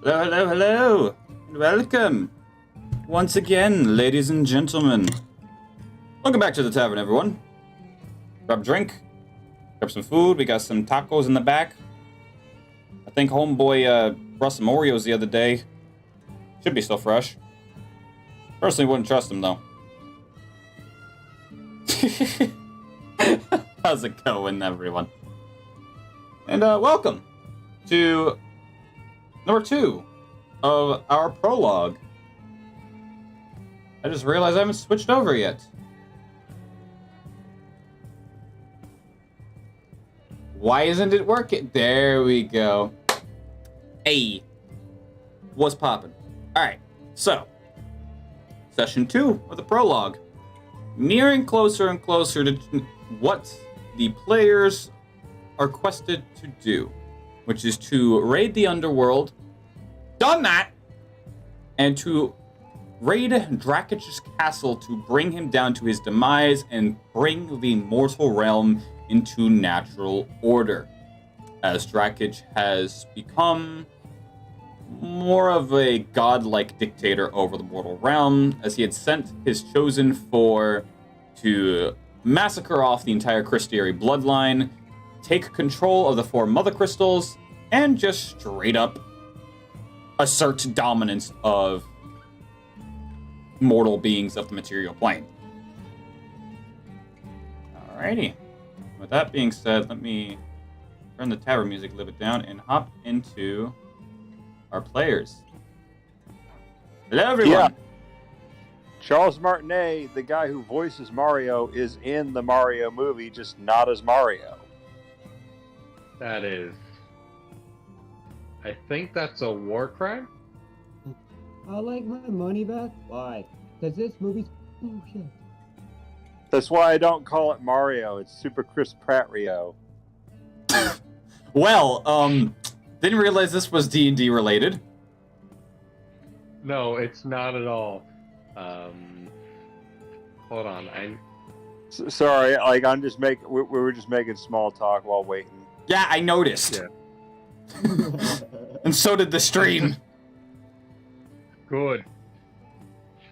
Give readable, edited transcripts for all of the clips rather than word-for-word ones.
Hello, hello, hello, and welcome once again, ladies and gentlemen. Welcome back to the tavern, everyone. Grab a drink, grab some food. We got some tacos in the back. I think homeboy brought some Oreos the other day. Should be still fresh. Personally, wouldn't trust them though. How's it going, everyone? And welcome to number 2 of our prologue. I just realized I haven't switched over yet. Why isn't it working? There we go. Hey, what's poppin'? Alright, so, session 2 of the prologue. Nearing closer and closer to what the players are quested to do, which is to raid the underworld. Done that! And to raid Drakich's castle to bring him down to his demise and bring the mortal realm into natural order, as Drakich has become more of a godlike dictator over the mortal realm, as he had sent his chosen four to massacre off the entire Christieri bloodline, take control of the 4 mother crystals, and just straight up assert dominance of mortal beings of the material plane. Alrighty. With that being said, let me turn the tavern music a little bit down and hop into our players. Hello, everyone. Yeah. Charles Martinet, the guy who voices Mario, is in the Mario movie, just not as Mario. That is. I think that's a war crime. I like my money back. Why? Because this movie's bullshit. That's why I don't call it Mario. It's Super Chris Pratt Rio. Well, didn't realize this was D&D related. No, it's not at all. Hold on. Sorry, like I'm just making. We were just making small talk while waiting. Yeah, I noticed. Yeah. And so did the stream. Good.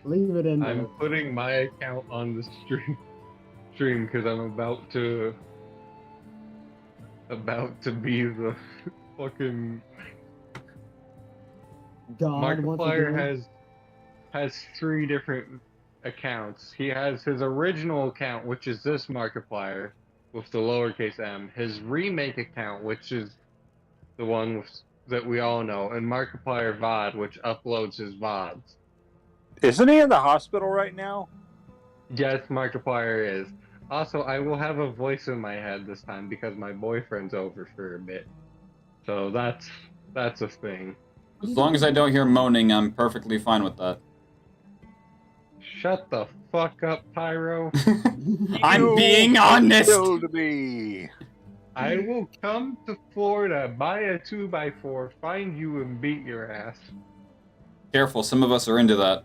Leave it in there. I'm putting my account on the stream because I'm about to be the fucking God wants to Markiplier has 3 different accounts. He has his original account, which is this Markiplier with the lowercase m, his remake account, which is the one that we all know, and Markiplier VOD, which uploads his VODs. Isn't he in the hospital right now? Yes, Markiplier is. Also, I will have a voice in my head this time because my boyfriend's over for a bit. So that's a thing. As long as I don't hear moaning, I'm perfectly fine with that. Shut the fuck up, Pyro. I'm being honest! Killed me. I will come to Florida, buy a 2x4, find you, and beat your ass. Careful, some of us are into that.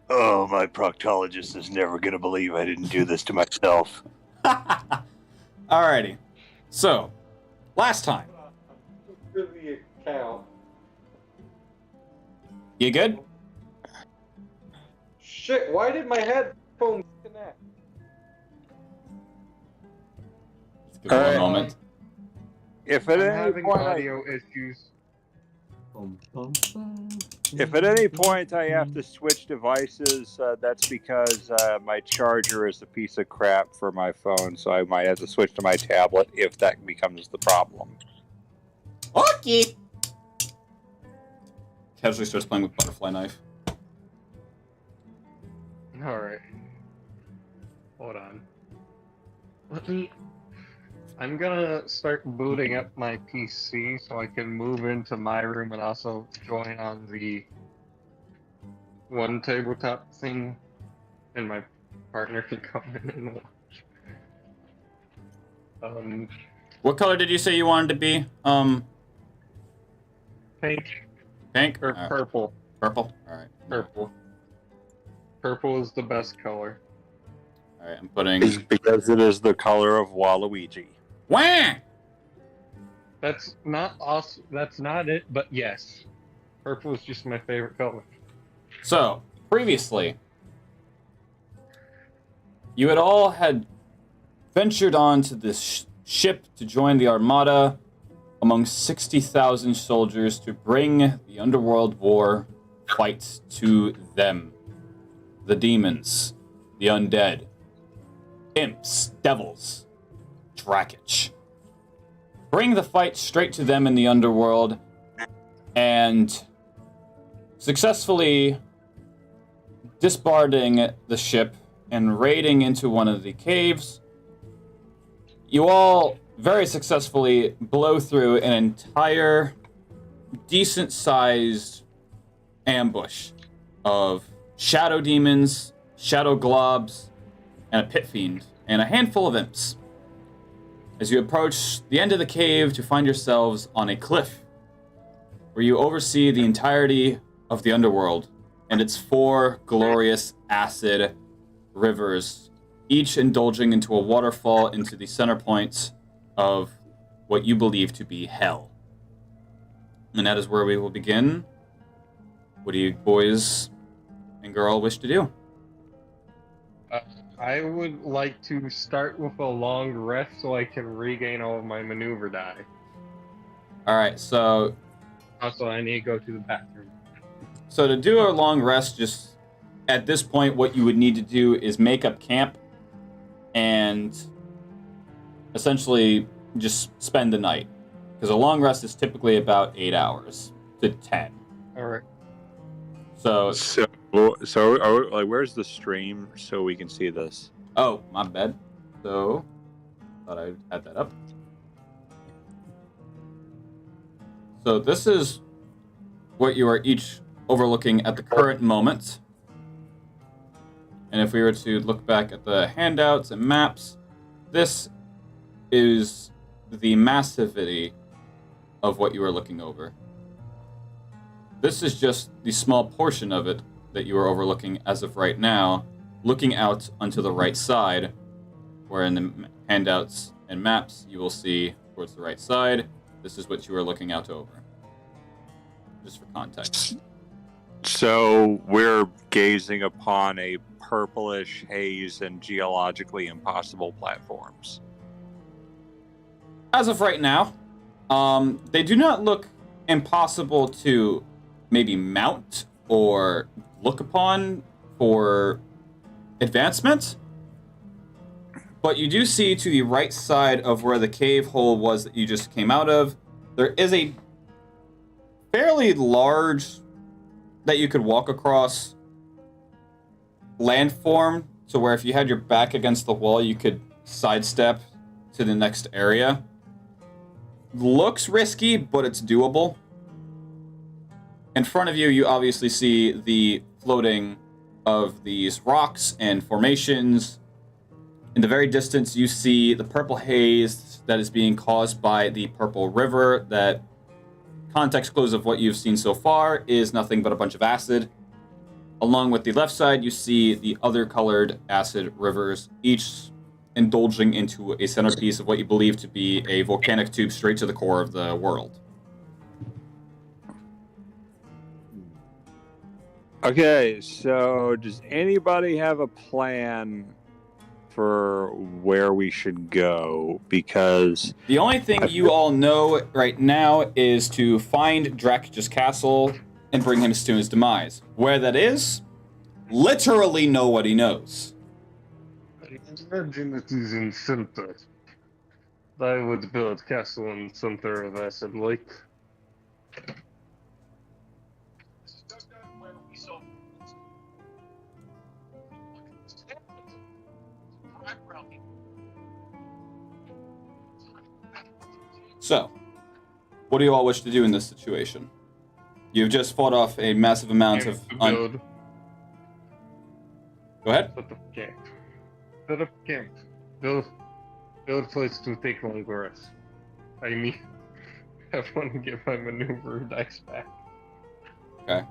Oh, my proctologist is never gonna believe I didn't do this to myself. Alrighty. So, last time. To the account. You good? Shit, why did my headphones connect? Let's give it a Alright. moment. If at I'm any having point, audio issues. if at any point I have to switch devices, that's because my charger is a piece of crap for my phone, so I might have to switch to my tablet if that becomes the problem. Okay. Casually starts playing with butterfly knife. Alright. Hold on. I'm gonna start booting up my PC so I can move into my room and also join on the one tabletop thing, and my partner can come in and watch. What color did you say you wanted to be? Pink Pink? or Alright. purple. Purple? Alright. Purple. Purple is the best color. Alright, I'm putting... Because it is the color of Waluigi. Wah! That's not awesome. That's not it, but yes. Purple is just my favorite color. So, previously, you had ventured onto this ship to join the Armada among 60,000 soldiers to bring the underworld war fight to them. The demons, the undead, imps, devils, Drakich. Bring the fight straight to them in the underworld and successfully disbarding the ship and raiding into one of the caves. You all very successfully blow through an entire decent-sized ambush of shadow demons, shadow globs, and a pit fiend, and a handful of imps. As you approach the end of the cave to find yourselves on a cliff, where you oversee the entirety of the underworld and its 4 glorious acid rivers, each indulging into a waterfall into the center point of what you believe to be hell. And that is where we will begin. What do you boys and girl wish to do? I would like to start with a long rest so I can regain all of my maneuver die. Alright, so Also, I need to go to the bathroom. So to do a long rest, just at this point, what you would need to do is make up camp and essentially just spend the night. Because a long rest is typically about 8 hours to 10. All right. So where's the stream so we can see this? Oh, my bad. So, thought I had that up. So this is what you are each overlooking at the current moment. And if we were to look back at the handouts and maps, this is the massivity of what you are looking over. This is just the small portion of it that you are overlooking as of right now, looking out onto the right side, where in the handouts and maps you will see towards the right side, this is what you are looking out over. Just for context. So we're gazing upon a purplish haze and geologically impossible platforms. As of right now, they do not look impossible to maybe mount or look upon for advancement. But you do see to the right side of where the cave hole was that you just came out of, there is a fairly large that you could walk across landform, so where if you had your back against the wall, you could sidestep to the next area. Looks risky, but it's doable. In front of you, you obviously see the floating of these rocks and formations. In the very distance, you see the purple haze that is being caused by the purple river that, context clues of what you've seen so far, is nothing but a bunch of acid. Along with the left side, you see the other colored acid rivers, each indulging into a centerpiece of what you believe to be a volcanic tube straight to the core of the world. Okay, so does anybody have a plan for where we should go? Because The only thing you all know right now is to find Drakich's castle and bring him to his demise. Where that is, literally nobody knows. I imagine it is in center. I would build castle in center of Acid Lake. So, what do you all wish to do in this situation? You've just fought off a massive amount of... Build. Go ahead. Set up camp. Set up camp. Build a place to take longer rest. I mean, I want to get my maneuver dice back. Okay.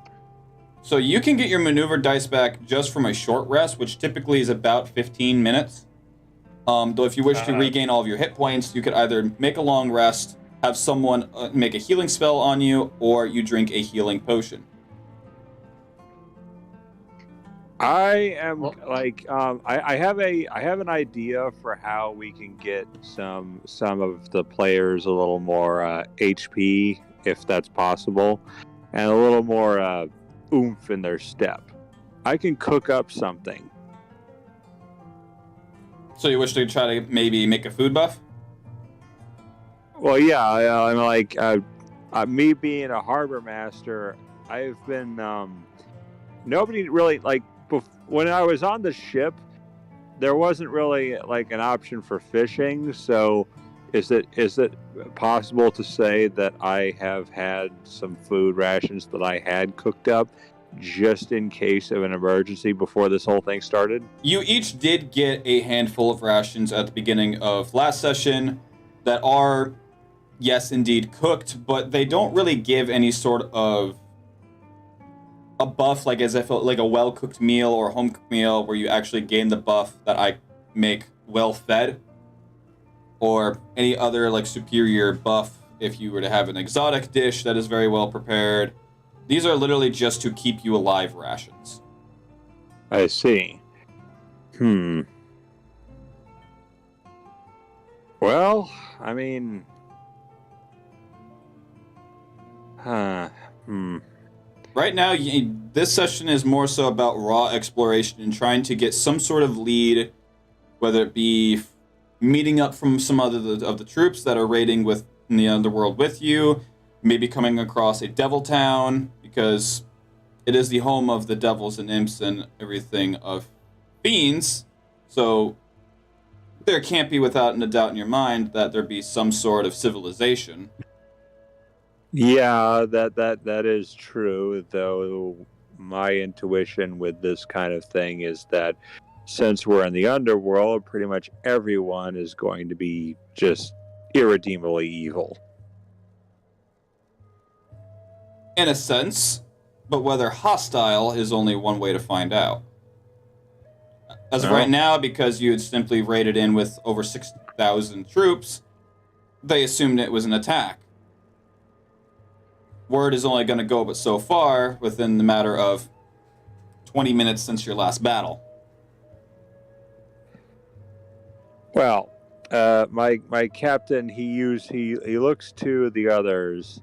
So you can get your maneuver dice back just from a short rest, which typically is about 15 minutes. Though if you wish to regain all of your hit points, you could either make a long rest, have someone make a healing spell on you, or you drink a healing potion. I am I have an idea for how we can get some of the players a little more HP, if that's possible, and a little more oomph in their step. I can cook up something. So you wish to try to maybe make a food buff? Well, yeah, I'm like me being a harbor master. I've been nobody really like. When I was on the ship, there wasn't really like an option for fishing. So, is it possible to say that I have had some food rations that I had cooked up just in case of an emergency before this whole thing started? You each did get a handful of rations at the beginning of last session that are, yes, indeed cooked, but they don't really give any sort of a buff, like as if like a well-cooked meal or a home-cooked meal where you actually gain the buff that I make well-fed, or any other like superior buff if you were to have an exotic dish that is very well prepared. These are literally just to keep you alive rations. I see. Well, I mean, Right now, this session is more so about raw exploration and trying to get some sort of lead, whether it be meeting up from some other of the troops that are raiding with in the underworld with you, maybe coming across a devil town, because it is the home of the devils and imps and everything of fiends. So there can't be without a doubt in your mind that there be some sort of civilization. yeah, that is true, though my intuition with this kind of thing is that since we're in the underworld, pretty much everyone is going to be just irredeemably evil. In a sense, but whether hostile is only one way to find out. As of right now, because you had simply raided in with over 6,000 troops, they assumed it was an attack. Word is only going to go but so far within the matter of 20 minutes since your last battle. Well, my captain, he looks to the others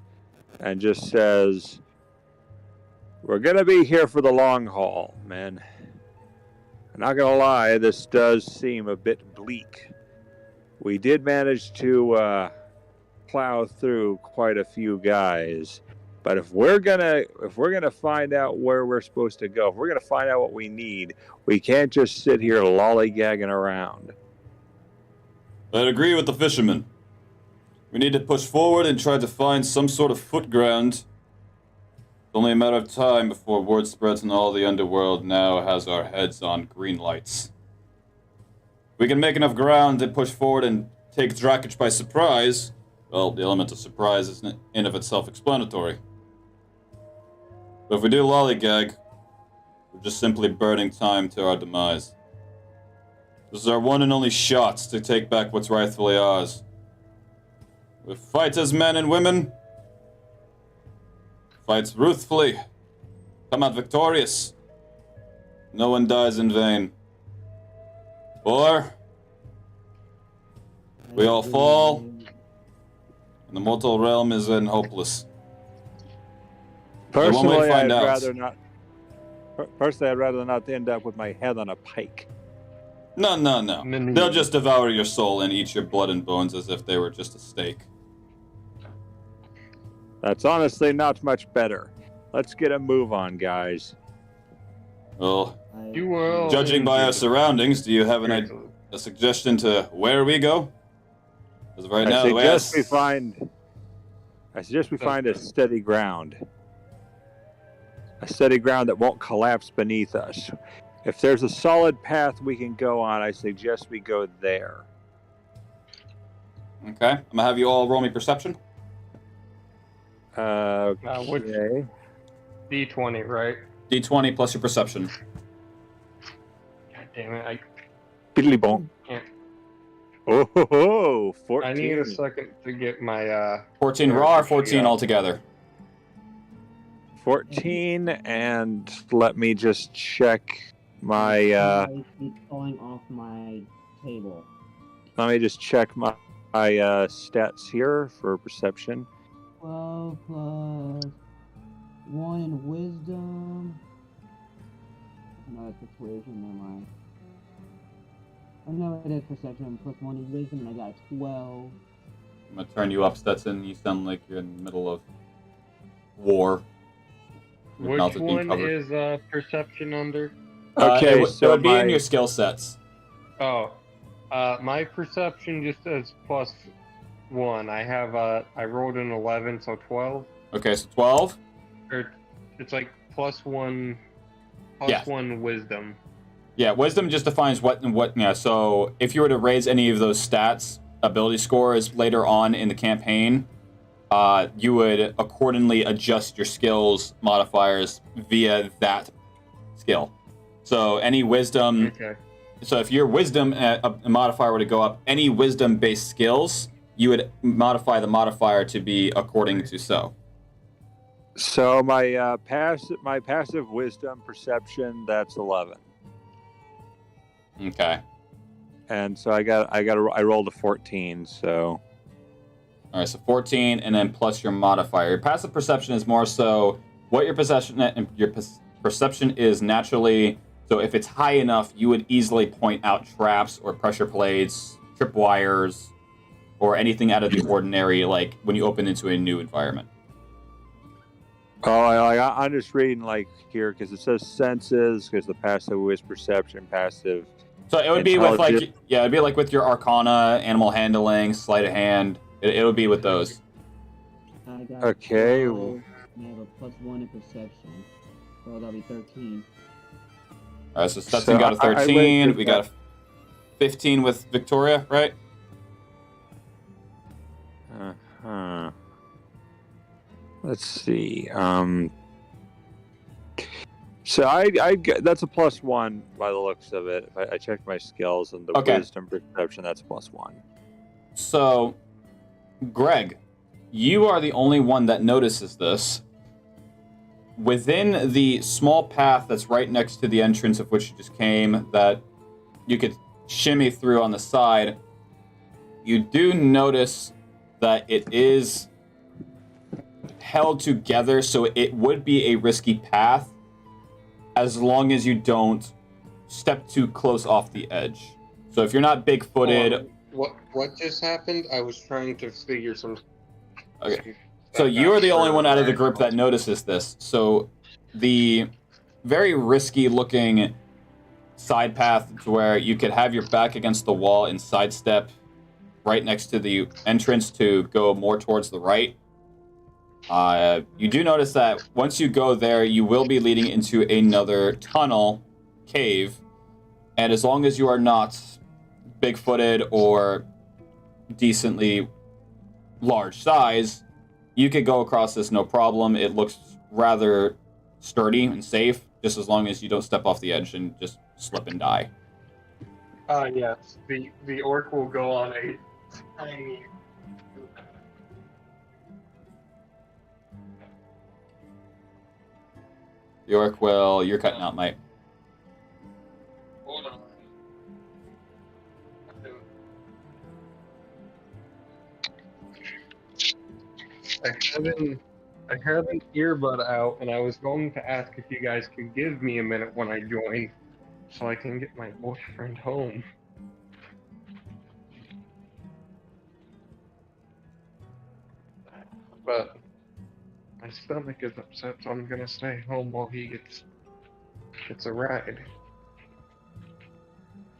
and just says, "We're gonna be here for the long haul, man. I'm not gonna lie, this does seem a bit bleak. We did manage to plow through quite a few guys, but if we're gonna find out where we're supposed to go, if we're gonna find out what we need, we can't just sit here lollygagging around." I'd agree with the fisherman. We need to push forward and try to find some sort of foot ground. It's only a matter of time before word spreads and all the underworld now has our heads on green lights. If we can make enough ground to push forward and take Drakich by surprise, well, the element of surprise is in of itself explanatory. But if we do lollygag, we're just simply burning time to our demise. This is our one and only shot to take back what's rightfully ours. We fight as men and women. Fight ruthfully. Come out victorious. No one dies in vain. Or we all fall, and the mortal realm is then hopeless. Personally, find I'd out. rather not. Personally, I'd rather not end up with my head on a pike. No. They'll just devour your soul and eat your blood and bones as if they were just a steak. That's honestly not much better. Let's get a move on, guys. Well, You will. judging by our surroundings, do you have a suggestion to where we go? Because right now, the way I suggest we find a steady ground. A steady ground that won't collapse beneath us. If there's a solid path we can go on, I suggest we go there. Okay, I'm gonna have you all roll me perception. Okay. D20, right? D20 plus your perception. God damn it! Biddly bonk. Oh, 14. I need a second to get my 14 raw or 14 Yeah. altogether? 14, and let me just check my It's falling off my table. let me just check my stats here for perception. 12 plus 1 in wisdom. No, that's persuasion, never mind. Oh no, it is perception plus 1 in wisdom, and I got 12. I'm gonna turn you up, Stetson. You sound like you're in the middle of war. With Which mouth being one covered. is perception under? Okay, it so would be in my- your skill sets. Oh, my perception just says +1. I have I rolled an 11, so 12. Okay, so 12. Or it's like +1, Yeah. +1 wisdom. Yeah, wisdom just defines what. Yeah, so if you were to raise any of those stats, ability scores later on in the campaign, you would accordingly adjust your skills modifiers via that skill. So any wisdom. Okay. So if your wisdom modifier were to go up, any wisdom-based skills, you would modify the modifier to be according to so. So my passive wisdom perception, that's 11. Okay. And so I rolled a 14, so All right, so 14, and then plus your modifier. Your passive perception is more so what your perception is naturally. So if it's high enough, you would easily point out traps or pressure plates, tripwires, or anything out of the ordinary, like when you open into a new environment. I'm just reading like here because it says senses, because the passive is perception, passive. So it would be with like, Intelligence. yeah, it'd be like with your Arcana, Animal Handling, Sleight of Hand. It would be with those. I got Okay. 12, and I have a +1 in perception. So that'll be 13. All right, so Stetson got a I 13. went We got a 15 with Victoria, right? Uh-huh. Let's see. So I that's a +1 by the looks of it. If I checked my skills and the Okay. wisdom perception, that's a +1. So, Greg, you are the only one that notices this. Within the small path that's right next to the entrance of which you just came, that you could shimmy through on the side, you do notice that it is held together, so it would be a risky path as long as you don't step too close off the edge. So if you're not big-footed... What just happened? I was trying to figure some. Okay. So you're the only one out of the group that notices this. So the very risky looking side path to where you could have your back against the wall and sidestep right next to the entrance to go more towards the right. You do notice that once you go there, you will be leading into another tunnel, cave, and as long as you are not big-footed or decently large size, you could go across this no problem. It looks rather sturdy and safe, just as long as you don't step off the edge and just slip and die. Yes. The orc will go on a tiny. The orc will... You're cutting out, mate. Hold on. I have an earbud out, and I was going to ask if you guys could give me a minute when I join, so I can get my boyfriend home. But my stomach is upset, so I'm gonna stay home while he gets a ride.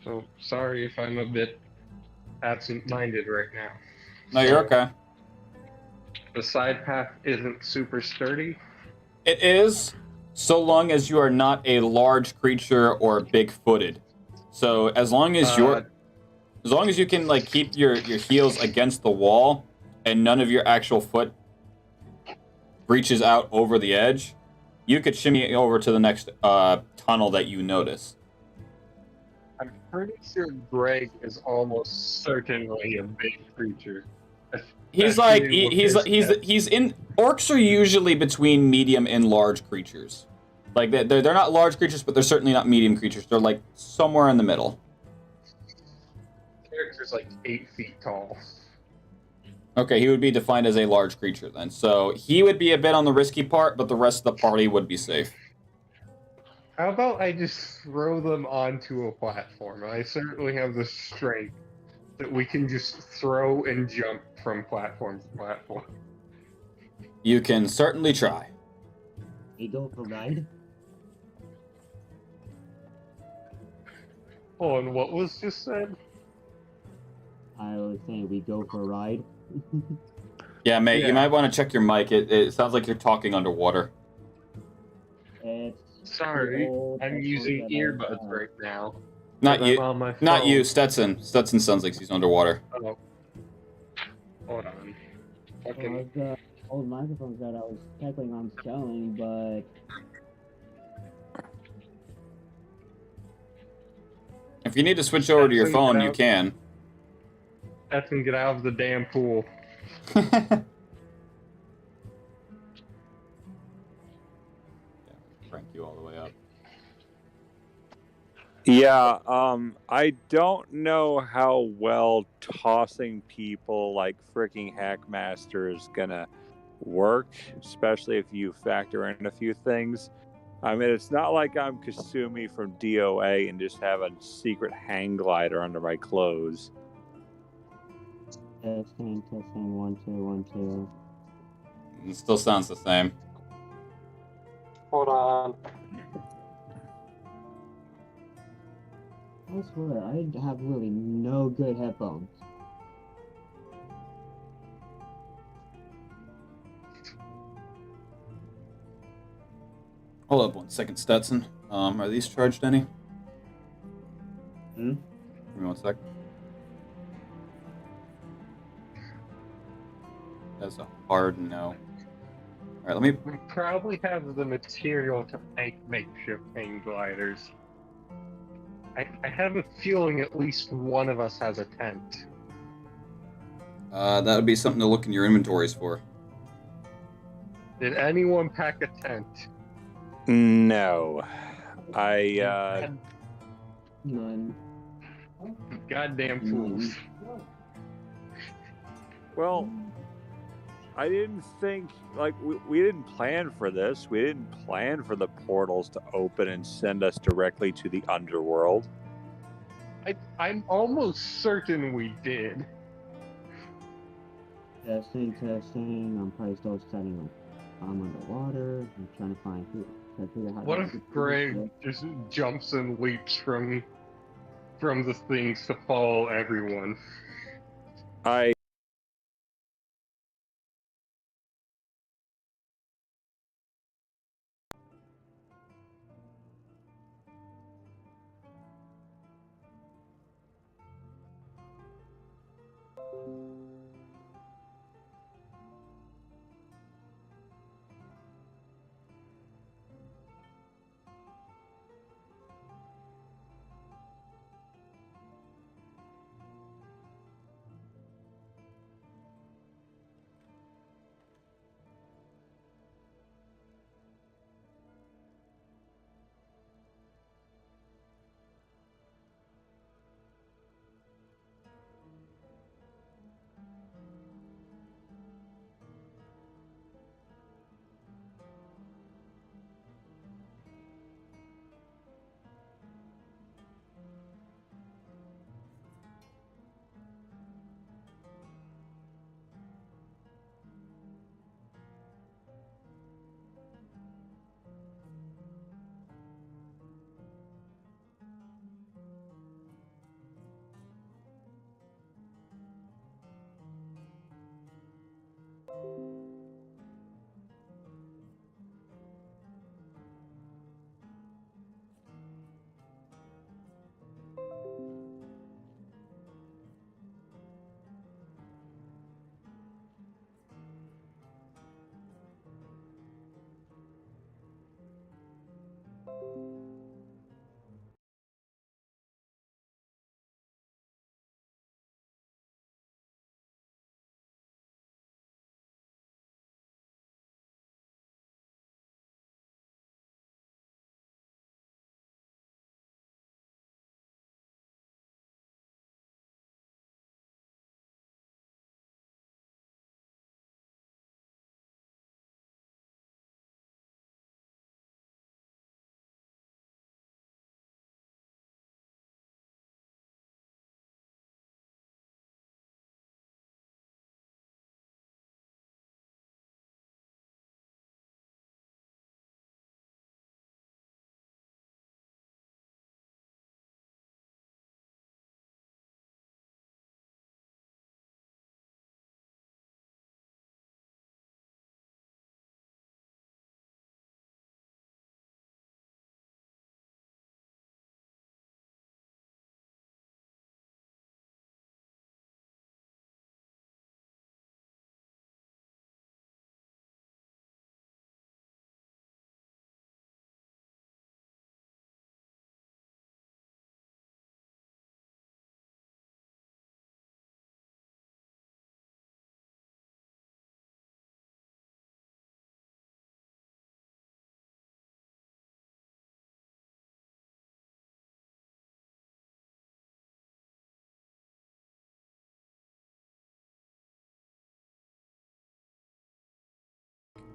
So sorry if I'm a bit absent-minded right now. No, you're okay. The side path isn't super sturdy. It is, so long as you are not a large creature or big-footed. So as long as you can like keep your heels against the wall and none of your actual foot reaches out over the edge, you could shimmy over to the next tunnel that you notice. I'm pretty sure Greg is almost certainly a big creature. He's like Especially with he's his pets. he's in. Orcs are usually between medium and large creatures. Like they're not large creatures, but they're certainly not medium creatures. They're like somewhere in the middle. Character's like 8 feet tall. Okay, he would be defined as a large creature then. So he would be a bit on the risky part, but the rest of the party would be safe. How about I just throw them onto a platform? I certainly have the strength that we can just throw and jump from platform to platform. You can certainly try. We go for ride. Oh, and what was just said? I was saying we go for a ride. Yeah, mate, Yeah. you might want to check your mic. It sounds like you're talking underwater. It's Sorry, the old I'm headphones using that I earbuds have. right now. Not I'm you. on my Not phone. you, Stetson. Stetson sounds like he's underwater. Oh. Hold on. Well, Fucking. the old microphones that I was technically on selling, but If you need to switch over to your Stetson, phone, get you out. can. Stetson, get out of the damn pool. Crank you all the way up. Yeah, I don't know how well tossing people like freaking Hackmaster is gonna work, especially if you factor in a few things. I mean, it's not like I'm Kasumi from DOA and just have a secret hang glider under my clothes. testing, 1 2 1 2. It still sounds the same. Hold on. I swear, I have really no good headphones. Hold up 1 second, Stetson. Are these charged any? Hmm? Give me 1 sec. That's a hard no. Alright, let me... We probably have the material to make makeshift hang gliders. I have a feeling at least one of us has a tent. that would be something to look in your inventories for. Did anyone pack a tent? No. I, None. Goddamn fools. well, I didn't think, like, we didn't plan for this. We didn't plan for the portals to open and send us directly to the underworld. I'm almost certain we did. Testing, testing. I'm probably still setting up. I'm underwater. I'm trying to find who. Try to figure out how What to if get through Greg this. just jumps and leaps from the things to follow everyone? I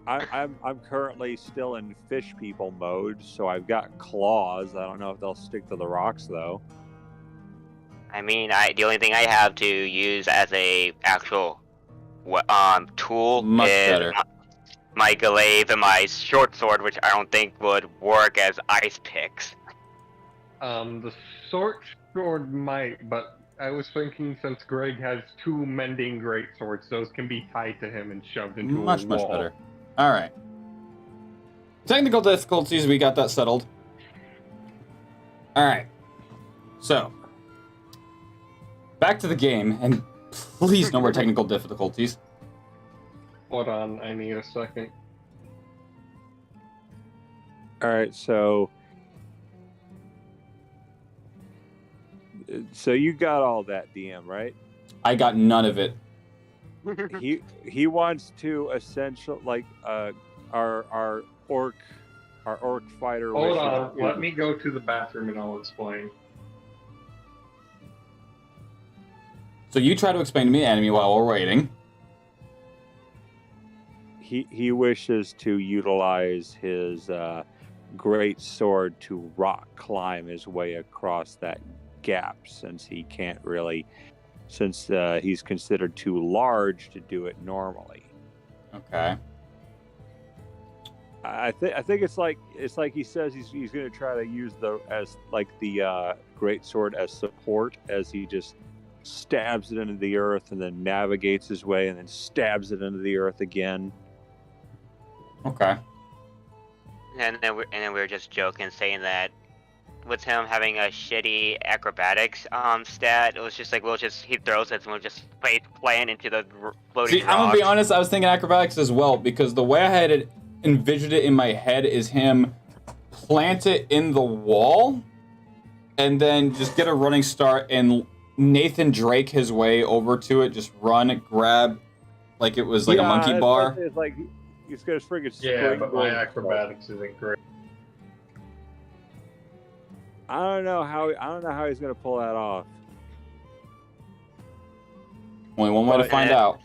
I'm currently still in fish people mode, so I've got claws. I don't know if they'll stick to the rocks though. I mean, the only thing I have to use as a actual tool Much is better. my glaive and my short sword, which I don't think would work as ice picks. The short sword might, but I was thinking since Greg has 2 mending great swords, those can be tied to him and shoved into a wall. Much better. All right. Technical difficulties, we got that settled. All right. So, back to the game, and please no more technical difficulties. Hold on, I need a second. All right, so you got all that, DM, right? I got none of it. He wants to essentially like our orc fighter. Hold wishes on, to- let me go to the bathroom and I'll explain. So you try to explain to me the enemy while we're waiting. He wishes to utilize his great sword to rock climb his way across that gap, since he can't really, since he's considered too large to do it normally. Okay. I think it's like he says he's going to try to use the great sword as support, as he just stabs it into the earth and then navigates his way and then stabs it into the earth again. Okay. And then we were just joking, saying that with him having a shitty acrobatics stat, it was just like he throws it and we'll just face plant into the floating See, rocks. I'm gonna be honest, I was thinking acrobatics as well, because the way I had it envisioned it in my head is him plant it in the wall and then just get a running start and Nathan Drake his way over to it, just run, grab, like it was like a monkey bar. It's like he's got his friggin' Yeah, but my springboard. acrobatics isn't great. I don't know how he's gonna pull that off. Only one way to find out.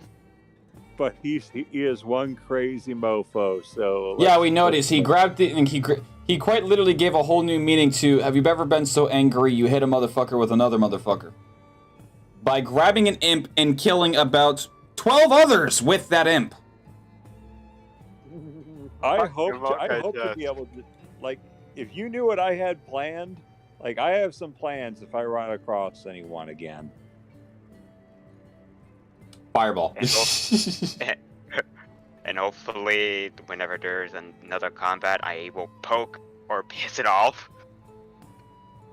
But he is one crazy mofo. So Yeah, we noticed. He grabbed it and he quite literally gave a whole new meaning to, have you ever been so angry you hit a motherfucker with another motherfucker? By grabbing an imp and killing about 12 others with that imp. I hope to be able to, like, if you knew what I had planned, like, I have some plans if I run across anyone again. Fireball. And hopefully, whenever there's another combat, I will poke or piss it off.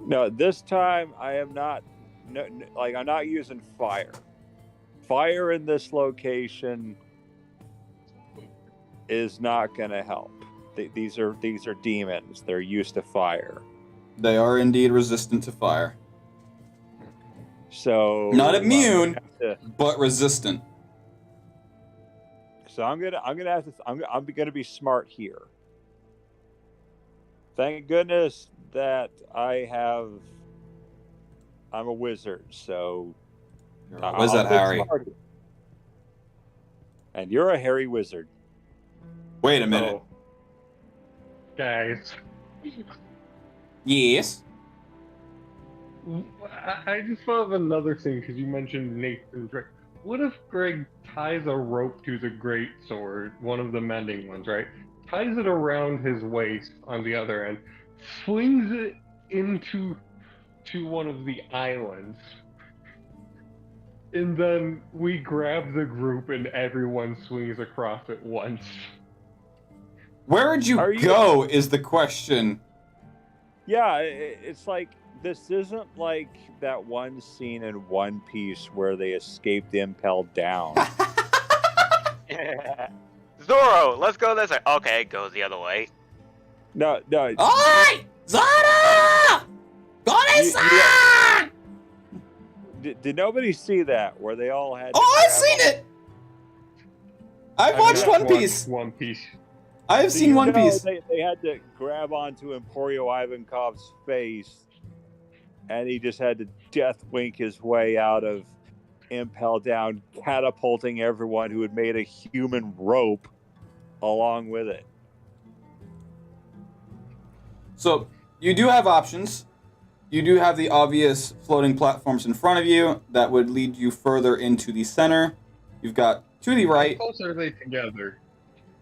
No, this time I am not. No, like, I'm not using fire. Fire in this location is not going to help. These are demons. They're used to fire. They are indeed resistant to fire. So Not immune, but resistant. So I'm gonna be smart here. Thank goodness that I'm a wizard, so You're a wizard, Harry. And you're a hairy wizard. Wait a minute. Oh. Guys, Yes. I just thought of another thing because you mentioned Nathan Drake. What if Greg ties a rope to the great sword, one of the mending ones, right? Ties it around his waist on the other end, swings it into one of the islands, and then we grab the group and everyone swings across at once. Where would you go is the question. Yeah, it's like, this isn't like that one scene in One Piece where they escaped Impel Down. Zoro, let's go this way. Okay, it goes the other way. No. Oi! Zoro! Gone-san! Did nobody see that where they all had? Oh, I've seen it! I've watched One Piece. One Piece. I have seen One Piece. They had to grab onto Emporio Ivankov's face, and he just had to death wink his way out of Impel Down, catapulting everyone who had made a human rope. along with it. So you do have options. You do have the obvious floating platforms in front of you that would lead you further into the center. You've got to the How right. close are they together?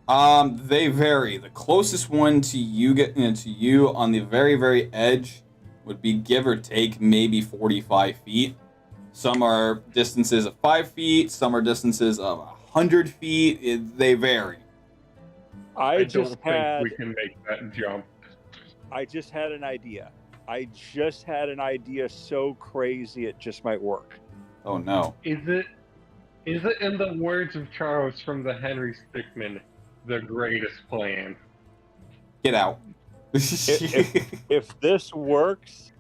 They vary. The closest one to you to you on the very, very edge would be give or take maybe 45 feet. Some are distances of 5 feet. Some are distances of 100 feet. They vary. I don't think we can make that jump. I just had an idea. I just had an idea so crazy it just might work. Oh no. Is it in the words of Charles from the Henry Stickmin, the greatest plan? Get out. If this works,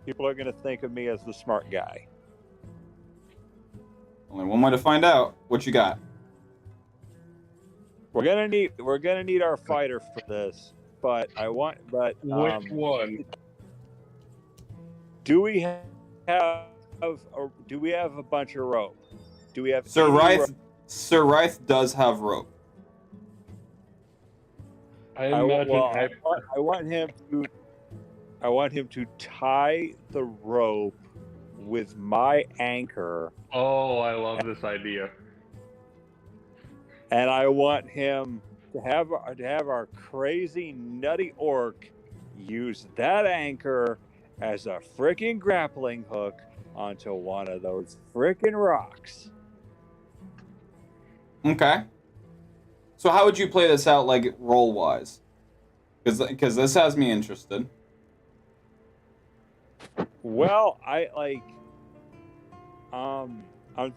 people are gonna think of me as the smart guy. Only one way to find out. What you got? We're gonna need our fighter for this, but Which one? do we have a bunch of rope? Do we have Sir any Ryth? rope? Sir Ryth does have rope. I want him to tie the rope with my anchor, Oh, I love this idea. and I want him to have our crazy nutty orc use that anchor as a freaking grappling hook onto one of those freaking rocks. Okay. So how would you play this out, like roll wise? Because this has me interested. Well, I'm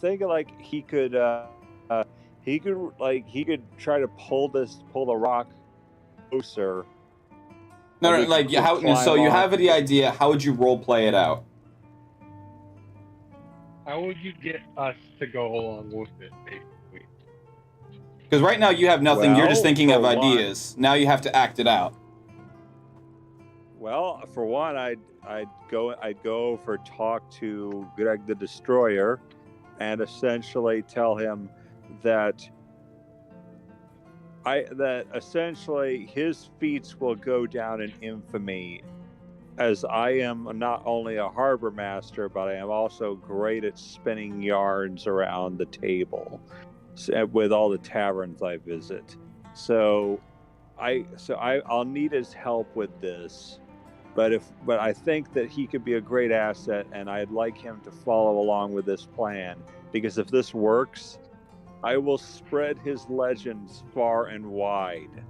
thinking like he could try to pull the rock closer. No, Maybe like he could how? climb So you up. have the idea. How would you role play it out? How would you get us to go along with it, basically? Because right now you have nothing. You're just Well, thinking of for one- ideas. Now you have to act it out. Well, for one, I'd go for talk to Greg the Destroyer, and essentially tell him that essentially his feats will go down in infamy, as I am not only a harbor master, but I am also great at spinning yarns around the table with all the taverns I visit. So I'll need his help with this. But I think that he could be a great asset, and I'd like him to follow along with this plan, because if this works, I will spread his legends far and wide.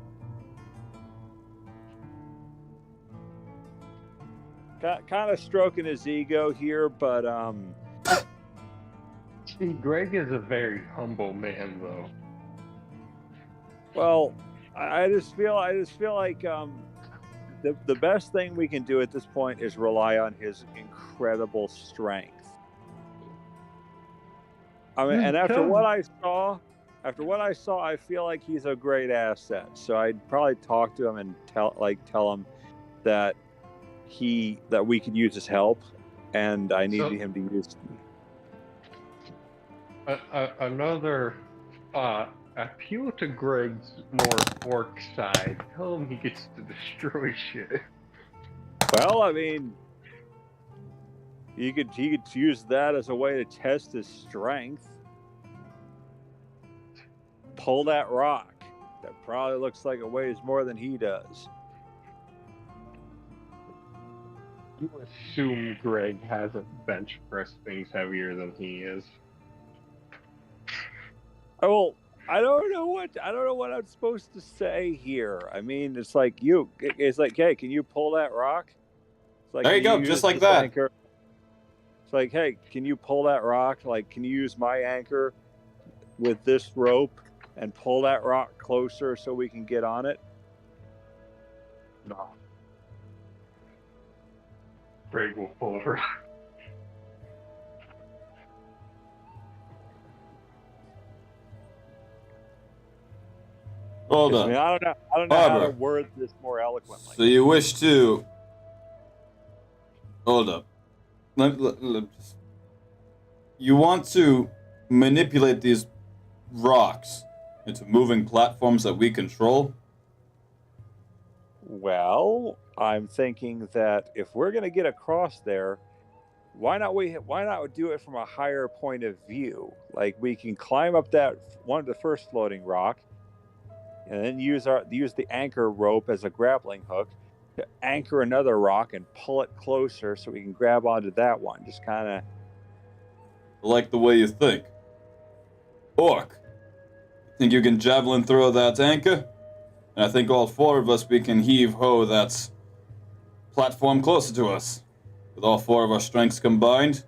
Kind of stroking his ego here, but See, Greg is a very humble man, though. well, I just feel like the best thing we can do at this point is rely on his incredible strength. I mean, and after what I saw, I feel like he's a great asset. So I'd probably talk to him and tell him that we could use his help, and I need him to use. Another thought: appeal to Greg's more orc side. Tell him he gets to destroy shit. Well, I mean, he could use that as a way to test his strength. Pull that rock. That probably looks like it weighs more than he does. You assume Greg hasn't bench pressed things heavier than he is. Oh, I don't know what I'm supposed to say here. I mean, it's like, hey, can you pull that rock? It's like, There you go, just like that. Anchor? It's like, hey, can you pull that rock? Like, can you use my anchor with this rope and pull that rock closer so we can get on it? No. Greg will pull a rock. Hold I on. mean, I don't know how to Barbara. word this more eloquently. So you wish to... Hold up. You want to manipulate these rocks into moving platforms that we control? Well, I'm thinking that if we're going to get across there, why not do it from a higher point of view? Like we can climb up that one of the first floating rock, and then use the anchor rope as a grappling hook to anchor another rock and pull it closer so we can grab onto that one. Just kind of. I like the way you think. Orc, think you can javelin throw that anchor? And I think all four of us, we can heave ho that platform closer to us. With all four of our strengths combined.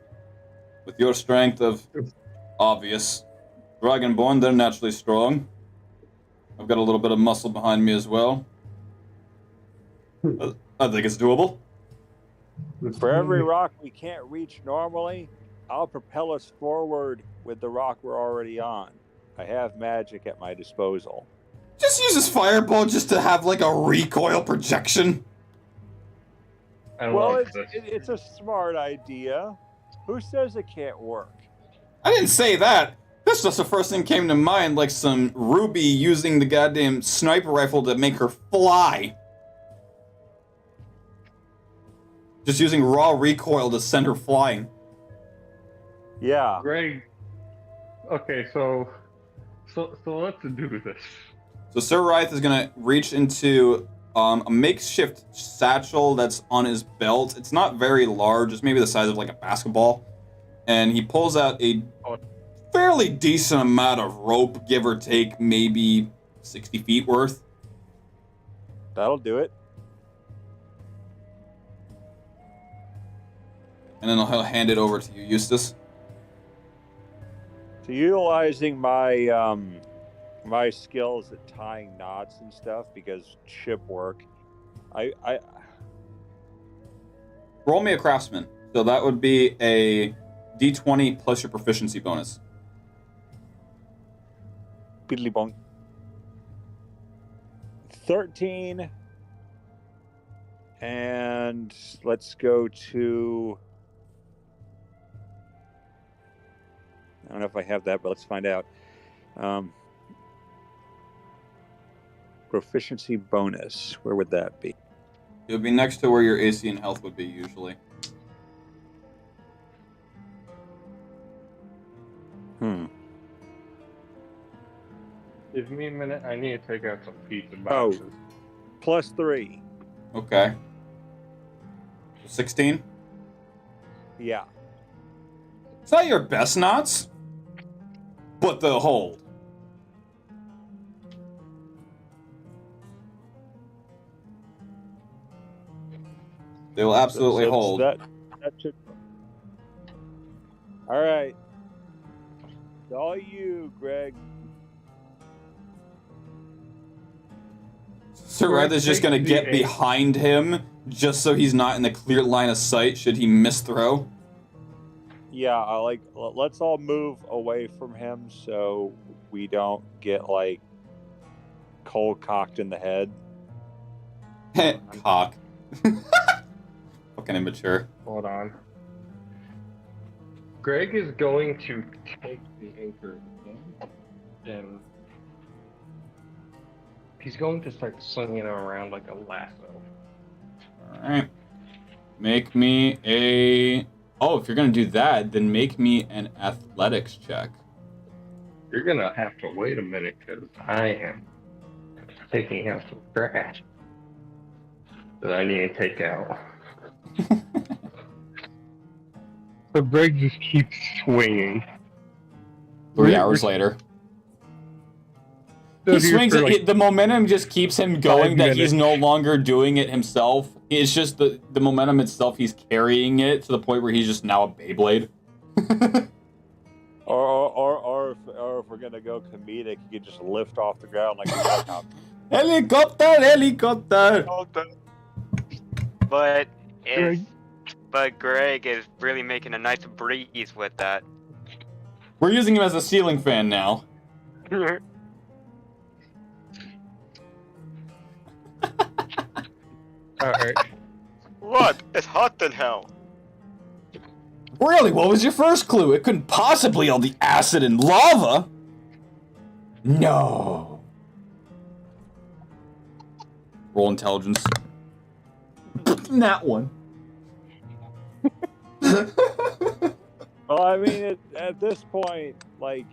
With your strength of obvious. Dragonborn, they're naturally strong. I've got a little bit of muscle behind me as well. I think it's doable. For every rock we can't reach normally, I'll propel us forward with the rock we're already on. I have magic at my disposal. Just use his fireball just to have like a recoil projection. Well, it's a smart idea. Who says it can't work? I didn't say that. That's just the first thing came to mind, like some Ruby using the goddamn sniper rifle to make her fly. Just using raw recoil to send her flying. Yeah. Greg. Okay, so let's do this. So Sir Ryth is gonna reach into a makeshift satchel that's on his belt. It's not very large, it's maybe the size of like a basketball. And he pulls out a fairly decent amount of rope, give or take maybe 60 feet worth. That'll do it. And then he'll hand it over to you, Eustace. So utilizing my my skills at tying knots and stuff, because ship work, I Roll me a craftsman. So that would be a D20 plus your proficiency bonus. Biddly bonk. 13. And let's go to... I don't know if I have that, but let's find out. Proficiency bonus. Where would that be? It would be next to where your AC and health would be usually. Give me a minute. I need to take out some pizza boxes. +3. Okay. 16? Yeah. It's not your best knots, but they'll hold. They will absolutely hold. That should... All right. It's all you, Greg. Sir Ryth is just going to get behind him just so he's not in the clear line of sight should he miss throw. Yeah, let's all move away from him so we don't get like cold cocked in the head. Cock. Fucking immature. Hold on. Greg is going to take the anchor and he's going to start swinging it around like a lasso. Alright. Make me a... Oh, if you're going to do that, then make me an athletics check. You're going to have to wait a minute because I am taking out some trash that I need to take out. So Greg just keeps swinging. 3 hours later. He swings it, like the momentum just keeps him going that he's minutes. no longer doing it himself. It's just the momentum itself, he's carrying it to the point where he's just now a Beyblade. or if we're gonna go comedic, you could just lift off the ground like a helicopter. Helicopter! But Greg is really making a nice breeze with that. We're using him as a ceiling fan now. Alright. What? It's hot in hell. Really, what was your first clue? It couldn't possibly all the acid and lava. No. Roll intelligence. That one. Well, I mean, at this point, like,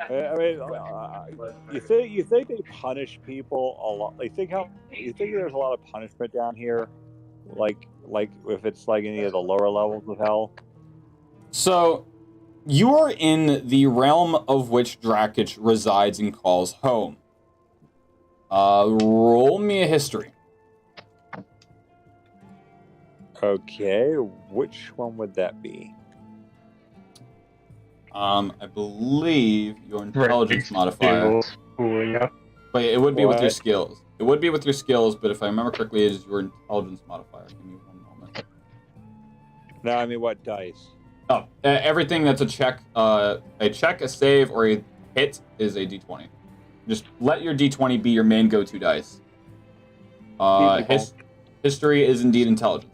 you think they punish people a lot? You think there's a lot of punishment down here, like if it's like any of the lower levels of hell? So, you are in the realm of which Drakich resides and calls home. Roll me a history. Okay, which one would that be? I believe your intelligence modifier. Yeah. But it would be with your What? skills. It would be with your skills, but if I remember correctly, it is your intelligence modifier. Give me one moment. No, I mean, what dice? Oh, everything that's a check, a save, or a hit is a d20. Just let your d20 be your main go-to dice. History is indeed intelligence.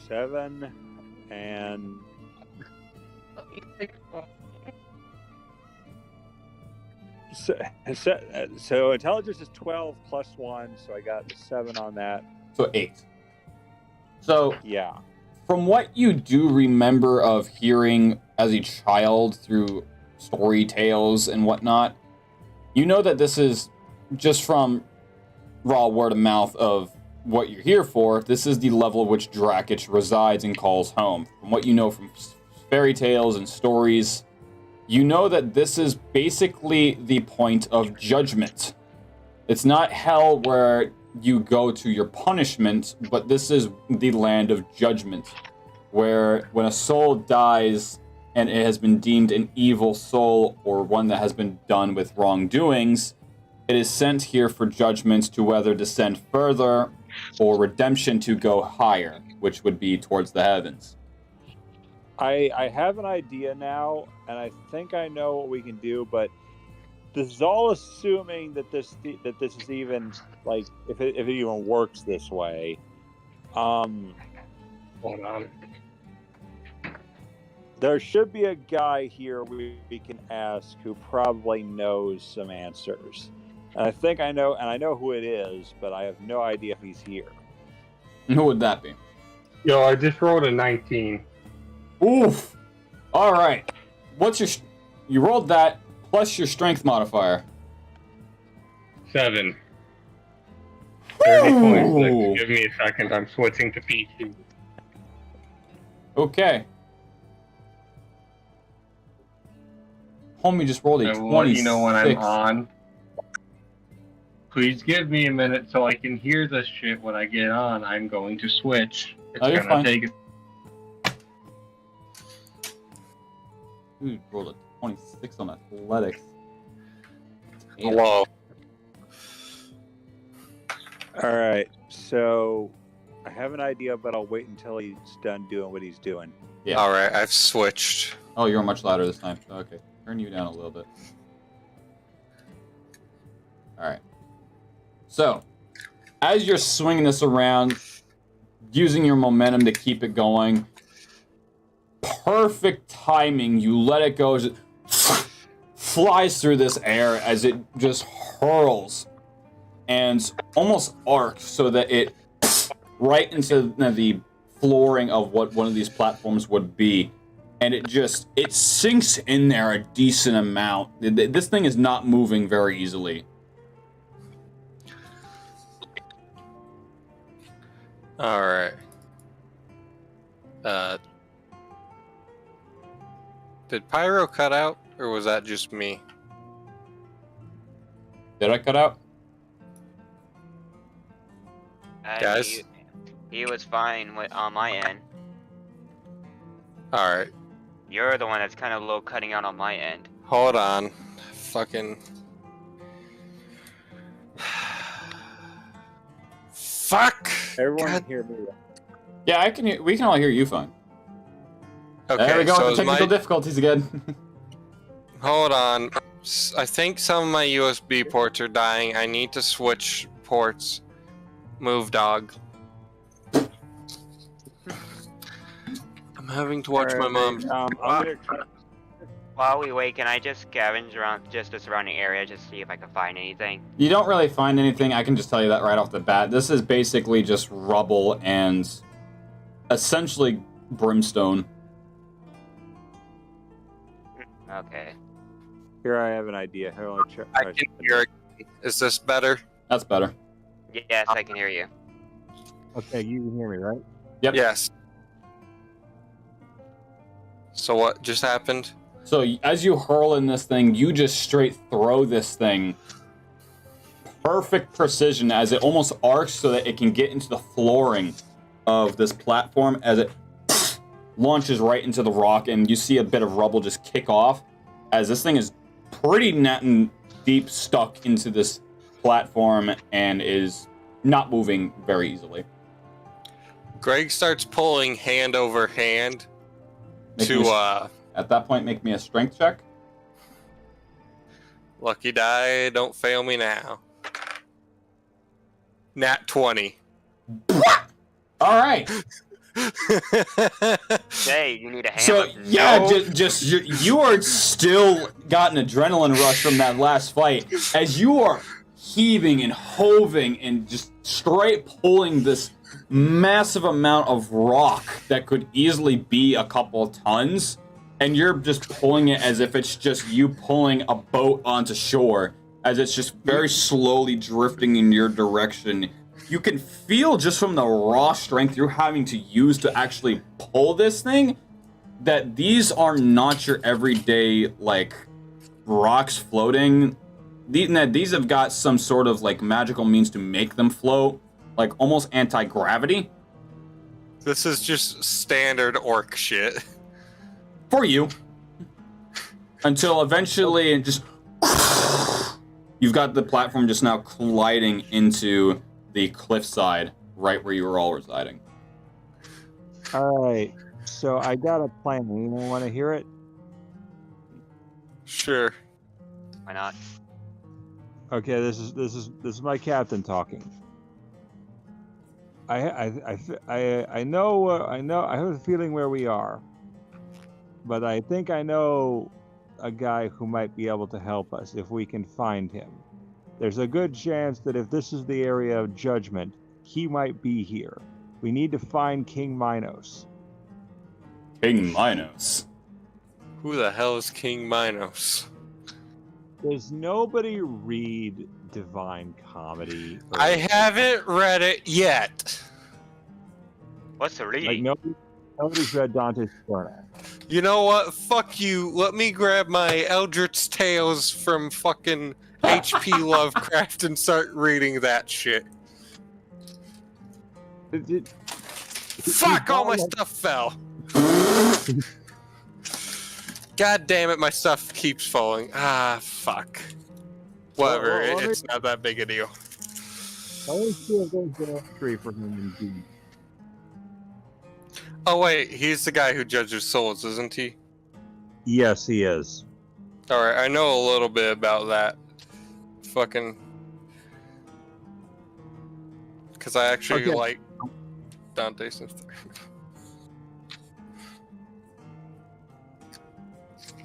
7 and so intelligence is 12 plus 1, so I got 7 on that. So 8. So Yeah. from what you do remember of hearing as a child through story tales and whatnot, you know that this is just from raw word of mouth of what you're here for. This is the level at which Drakich resides and calls home. From what you know from fairy tales and stories, you know that this is basically the point of judgment. It's not hell where you go to your punishment, but this is the land of judgment, where when a soul dies and it has been deemed an evil soul or one that has been done with wrongdoings, it is sent here for judgment to whether descend further or redemption to go higher, which would be towards the heavens. I have an idea now, and I think I know what we can do, but this is all assuming that this is even, like, if it even works this way. Hold on. There should be a guy here we can ask who probably knows some answers. And I think I know, and I know who it is, but I have no idea if he's here. Who would that be? Yo, I just rolled a 19. Oof! Alright. What's your... You rolled that plus your strength modifier. 7. 30 points. Ooh. Like, give me a second. I'm switching to PC. Okay. Homie just rolled a I will 26. let you know when I'm on. Please give me a minute so I can hear this shit when I get on. I'm going to switch. It's Oh, you're gonna fine. take Dude rolled a 26 on athletics. Hello. All right, so I have an idea, but I'll wait until he's done doing what he's doing. Yeah. All right, I've switched. Oh, you're much louder this time. Okay. Turn you down a little bit. Alright. So, as you're swinging this around, using your momentum to keep it going, perfect timing, you let it go as it flies through this air as it just hurls and almost arcs so that it right into the flooring of what one of these platforms would be. And it sinks in there a decent amount. This thing is not moving very easily. All right. Did Pyro cut out, or was that just me? Did I cut out? Guys? He was fine on my end. All right. You're the one that's kind of low cutting out on my end. Hold on. Fucking. Fuck. Everyone God. can hear me. Yeah, I can. We can all hear you fine. Okay, There we go so with the technical difficulties again. hold on. I think some of my USB ports are dying. I need to switch ports. Move, dog. having to watch my mom. I'm gonna try. While we wait, can I just scavenge around just the surrounding area, just see if I can find anything? You don't really find anything. I can just tell you that right off the bat. This is basically just rubble and essentially brimstone. Okay. Here, I have an idea. Here, I'll check. I can hear it. Is this better? That's better. Yes, I can hear you. Okay, you can hear me, right? Yep. Yes. So what just happened? So as you hurl in this thing, you just straight throw this thing. Perfect precision as it almost arcs so that it can get into the flooring of this platform as it launches right into the rock, and you see a bit of rubble just kick off as this thing is pretty net and deep stuck into this platform and is not moving very easily. Greg starts pulling hand over hand Make me at that point, make me a strength check. Lucky die, don't fail me now. Nat 20. All right. Hey, you need a hammer. So yeah, No. just you are still got an adrenaline rush from that last fight as you are heaving and hoving and just straight pulling this massive amount of rock that could easily be a couple tons, and you're just pulling it as if it's just you pulling a boat onto shore as it's just very slowly drifting in your direction. You can feel just from the raw strength you're having to use to actually pull this thing that these are not your everyday, like, rocks floating. These have got some sort of, like, magical means to make them float, like, almost anti-gravity. This is just standard orc shit. For you. Until eventually it just... You've got the platform just now colliding into the cliffside right where you were all residing. All right. So I got a plan. Anyone want to hear it? Sure. Why not? Okay. This is my captain talking. I know I have a feeling where we are, but I think I know a guy who might be able to help us if we can find him. There's a good chance that if this is the area of judgment, he might be here. We need to find King Minos. King Minos. Who the hell is King Minos? Does nobody read Divine Comedy? I haven't read it yet. What's the Like reading? nobody's read Dante's Inferno. You know what? Fuck you. Let me grab my Eldritch Tales from fucking H.P. Lovecraft and start reading that shit. Fuck, all my stuff fell. God damn it, my stuff keeps falling. Ah, fuck. Whatever, Well, it's not that big a deal. I always feel there's a tree for him indeed. Oh wait, he's the guy who judges souls, isn't he? Yes, he is. Alright, I know a little bit about that. Fucking... Because I actually Okay. like Dante's Inferno.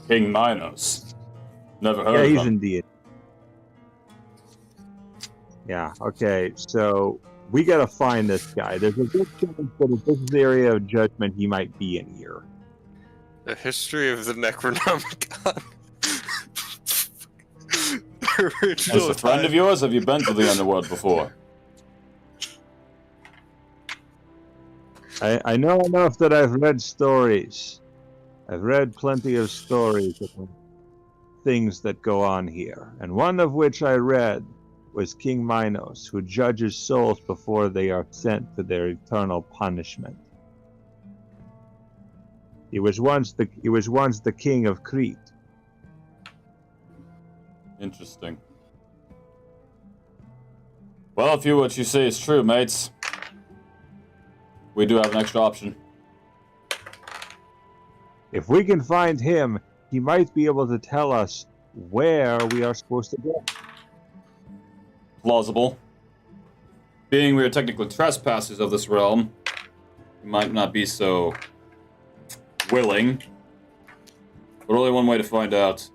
King Minos. Never Yeah, heard he's of him. indeed. Yeah, okay, so we gotta find this guy. There's a good chance that if this is the area of judgment, he might be in here. The history of the Necronomicon. As a friend of yours, have you been to the underworld before? I know enough that I've read stories. I've read plenty of stories of things that go on here, and one of which I read was King Minos, who judges souls before they are sent to their eternal punishment. He was once the king of Crete. Interesting. Well, if what you say is true, mates, we do have an extra option. If we can find him, he might be able to tell us where we are supposed to go. Plausible. Being we are technically trespassers of this realm, we might not be so willing. But only one way to find out.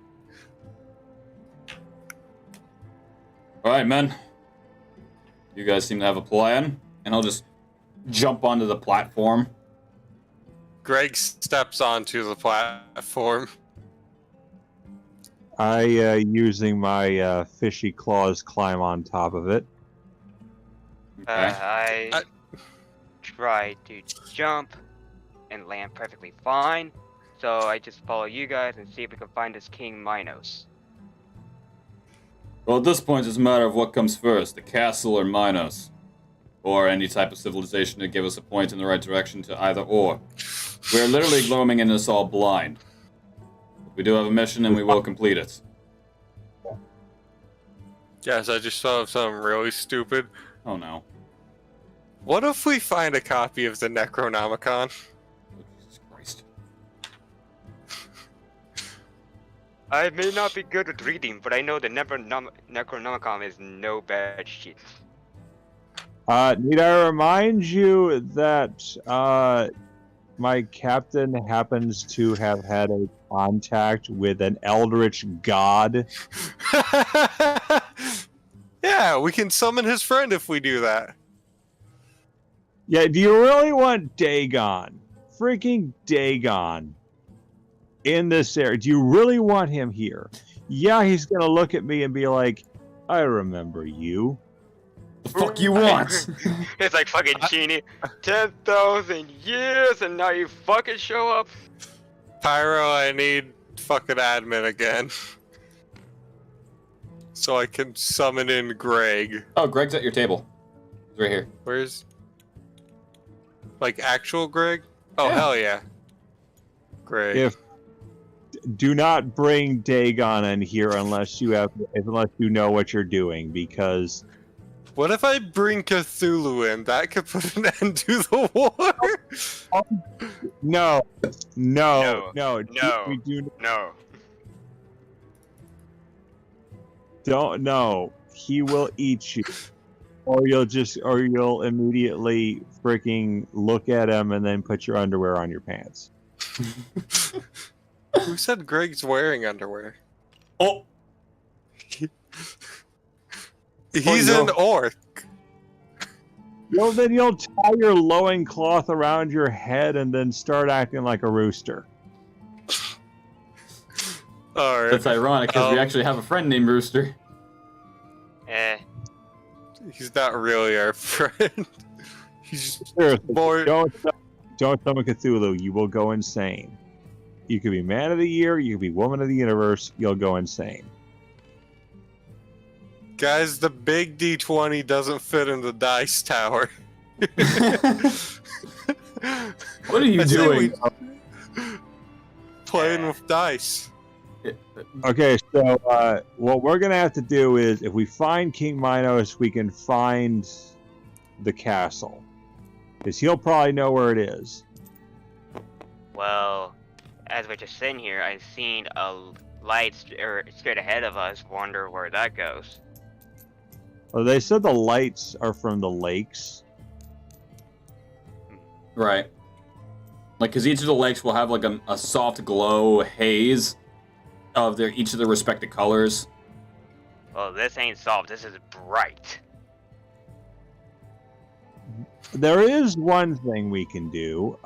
Alright, men. You guys seem to have a plan. And I'll just jump onto the platform. Greg steps onto the platform. Using my fishy claws, climb on top of it. Okay. I try to jump and land perfectly fine. So I just follow you guys and see if we can find this King Minos. Well, at this point, it's a matter of what comes first, the castle or Minos. Or any type of civilization to give us a point in the right direction to either or. We're literally gloaming in us all blind. We do have a mission and we will complete it. Yes, I just thought of something really stupid. Oh no. What if we find a copy of the Necronomicon? Oh, Jesus Christ. I may not be good with reading, but I know the Necronomicon is no bad shit. Need I remind you that my captain happens to have had a contact with an eldritch god? Yeah, we can summon his friend if we do that. Yeah, do you really want Dagon? Freaking Dagon in this area. Do you really want him here? Yeah, he's gonna look at me and be like, I remember you. The fuck you want? It's like fucking Genie. 10,000 years and now you fucking show up. Pyro, I need fucking admin again. So I can summon in Greg. Oh, Greg's at your table. He's right here. Where's... Like, actual Greg? Oh, Yeah. hell yeah. Greg. Do not bring Dagon in here unless you know what you're doing, because What if I bring Cthulhu in? That could put an end to the war? no. No. We do No. don't know. He will eat you, or you'll immediately freaking look at him and then put your underwear on your pants. Who said Greg's wearing underwear? Oh! He's no. an orc. Then you'll tie your loincloth around your head and then start acting like a rooster. Alright. That's ironic, because we actually have a friend named Rooster. He's not really our friend. He's Seriously, more... don't summon Cthulhu. You will go insane. You could be man of the year. You could be woman of the universe. You'll go insane. Guys, the big D20 doesn't fit in the dice tower. What are you I say doing? Playing with dice. Okay, so what we're gonna have to do is, if we find King Minos, we can find the castle, because he'll probably know where it is. Well, as we're just sitting here, I've seen a light straight ahead of us. Wonder where that goes. Well, they said the lights are from the lakes. Right. Like, because each of the lakes will have, like, a soft glow haze of each of their respective colors. Well, this ain't soft. This is bright. There is one thing we can do.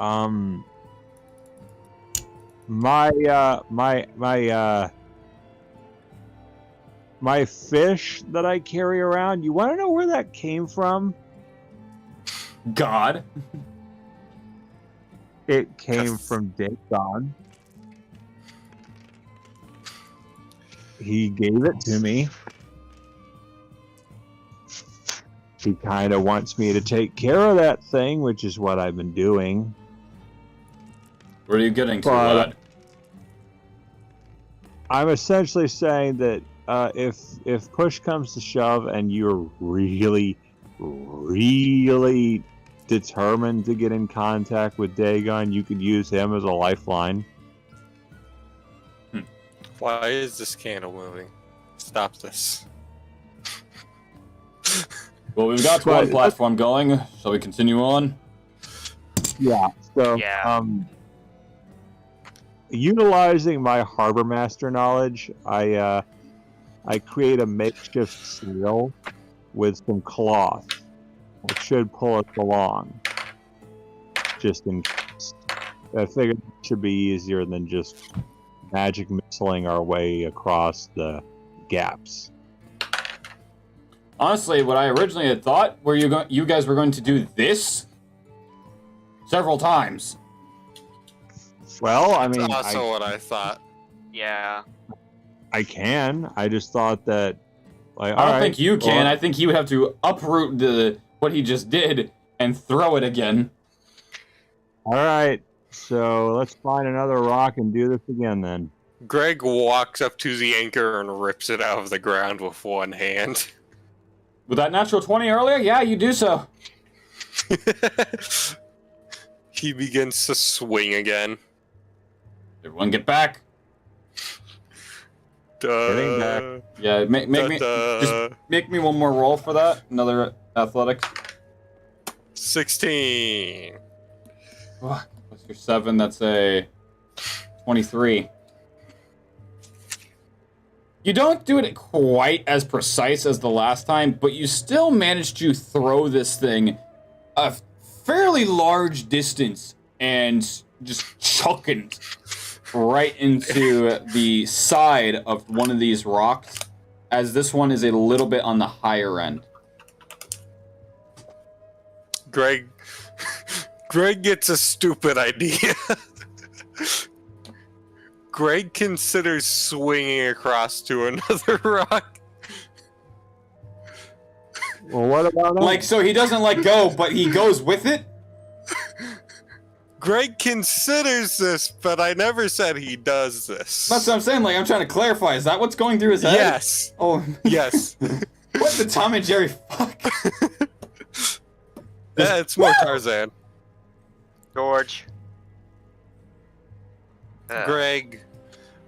My fish that I carry around, you want to know where that came from? God. It came from Dagon. He gave it to me. He kind of wants me to take care of that thing, which is what I've been doing. Where are you getting to, But- lad? I'm essentially saying that if push comes to shove and you're really, really determined to get in contact with Dagon, you could use him as a lifeline. Why is this candle moving? Stop this. Well, we've got But- one platform going. Shall we continue on? Yeah. So Yeah. utilizing my harbor master knowledge, I create a makeshift sail with some cloth, which should pull us along. Just in case. I figured it should be easier than just magic missiling our way across the gaps. Honestly, what I originally had thought were you guys were going to do this several times. Well, I mean, That's also what I thought. Yeah. I can. I just thought that, like, I don't think you can. well, I think he would have to uproot what he just did and throw it again. all right. So let's find another rock and do this again then. Greg walks up to the anchor and rips it out of the ground with one hand. With that natural 20 earlier? Yeah, you do so. He begins to swing again. Everyone get back. Getting back. Yeah, make me one more roll for that. Another athletics. 16. Oh, plus your 7, that's a 23. You don't do it quite as precise as the last time, but you still managed to throw this thing a fairly large distance and just chuck it right into the side of one of these rocks, as this one is a little bit on the higher end. Greg gets a stupid idea. Greg considers swinging across to another rock. Well, what about him? Like, so he doesn't let go, but he goes with it? Greg considers this, but I never said he does this. That's what I'm saying. Like, I'm trying to clarify. Is that what's going through his head? Yes. Oh, Yes. what the Tom and Jerry fuck? Yeah, it's more Tarzan. George. Greg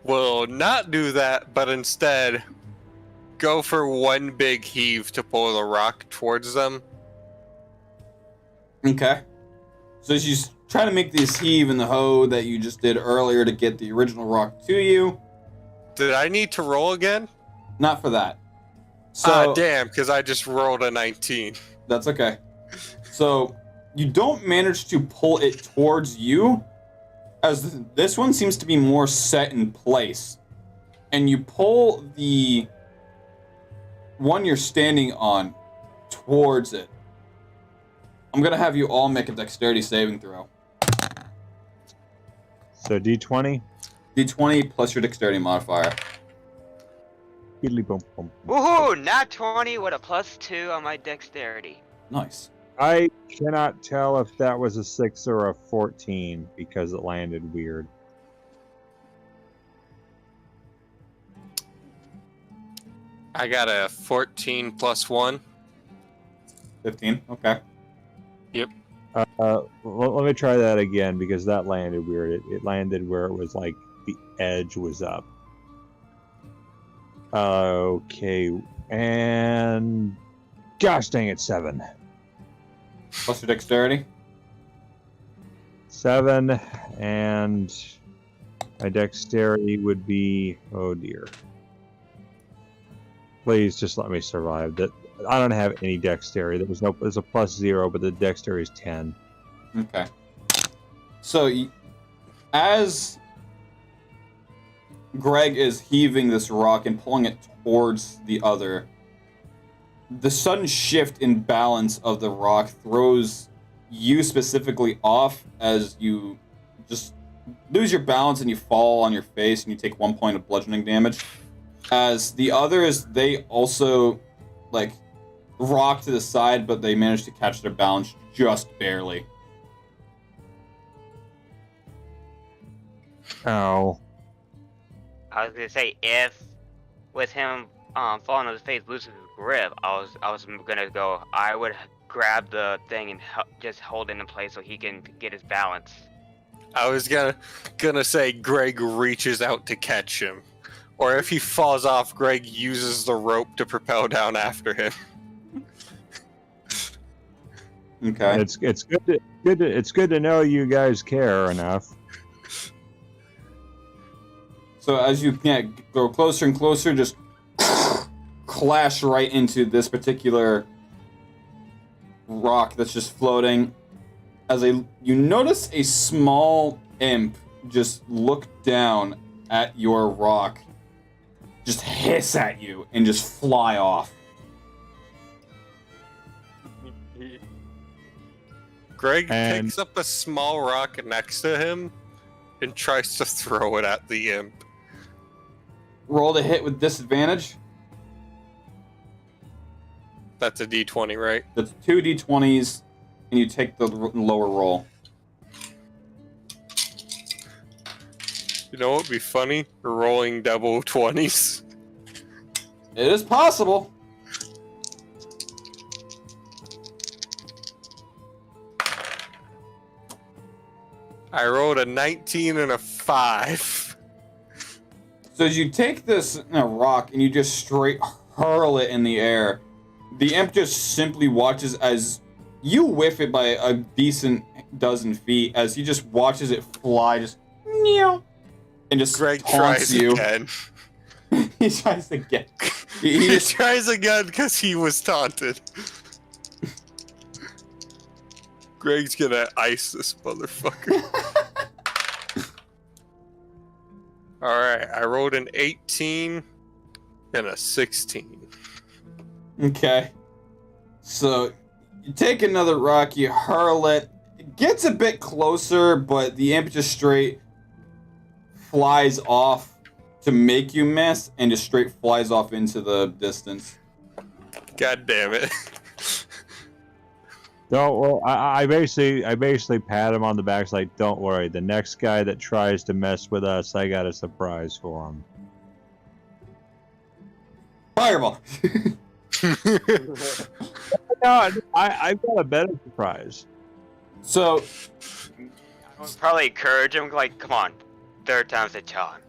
will not do that, but instead go for one big heave to pull the rock towards them. Okay. So she's trying to make this heave in the hoe that you just did earlier to get the original rock to you. Did I need to roll again? Not for that. So Damn, because I just rolled a 19. that's okay. So you don't manage to pull it towards you, as this one seems to be more set in place. And you pull the one you're standing on towards it. I'm going to have you all make a dexterity saving throw. So D20? D20 plus your dexterity modifier. Boom, boom. Woohoo! Nat 20 with a +2 on my dexterity. Nice. I cannot tell if that was a 6 or a 14 because it landed weird. I got a 14 plus 1. 15, okay. Let me try that again because that landed weird. It landed where it was like the edge was up. Okay, and gosh dang it, 7. Plus your dexterity? 7, and my dexterity would be, oh dear. Please just let me survive. That I don't have any dexterity. There's a +0, but the dexterity is 10. Okay. So, as Greg is heaving this rock and pulling it towards the other, the sudden shift in balance of the rock throws you specifically off as you just lose your balance and you fall on your face and you take 1 point of bludgeoning damage. As the others, they also, like, rock to the side, but they manage to catch their balance just barely. Oh. I was gonna say, if with him falling on his face, losing his grip, I was gonna go. I would grab the thing and just hold it in place so he can get his balance. I was gonna say Greg reaches out to catch him, or if he falls off, Greg uses the rope to propel down after him. Okay. It's good. It's good. To, it's good. To, it's good to know you guys care enough. So as you go closer and closer, just clash right into this particular rock that's just floating. You notice a small imp just look down at your rock, just hiss at you, and just fly off. Greg picks up a small rock next to him and tries to throw it at the imp. Roll to hit with disadvantage. That's a d20, right? That's 2 d20s, and you take the lower roll. You know what would be funny? Rolling double 20s. It is possible. I rolled a 19 and a 5. So as you take this rock and you just straight hurl it in the air, the imp just simply watches as you whiff it by a decent dozen feet, as he just watches it fly, just meow, and just Greg taunts tries you. again. He tries again. He just tries again because he was taunted. Greg's gonna ice this motherfucker. Alright, I rolled an 18 and a 16. Okay. So you take another rock, you hurl it. It gets a bit closer, but the imp just straight flies off to make you miss, and just straight flies off into the distance. God damn it. Well, I basically pat him on the back, like, don't worry. The next guy that tries to mess with us, I got a surprise for him. Fireball! No, I've got a better surprise. So, I would probably encourage him, like, come on, third time's a charm.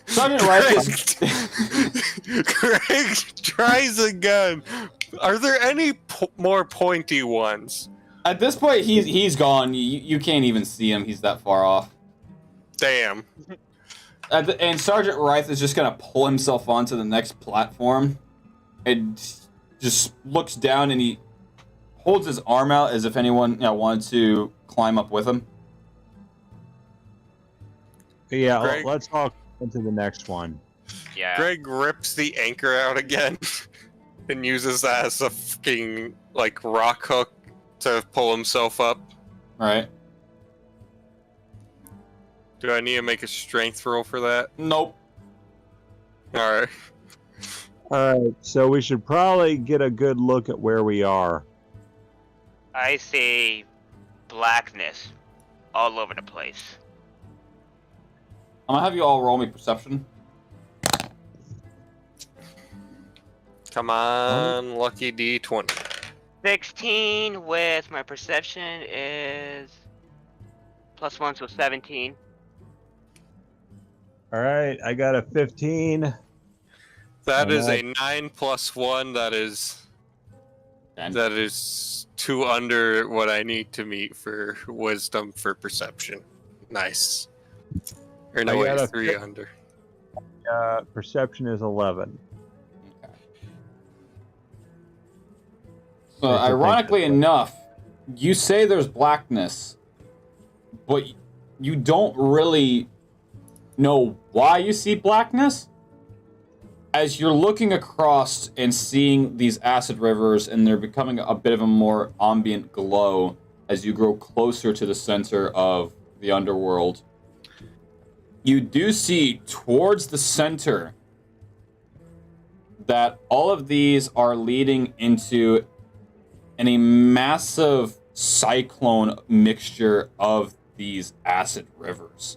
Sergeant Rice is... Greg tries again. Are there any more pointy ones? At this point, he's gone. You can't even see him. He's that far off. Damn. And Sergeant Rice is just gonna pull himself onto the next platform, and just looks down, and he holds his arm out as if anyone wanted to climb up with him. Yeah, Greg? let's all into the next one. Yeah. Greg rips the anchor out again and uses that as a fucking, like, rock hook to pull himself up. Right? Do I need to make a strength roll for that? Nope. Alright. Alright, so we should probably get a good look at where we are. I see blackness all over the place. I'm gonna have you all roll me perception. Come on, lucky D20. 16 with my perception is +1, so 17. Alright, I got a 15. That is a Alright. 9 plus 1. That is 10. 2 under what I need to meet for wisdom for perception. Nice. Or no, I wait, got a 3 fi- under. Perception is 11. Okay. So, ironically enough, you say there's blackness, but you don't really know why you see blackness. As you're looking across and seeing these acid rivers, and they're becoming a bit of a more ambient glow as you grow closer to the center of the underworld, you do see towards the center that all of these are leading into a massive cyclone mixture of these acid rivers.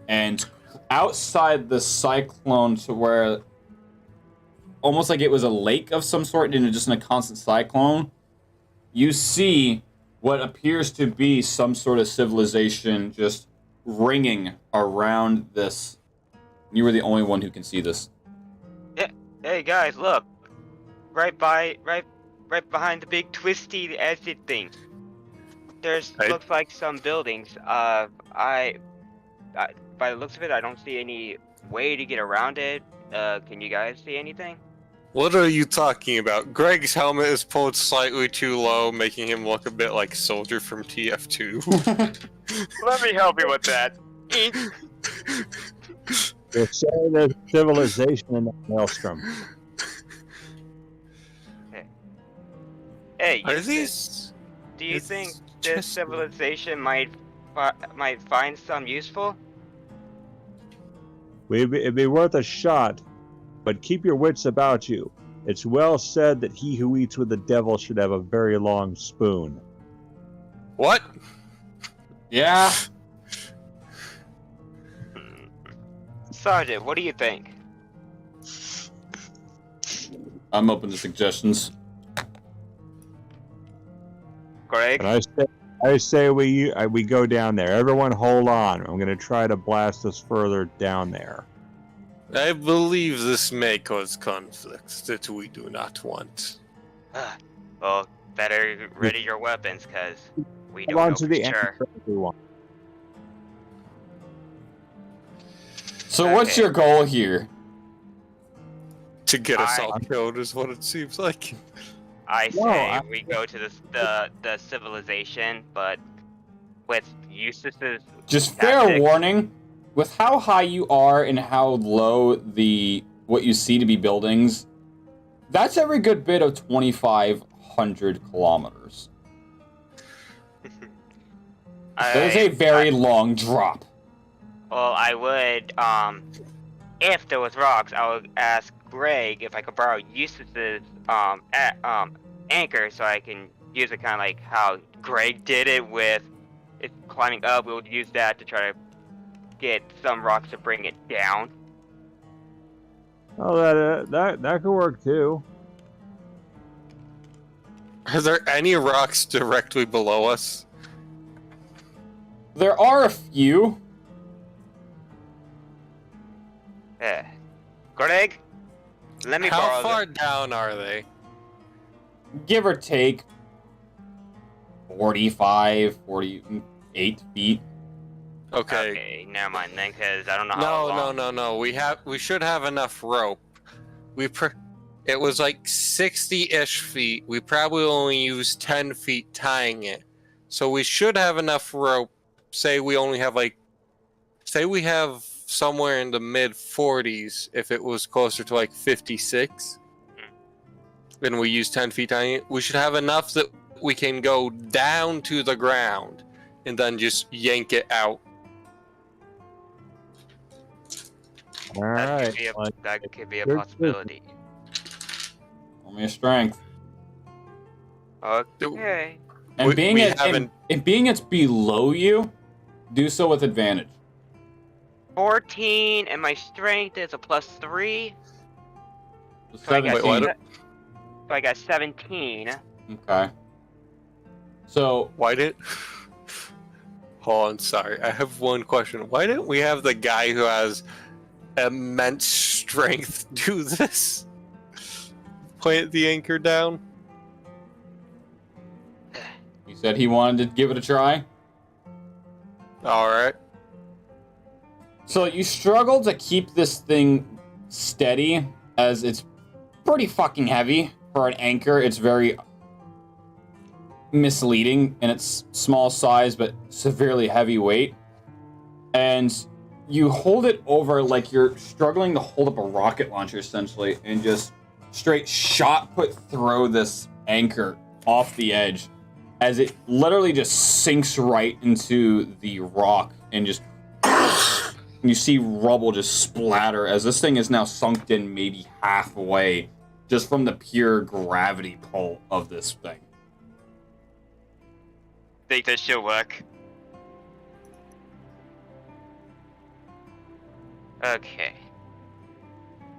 And outside the cyclone, to where almost like it was a lake of some sort and just in a constant cyclone, you see what appears to be some sort of civilization just ringing around this. You were the only one who can see this. Hey guys, look! Right behind the big twisty acid thing. There's Hey. looks like some buildings. I by the looks of it, I don't see any way to get around it. Can you guys see anything? What are you talking about? Greg's helmet is pulled slightly too low, making him look a bit like Soldier from TF2. Let me help you with that. You're saying there's civilization in the maelstrom. Hey, Are Eustace, these? do you it's think this just- civilization might find some useful? It'd be worth a shot, but keep your wits about you. It's well said that he who eats with the devil should have a very long spoon. What? Yeah. Sergeant, what do you think? I'm open to suggestions. Greg? And I say we go down there. Everyone hold on. I'm going to try to blast us further down there. I believe this may cause conflicts that we do not want. Well, better ready your weapons, cause we Hold don't on know to for the sure. end, everyone. So what's Okay. your goal here? To get us I- all killed is what it seems like. I No, say we go to the civilization, but with Eustace's Just fair tactics. warning, with how high you are and how low what you see to be buildings, that's every good bit of 2,500 kilometers. That is a very long drop. Well, I would, if there was rocks, I would ask Greg if I could borrow Eustace's, anchor so I can use it kind of like how Greg did it with it climbing up. We would use that to try to get some rocks to bring it down. Oh, that could work too. Are there any rocks directly below us? There are a few. Yeah. Greg, let me How borrow far down are they? Give or take 45, 48 feet. Okay. Okay, never mind then, because I don't know how long. No. We should have enough rope. It was like 60-ish feet. We probably only used 10 feet tying it. So we should have enough rope. Say we have somewhere in the mid 40s if it was closer to like 56. And we use 10 feet tying it. We should have enough that we can go down to the ground and then just yank it out. All That right. could be that could be a Good. possibility. Only a strength. Okay. And We haven't- being it's below you, do so with advantage. 14, and my strength is a +3. So I got, 17. Wait, what? so I got 17. Okay. So Why did? Hold on, sorry. I have one question. Why didn't we have the guy who has immense strength do this? Plant the anchor down? he said he wanted to give it a try. Alright. So you struggle to keep this thing steady as it's pretty fucking heavy for an anchor. It's very misleading in its small size but severely heavy weight. And you hold it over like you're struggling to hold up a rocket launcher essentially and just straight shot put throw this anchor off the edge as it literally just sinks right into the rock and just you see rubble just splatter as this thing is now sunk in maybe halfway just from the pure gravity pull of this thing. Think this should work. Okay.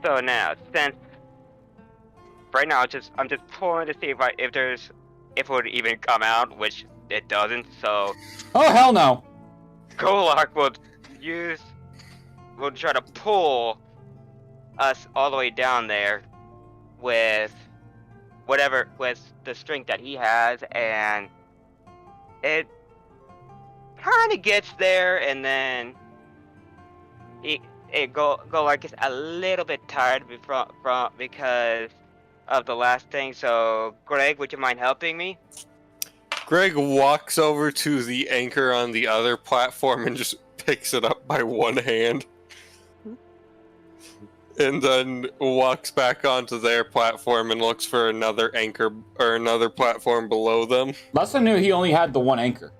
So now, since right now I'm just pulling to see if it would even come out, which it doesn't. So Oh hell no! Golak will try to pull us all the way down there with the strength that he has, and it kind of gets there, and then Golark is a little bit tired because of the last thing. So, Greg, would you mind helping me? Greg walks over to the anchor on the other platform and just picks it up by one hand. And then walks back onto their platform and looks for another anchor or another platform below them. Last I knew, he only had the one anchor.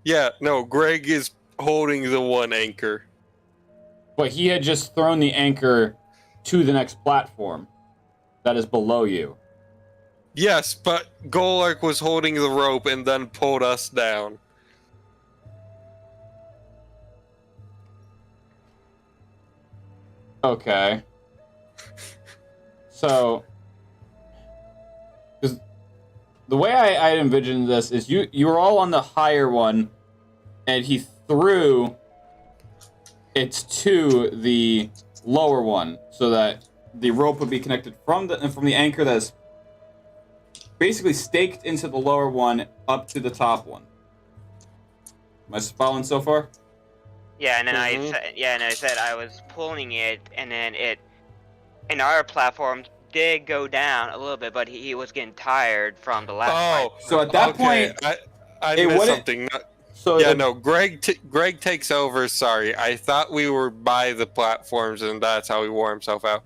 Yeah, no, Greg is holding the one anchor. But he had just thrown the anchor to the next platform that is below you. Yes, but Golark was holding the rope and then pulled us down. Okay. So, because the way I envisioned this is you were all on the higher one, and he threw it to the lower one so that the rope would be connected from the anchor that is basically staked into the lower one up to the top one. Am I following so far? Yeah, and then I said I was pulling it, and then and our platform did go down a little bit, but he was getting tired from the last fight. So at that point, I it missed wouldn't- something. so Yeah, it- no, Greg takes over. Sorry, I thought we were by the platforms, and that's how he wore himself out.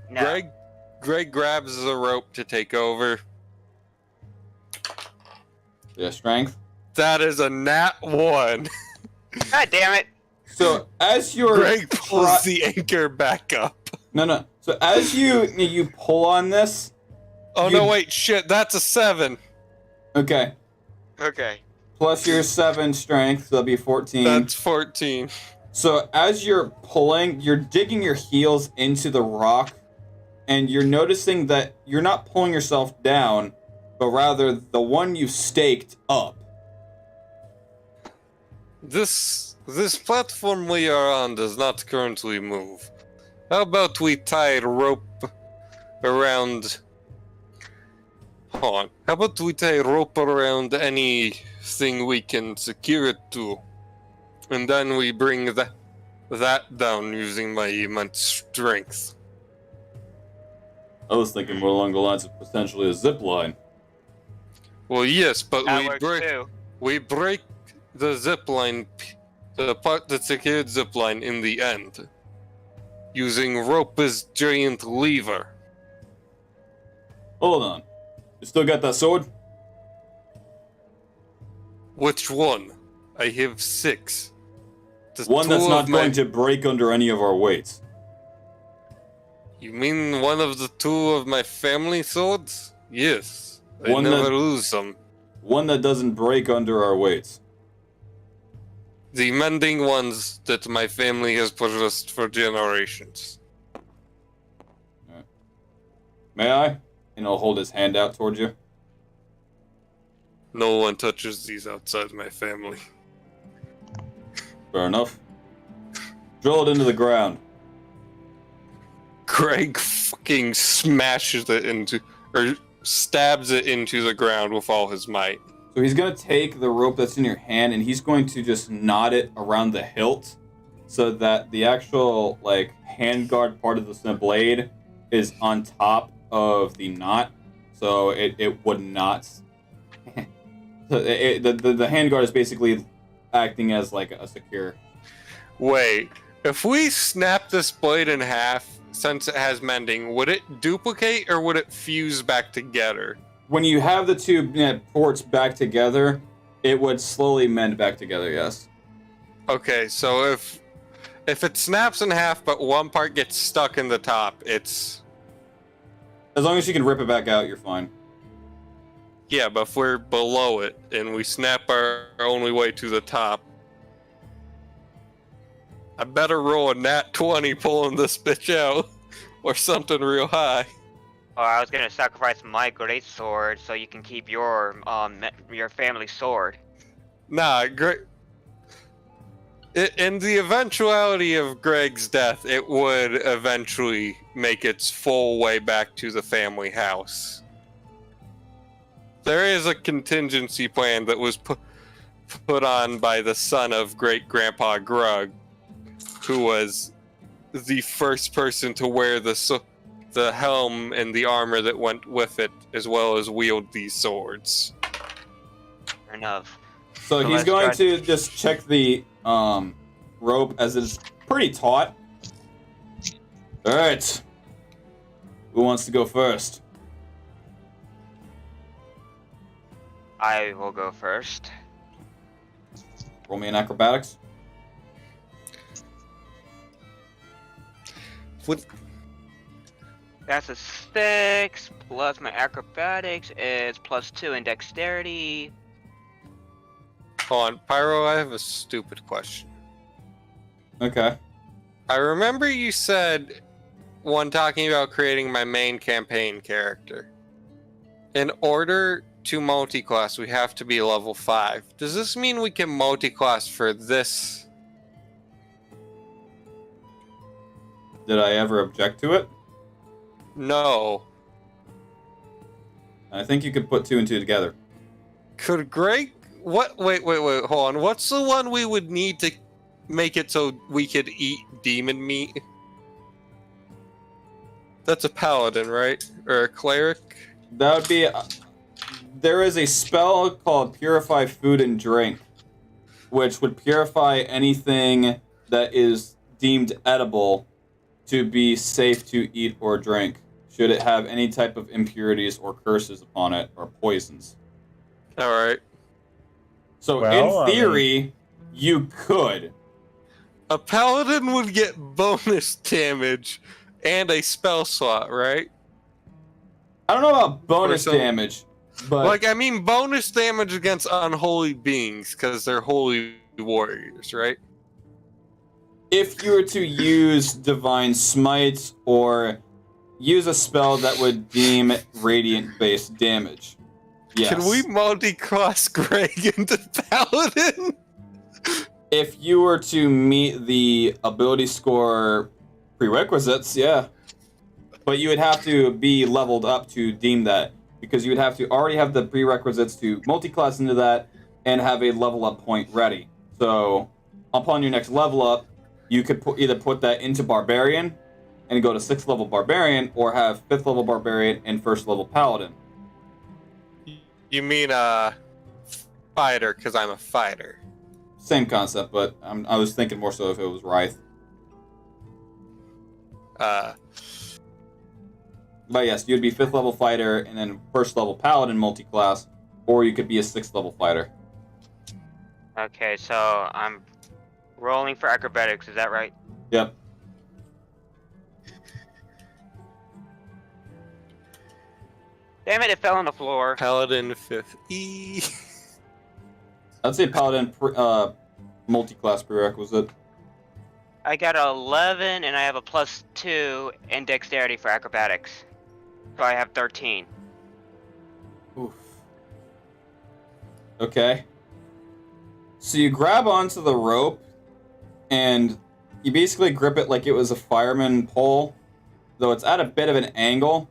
No. Greg grabs the rope to take over. Yeah, strength. That is a nat 1. God damn it! So as you're Greg pulls the anchor back up. No. So as you pull on this. Oh no! Wait, shit! That's a 7. Okay. Okay. Plus your 7 strength, so that'll be 14. That's 14. So as you're pulling, you're digging your heels into the rock, and you're noticing that you're not pulling yourself down, but rather the one you staked up. This platform we are on does not currently move. How about we tie a rope around... Hold on. How about we tie a rope around anything we can secure it to? And then we bring that down using my immense strength. I was thinking more along the lines of potentially a zip line. Well, yes, but That works too. we break the zip line, the part that secured zip line in the end, using rope as giant lever. Hold on. You still got that sword? Which one? I have 6. The One that's two not of my- going to break under any of our weights. You mean one of the 2 of my family swords? Yes. I One never that- lose them. One that doesn't break under our weights. The mending ones that my family has possessed for generations. May I? And I'll hold his hand out towards you. No one touches these outside my family. Fair enough. Drill it into the ground. Greg fucking smashes it into, or stabs it into the ground with all his might. So he's going to take the rope that's in your hand and he's going to just knot it around the hilt so that the actual, like, handguard part of the blade is on top of the knot. So it would not... so the handguard is basically acting as, like, a secure... Wait, if we snap this blade in half, since it has mending, would it duplicate or would it fuse back together? When you have the two ports back together, it would slowly mend back together, yes. Okay, so if it snaps in half but one part gets stuck in the top, it's... As long as you can rip it back out, you're fine. Yeah, but if we're below it and we snap our only way to the top, I better roll a nat 20 pulling this bitch out, or something real high. Or I was gonna sacrifice my great sword so you can keep your family sword. Nah, in the eventuality of Greg's death, it would eventually make its full way back to the family house. There is a contingency plan that was put on by the son of Great Grandpa Grug, who was the first person to wear the helm and the armor that went with it, as well as wield these swords. Fair enough. So he's let's going try- to just check the rope as it's pretty taut. All right. Who wants to go first? I will go first. Roll me in acrobatics. What? That's a 6, plus my acrobatics is +2 in dexterity. Hold on, Pyro, I have a stupid question. Okay. I remember you said, when talking about creating my main campaign character, in order to multi-class, we have to be level 5. Does this mean we can multi-class for this? Did I ever object to it? No. I think you could put 2 and 2 together. Could Greg... What? Wait, hold on. What's the one we would need to make it so we could eat demon meat? That's a paladin, right? Or a cleric? That would be... there is a spell called Purify Food and Drink, which would purify anything that is deemed edible to be safe to eat or drink, should it have any type of impurities or curses upon it, or poisons. Alright. So Well, in theory, you could. A paladin would get bonus damage and a spell slot, right? I don't know about bonus Or so- damage, but Like, I mean bonus damage against unholy beings, because they're holy warriors, right? if you were to use Divine Smite or use a spell that would deem radiant-based damage, yes. Can we multi-class Greg into paladin? If you were to meet the ability score prerequisites, yeah. But you would have to be leveled up to deem that, because you would have to already have the prerequisites to multi-class into that and have a level up point ready. So, upon your next level up, you could either put that into Barbarian and go to 6th level Barbarian, or have 5th level Barbarian and 1st level Paladin. You mean fighter, because I'm a fighter. Same concept, but I was thinking more so if it was Wraith. But yes, you'd be 5th level fighter and then 1st level Paladin multi-class, or you could be a 6th level fighter. Okay, so I'm rolling for acrobatics, is that right? Yep. Damn it, it fell on the floor. Paladin 5th E. I'd say Paladin multi-class prerequisite. I got an 11 and I have a +2 in dexterity for acrobatics. So I have 13. Oof. Okay. So you grab onto the rope, and you basically grip it like it was a fireman pole, though it's at a bit of an angle.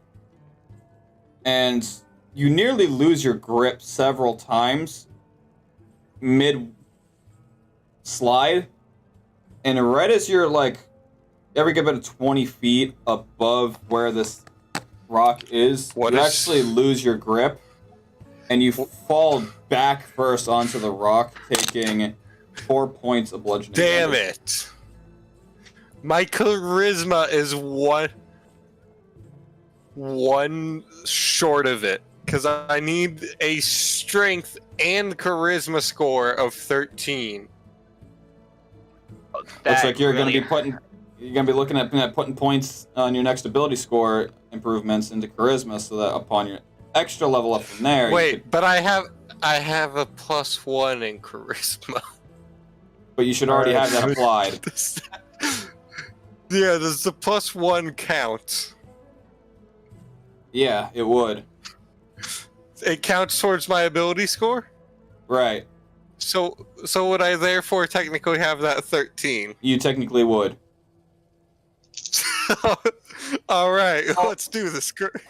And you nearly lose your grip several times mid-slide. And right as you're like every good bit of 20 feet above where this rock is, What you is- actually lose your grip. And you fall back first onto the rock, taking 4 points of bludgeoning Damn damage. it. My charisma is one short of it, because I need a strength and charisma score of 13. Looks That like you're really- gonna be looking at putting points on your next ability score improvements into charisma, so that upon your extra level up from there, you Wait, but I have a +1 in charisma. but you should already Alright, have that applied. Yeah, does the +1 count? Yeah, it would. It counts towards my ability score? Right. So would I therefore technically have that 13? You technically would. All right, Oh. let's do this. Greg's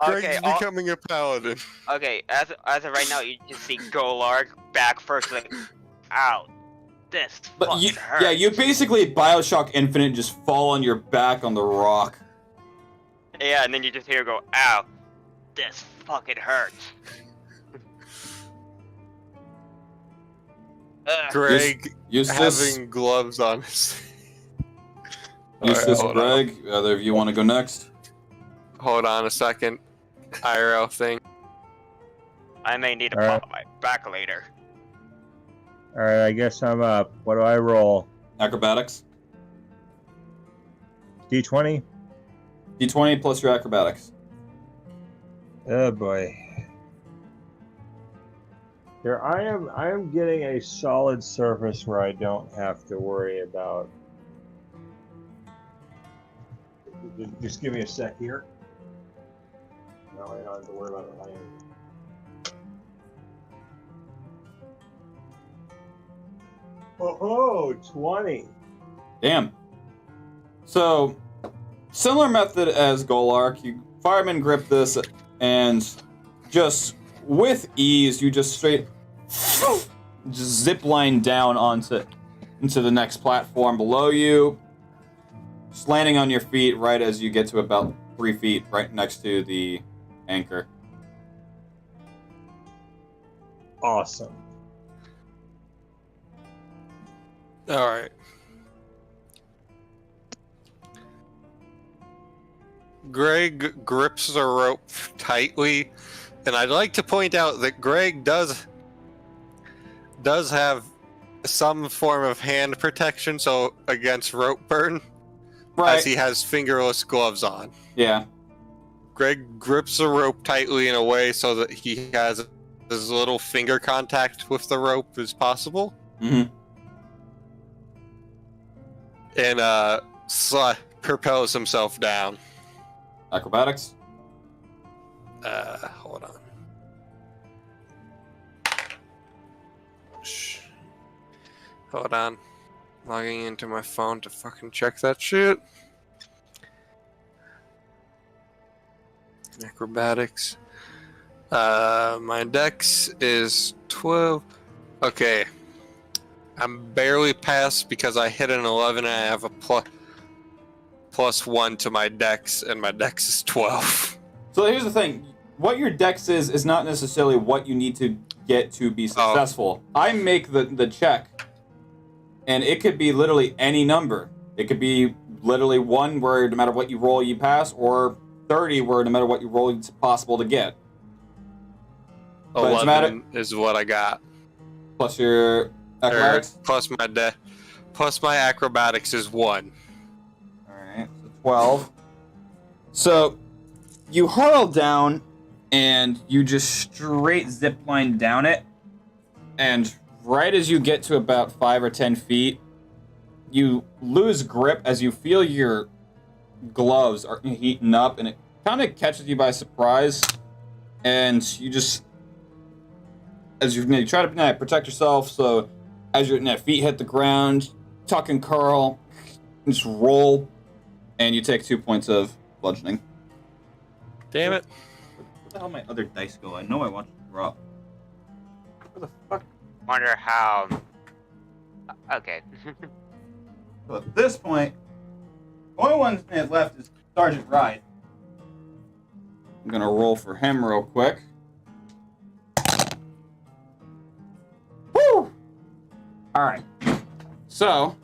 Okay, becoming a paladin. Okay, as of right now, you just see Golark back first, like ow, this But fucking you, hurts. yeah, you basically Bioshock Infinite just fall on your back on the rock. Yeah, and then you just hear go, ow, this fucking hurts. Greg Eustace, having gloves on his. Eustace, hold on. Greg, either of you want to go next? Hold on a second. IRL thing. I may need to Alright. pop my back later. Alright, I guess I'm up. What do I roll? Acrobatics. D20? D20 plus your acrobatics. Oh boy. Here I am getting a solid surface where I don't have to worry about. Just give me a sec here. No, I don't have to worry about it landing. Oh, 20. Damn. So, similar method as Golark. You fireman grip this, and just with ease, you just straight just zip line down into the next platform below you, just landing on your feet right as you get to about 3 feet, right next to the anchor. Awesome. All right. Greg grips the rope tightly, and I'd like to point out that Greg does have some form of hand protection, so against rope burn, as he has fingerless gloves on. Yeah. Greg grips the rope tightly in a way so that he has as little finger contact with the rope as possible. Mm-hmm. And propels himself down. Acrobatics. Hold on. Shh. Hold on. Logging into my phone to fucking check that shit. Acrobatics. My dex is 12. Okay. I'm barely past because I hit an 11 and I have a plus 1 to my dex, and my dex is 12. So here's the thing. What your dex is not necessarily what you need to get to be successful. I make the check, and it could be literally any number. It could be literally 1 where no matter what you roll, you pass, or 30 where no matter what you roll, it's possible to get. But 11 is what I got. Plus your acrobatics? Plus my acrobatics is 1. Alright, so 12. So, you hurl down, and you just straight zipline down it, and right as you get to about 5 or 10 feet, you lose grip as you feel your gloves are heating up, and it kind of catches you by surprise, and you just, as you try to protect yourself, so as your feet hit the ground, tuck and curl, just roll, and you take 2 points of bludgeoning. Damn it. Where the hell my other dice go? I know I want to drop. Where the fuck? Wonder how. Okay. So at this point, the only one left is Sergeant Ride. I'm gonna roll for him real quick. Woo! Alright. So,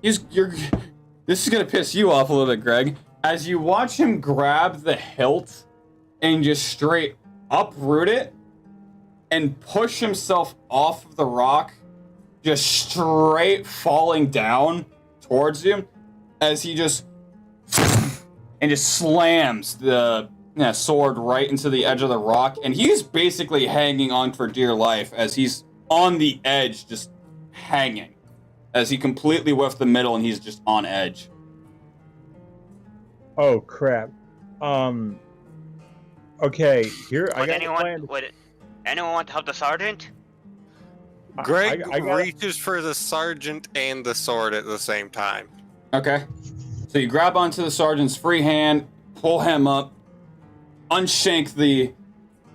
this is gonna piss you off a little bit, Greg. As you watch him grab the hilt and just straight uproot it and push himself off of the rock, just straight falling down towards you, as he just slams the sword right into the edge of the rock, and he's basically hanging on for dear life as he's on the edge, just hanging, as he completely whiffed the middle and he's just on edge. Oh crap. Okay, here I Would got anyone, a plan. would anyone want to help the sergeant? Greg I got- reaches for the sergeant and the sword at the same time. Okay. So you grab onto the sergeant's free hand, pull him up, unshank the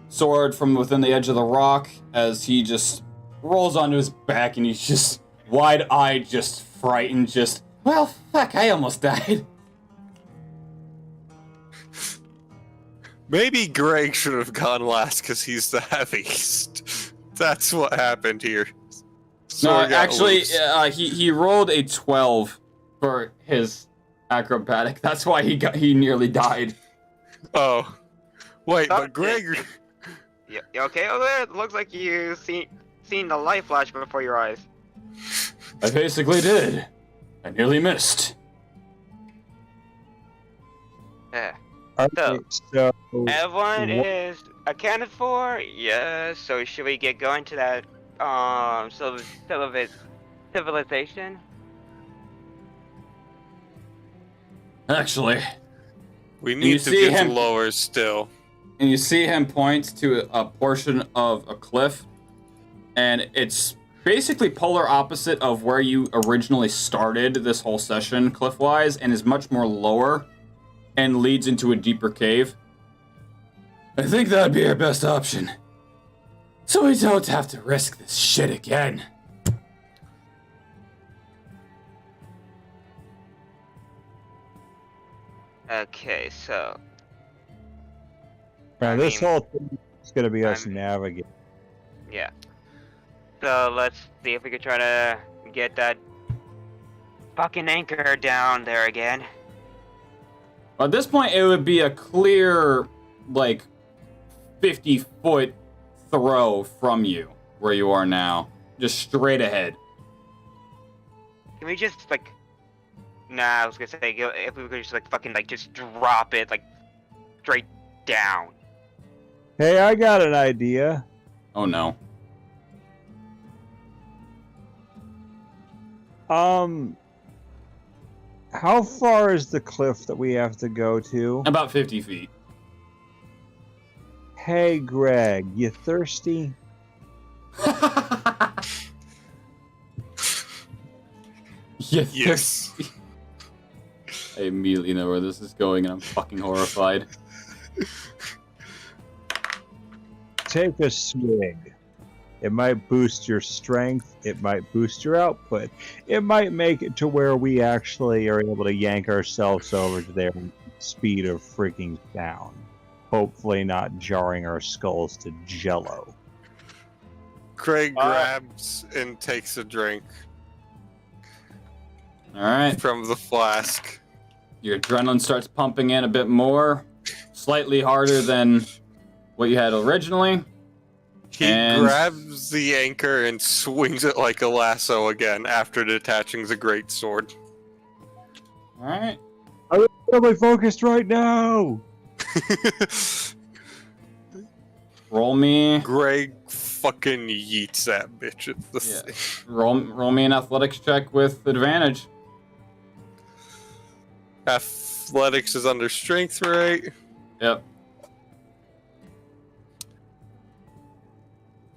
sword from within the edge of the rock as he just rolls onto his back, and he's just wide-eyed, just frightened, just, well, fuck, I almost died. Maybe Greg should have gone last because he's the heaviest. That's what happened here. No, Sword got actually, loose. he rolled a 12 for his acrobatic. That's why he nearly died. Oh. Wait, but Okay. Greg... Yeah, you okay over there? It looks like you seen the light flash before your eyes. I basically did. I nearly missed. Yeah. Okay, so Everyone Wha- is accounted for? Yes. So should we get going to that civilization? Actually, We you need to see get him- lower still. and you see him point to a portion of a cliff, and it's basically polar opposite of where you originally started this whole session, cliff-wise, and is much more lower and leads into a deeper cave. I think that'd be our best option, so we don't have to risk this shit again. Okay, so now I this mean- whole thing is going to be us I'm- navigating. yeah. So let's see if we can try to get that fucking anchor down there again. At this point, it would be a clear, like, 50-foot throw from you, where you are now. Just straight ahead. Can we just like? Nah, I was gonna say if we could just like fucking like just drop it like straight down. Hey, I got an idea. Oh no. How far is the cliff that we have to go to? About 50 feet. Hey, Greg, you thirsty? Yes. I immediately know where this is going, and I'm fucking horrified. Take a swig. It might boost your strength. It might boost your output. It might make it to where we actually are able to yank ourselves over to their speed of freaking sound. Hopefully not jarring our skulls to jello. Craig grabs and takes a drink Alright, from the flask. your adrenaline starts pumping in a bit more. Slightly harder than what you had originally. He And- grabs the anchor and swings it like a lasso again after detaching the great sword. Alright. I'm really focused right now! Roll me. Greg fucking yeets that bitch at the Yeah. thing. Roll me an athletics check with advantage. Athletics is under strength, right? Yep.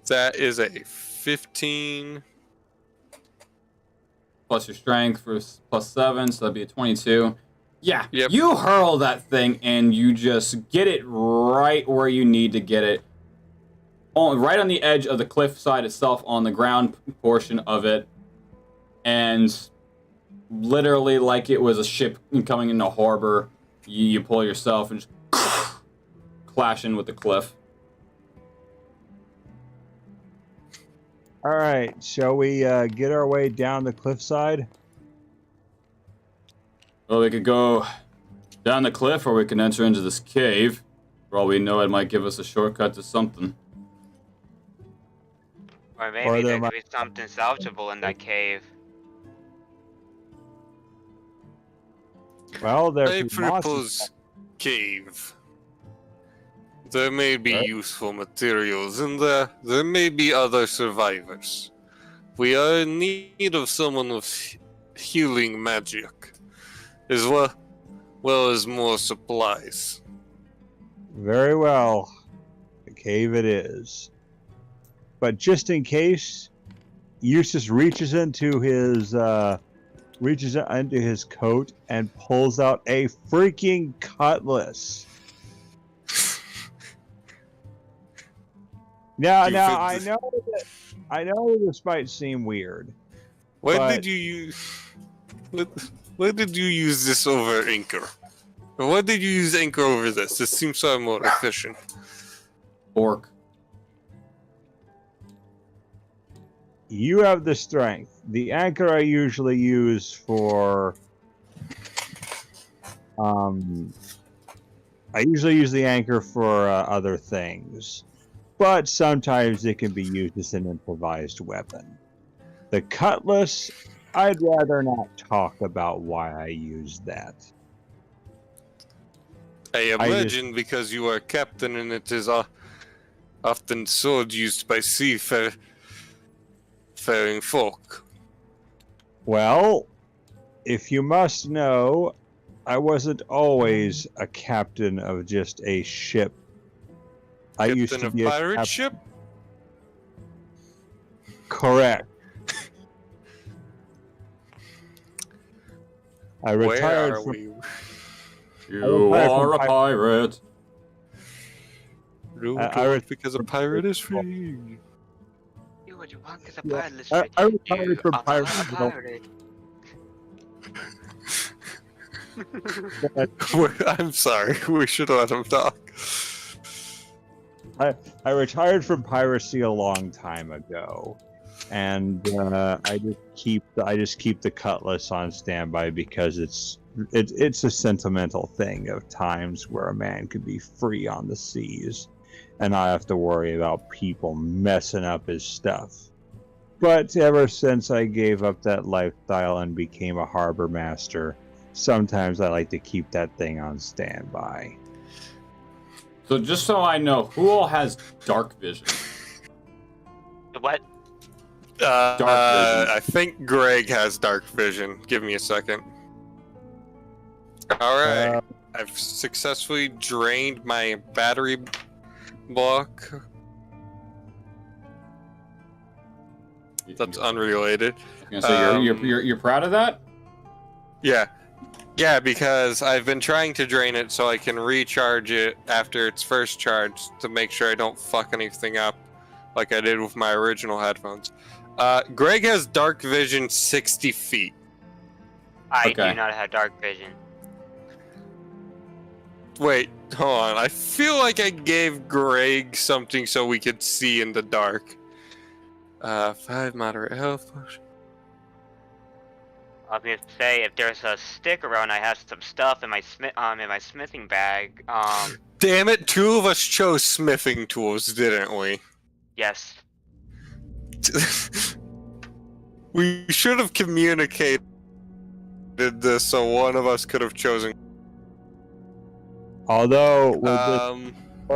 That is a 15. Plus your strength for plus 7, so that'd be a 22. Yeah, Yep. you hurl that thing and you just get it right where you need to get it. Right on the edge of the cliff side itself, on the ground portion of it. And literally like it was a ship coming into harbor, you pull yourself and just clash in with the cliff. Alright, shall we get our way down the cliffside? Well, we could go down the cliff or we can enter into this cave. For all we know, it might give us a shortcut to something. Or maybe Or there there might- could be something salvageable in that cave. Well, there's I propose cave. There may be Right. useful materials in there. There may be other survivors. We are in need of someone with healing magic, as well as more supplies. Very well. The cave it is. But just in case, Eustace reaches into his coat and pulls out a freaking cutlass. Now You I fit know that I know this might seem weird. When But- did you use? When did you use this over Anchor? Or when did you use Anchor over this? This seems so more efficient. Orc. You have the strength. The anchor I usually use for. I usually use the anchor for other things, but sometimes it can be used as an improvised weapon. The cutlass, I'd rather not talk about why I used that. I imagine because you are a captain and it is often sword used by seafaring folk. Well, if you must know, I wasn't always a captain of just a ship. I used Captain to of be a pirate cap- ship? Correct. I Where retired are from. we? You retired are a from pirate. No, I don't, because a pirate is free. Do what you want because a Yeah. pirate is I free. retired You from are pirate a ship. pirate. I'm sorry, we should let him talk. I retired from piracy a long time ago, and I just keep the cutlass on standby because it's a sentimental thing of times where a man could be free on the seas, and not have to worry about people messing up his stuff. But ever since I gave up that lifestyle and became a harbor master, sometimes I like to keep that thing on standby. So just so I know, who all has dark vision? What? Dark vision. I think Greg has dark vision. Give me a second. Alright. I've successfully drained my battery block. That's unrelated. So you're proud of that? Yeah. Yeah, because I've been trying to drain it so I can recharge it after its first charge to make sure I don't fuck anything up like I did with my original headphones. Greg has dark vision 60 feet. I Okay. do not have dark vision. Wait, hold on. I feel like I gave Greg something so we could see in the dark. 5 moderate health potion. I was gonna say if there's a stick around, I have some stuff in my smithing bag. Damn it, 2 of us chose smithing tools, didn't we? Yes. We should have communicated this so one of us could have chosen. Although,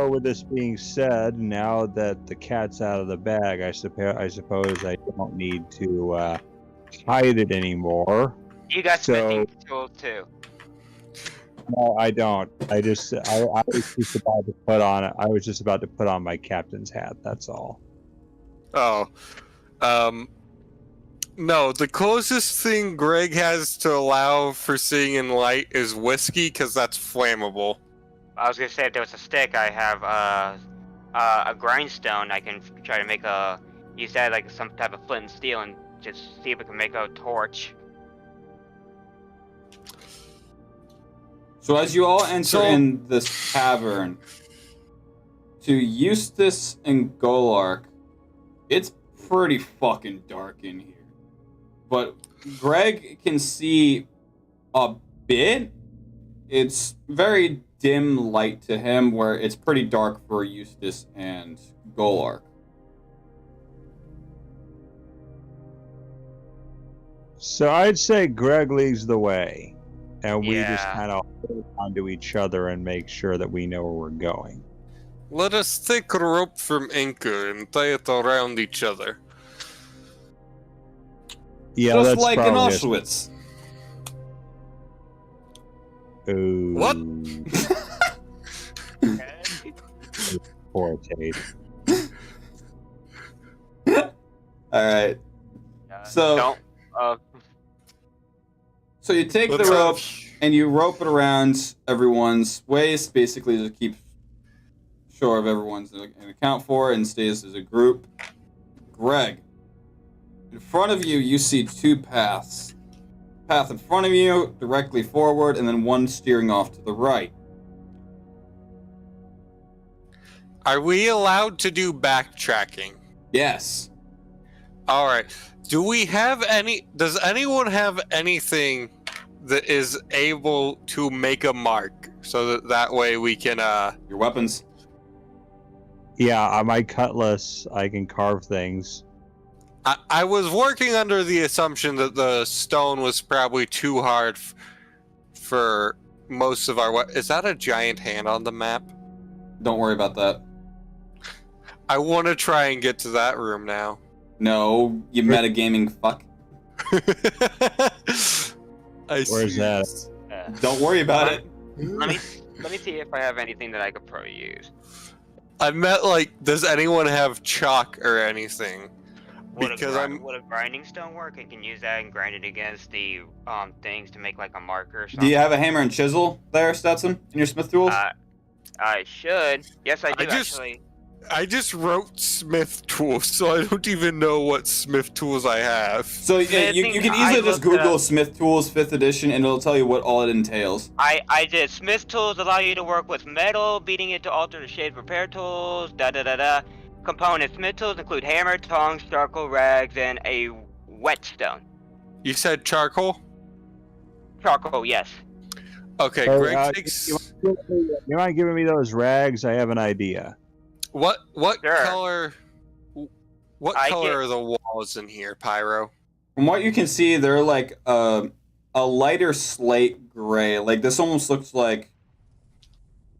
with this being said, now that the cat's out of the bag, I suppose I don't need to hide it anymore. You got smithing tools too. No, I don't. I was just about to put on it. I was just about to put on my captain's hat. That's all. Oh. No, the closest thing Greg has to allow for seeing in light is whiskey, because that's flammable. I was gonna say if there was a stick, I have a grindstone. I can try to make use that like some type of flint and steel and just see if we can make a torch. So as you all enter in this cavern, to Eustace and Golark, it's pretty fucking dark in here. But Greg can see a bit. It's very dim light to him, where it's pretty dark for Eustace and Golark. So I'd say Greg leads the way, and we just Yeah. kind of hold onto each other and make sure that we know where we're going. Let us take a rope from anchor and tie it around each other. Yeah, Just that's like in probably Auschwitz. Ooh. What? Poor Tate. Alright. So- Don't. So you take the Let's rope and you rope it around everyone's waist, basically to keep sure of everyone's in account for it and stays as a group. Greg, In front of you, you see two paths. Path in front of you, directly forward, and then one steering off to the right. Are we allowed to do backtracking? Yes. All right. Do we have any? Does anyone have anything that is able to make a mark so that way we can? Your weapons. Yeah, on my cutlass, I can carve things. I was working under the assumption that the stone was probably too hard for most of our. Is that a giant hand on the map? Don't worry about that. I want to try and get to that room now. No, you metagaming fuck. Where's that? Don't worry about it. Let me see if I have anything that I could probably use. I meant like, does anyone have chalk or anything? Would a grinding stone work? I can use that and grind it against the things to make like a marker or something. Do you have a hammer and chisel there, Stetson, in your smith tools? I should. Yes, I do actually. I just wrote smith tools, so I don't even know what smith tools I have. So yeah, you can easily just Google Smith Tools 5th edition and it'll tell you what all it entails. I did. Smith tools allow you to work with metal, beating it to alter the shape. Repair tools, Components. Smith tools include hammer, tongs, charcoal, rags, and a whetstone. You said charcoal? Charcoal, yes. Okay, So, Greg takes... You mind giving me those rags? I have an idea. What Sure. color... What color are the walls in here, Pyro? From what you can see, they're like a lighter slate gray. Like this almost looks like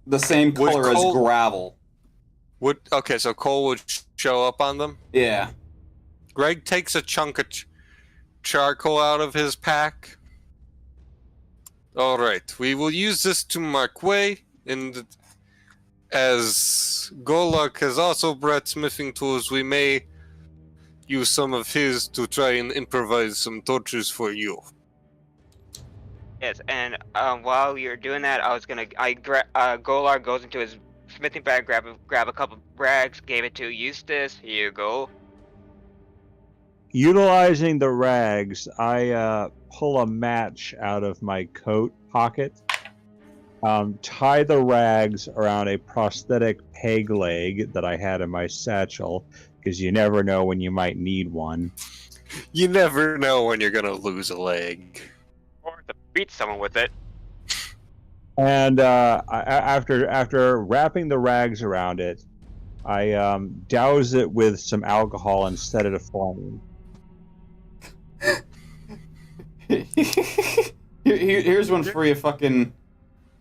the same color as gravel. Okay, so coal would show up on them? Yeah. Greg takes a chunk of charcoal out of his pack. Alright, we will use this to mark way, and as Golok has also brought smithing tools, we may use some of his to try and improvise some torches for you. Yes, and while you're doing that, Golar goes into his smithing bag, grab a couple rags, gave it to Eustace. Here you go. Utilizing the rags, I pull a match out of my coat pocket, tie the rags around a prosthetic peg leg that I had in my satchel, because you never know when you might need one. You never know when you're gonna lose a leg. Or to beat someone with it. And after wrapping the rags around it, I douse it with some alcohol and set it aflame. Here's one for you, fucking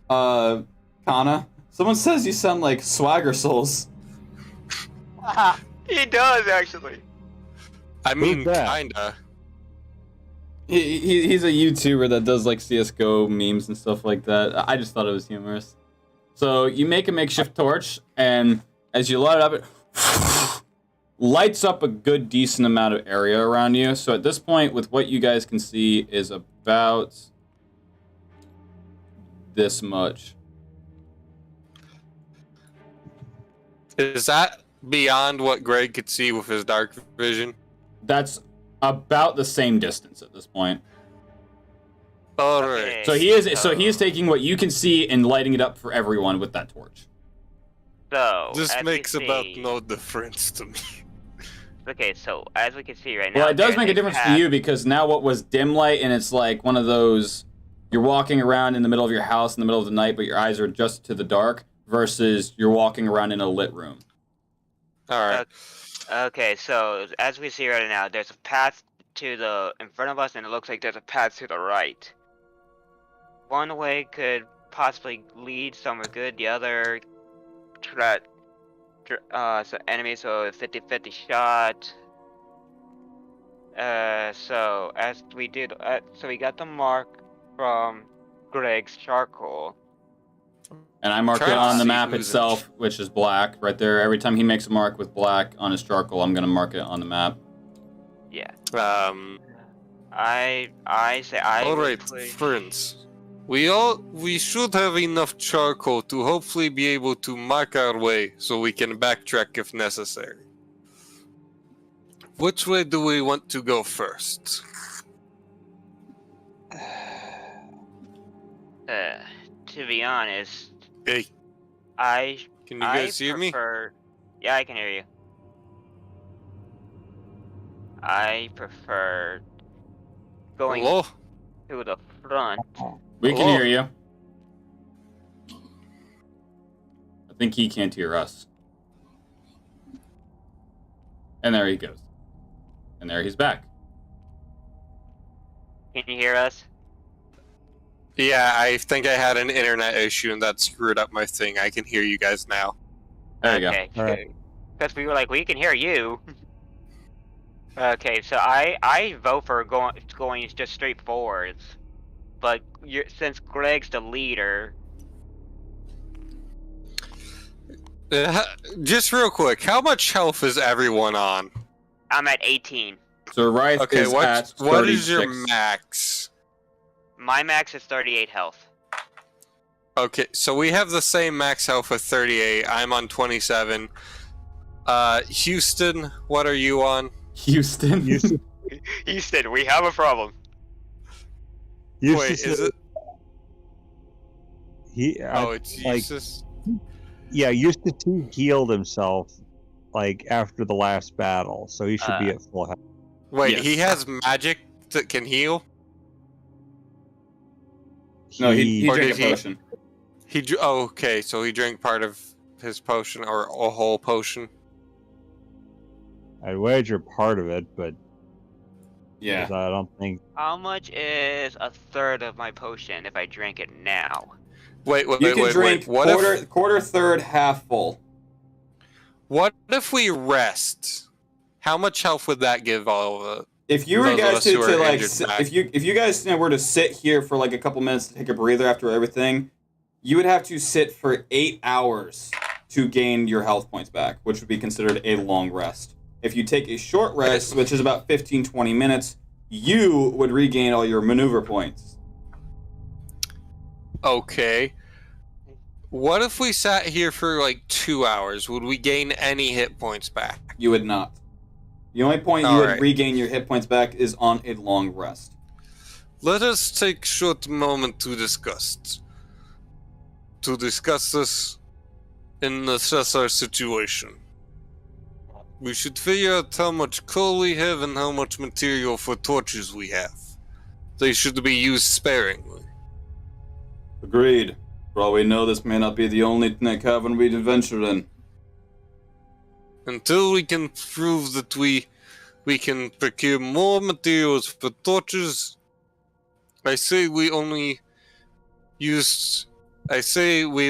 Kana. Someone says you sound like Swagger Souls. He does actually. I mean, Who's that? kinda. He's a YouTuber that does like CS:GO memes and stuff like that. I just thought it was humorous. So you make a makeshift torch, and as you light it up, it lights up a good decent amount of area around you. So at this point, with what you guys can see, is about this much. Is that beyond what Greg could see with his dark vision? That's about the same distance at this point. Alright. Okay. So he is taking what you can see and lighting it up for everyone with that torch. So This as we makes about see- no difference to me. Okay, so as we can see right now, Well, it does there's make a difference path. to you because now what was dim light and it's like one of those you're walking around in the middle of your house in the middle of the night, but your eyes are adjusted to the dark versus you're walking around in a lit room. Alright. Okay, so as we see right now, there's a path to the in front of us, and it looks like there's a path to the right. One way could possibly lead somewhere good. The other, so enemy, so 50-50 shot. So as we did, so we got the mark from Greg's charcoal. And I mark it Trying to on the see map who's itself, which is black right there. Every time he makes a mark with black on his charcoal, I'm gonna mark it on the map. Yeah. I say Alright, would friends. We should have enough charcoal to hopefully be able to mark our way so we can backtrack if necessary. Which way do we want to go first? To be honest, Hey, I can you guys hear me? prefer. Yeah, I can hear you. I prefer going Hello? to the front. We can Hello? hear you. I think he can't hear us. And there he goes. And there he's back. Can you hear us? Yeah, I think I had an internet issue and that screwed up my thing. I can hear you guys now. There you Okay. All right. Because we were like, we can hear you. Okay, so I vote for going just straight forwards, but since Greg's the leader. Just real quick, how much health is everyone on? I'm at 18. So Rife Okay, is at 36. what is your max? My max is 38 health. Okay, so we have the same max health of 38. I'm on 27. Houston, what are you on? Houston. Houston, we have a problem. Wait, is it? It's like- Eustace? Yeah, Eustace healed himself like after the last battle, so he should be at full health. Wait, Yes. he has magic that can heal? No, he Or drank did a he- potion. Okay, so he drank part of his potion or a whole potion. I'd wager part of it, but Yeah. I don't think. How much is a third of my potion if I drink it now? Wait, You can drink What quarter, third, half full. what if we rest? How much health would that give all of it? If you were Those of guys us who are like, injured back. if you guys were to sit here for like a couple minutes to take a breather after everything, you would have to sit for 8 hours to gain your health points back, which would be considered a long rest. If you take a short rest, which is about 15-20 minutes, you would regain all your maneuver points. Okay. What if we sat here for like 2 hours? Would we gain any hit points back? You would not. The only point you would Alright. regain your hit points back is on a long rest. Let us take a short moment to discuss. To discuss this and assess our situation. We should figure out how much coal we have and how much material for torches we have. They should be used sparingly. Agreed. For all we know, this may not be the only cavern we'd venture in. Until we can prove that we can procure more materials for torches, I say we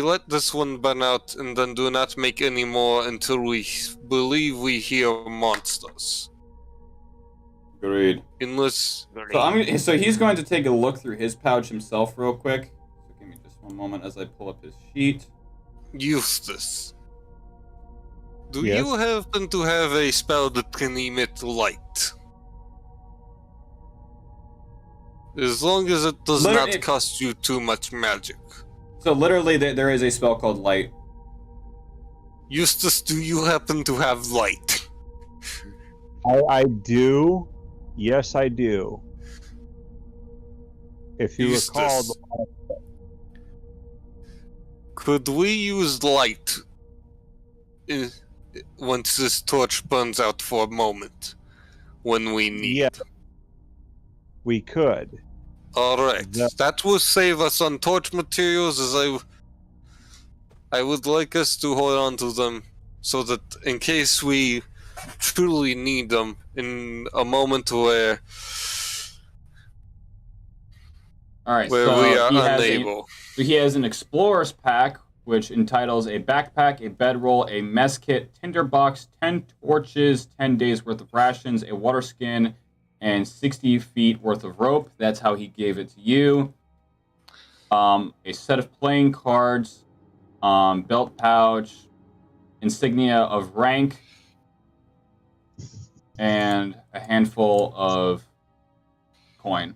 let this one burn out and then do not make any more until we believe we hear monsters. Agreed. Unless... So he's going to take a look through his pouch himself real quick. So give me just one moment as I pull up his sheet. Eustace. Do Yes? you happen to have a spell that can emit light? As long as it does Literally- not cost you too much magic. So literally, there is a spell called Light. Eustace, do you happen to have light? I do. Yes, I do. If you recall, Eustace. Could we use light once this torch burns out for a moment when we need? Yeah. we could. Alright, Yeah. that will save us on torch materials, as I would like us to hold on to them so that in case we truly need them in a moment where All right, we are unable. He has an explorer's pack, which entitles a backpack, a bedroll, a mess kit, tinderbox, 10 torches, 10 days worth of rations, a water skin, and 60 feet worth of rope. That's how he gave it to you. A set of playing cards, belt pouch, insignia of rank, and a handful of coin.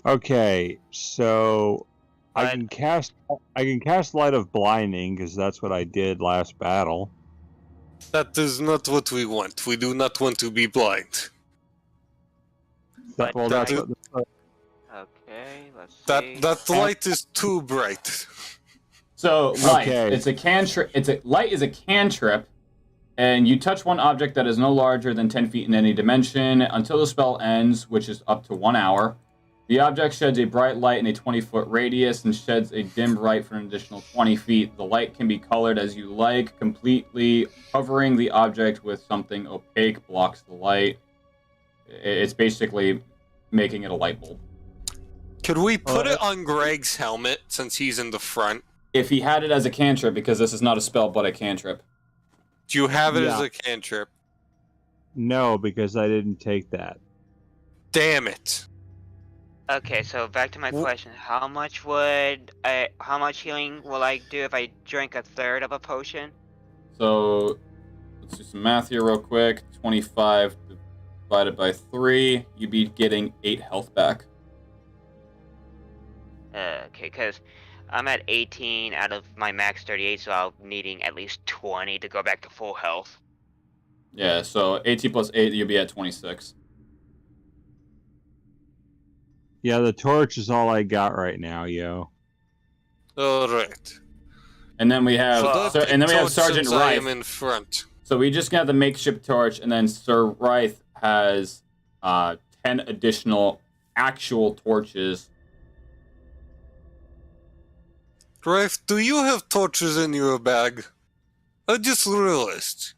Okay, so I But- can cast Light of Blinding because that's what I did last battle. That is not what we want. We do not want to be blind. But Well, that's that- what. Okay, let's see. That light is too bright. So light, Okay. it's a cantrip. Light is a cantrip, and you touch one object that is no larger than 10 feet in any dimension until the spell ends, which is up to 1 hour. The object sheds a bright light in a 20-foot radius and sheds a dim light for an additional 20 feet. The light can be colored as you like, completely covering the object with something opaque blocks the light. It's basically making it a light bulb. Could we put it on Greg's helmet since he's in the front? If he had it as a cantrip, because this is not a spell but a cantrip. Do you have it as Yeah. a cantrip? No, because I didn't take that. Damn it. Okay, so back to my Wh- question: how much healing will I do if I drink a third of a potion? So let's do some math here real quick. 25 divided by 3, you'd be getting 8 health back. Okay, because I'm at 18 out of my max 38, so I'm needing at least 20 to go back to full health. Yeah, so 18 plus 8, you'll be at 26. Yeah, the torch is all I got right now, yo. Alright. And then we have Sergeant I am Reith. in front. So we just got the makeshift torch, and then Sir Reith has 10 additional actual torches. Rafe, do you have torches in your bag? I just realized.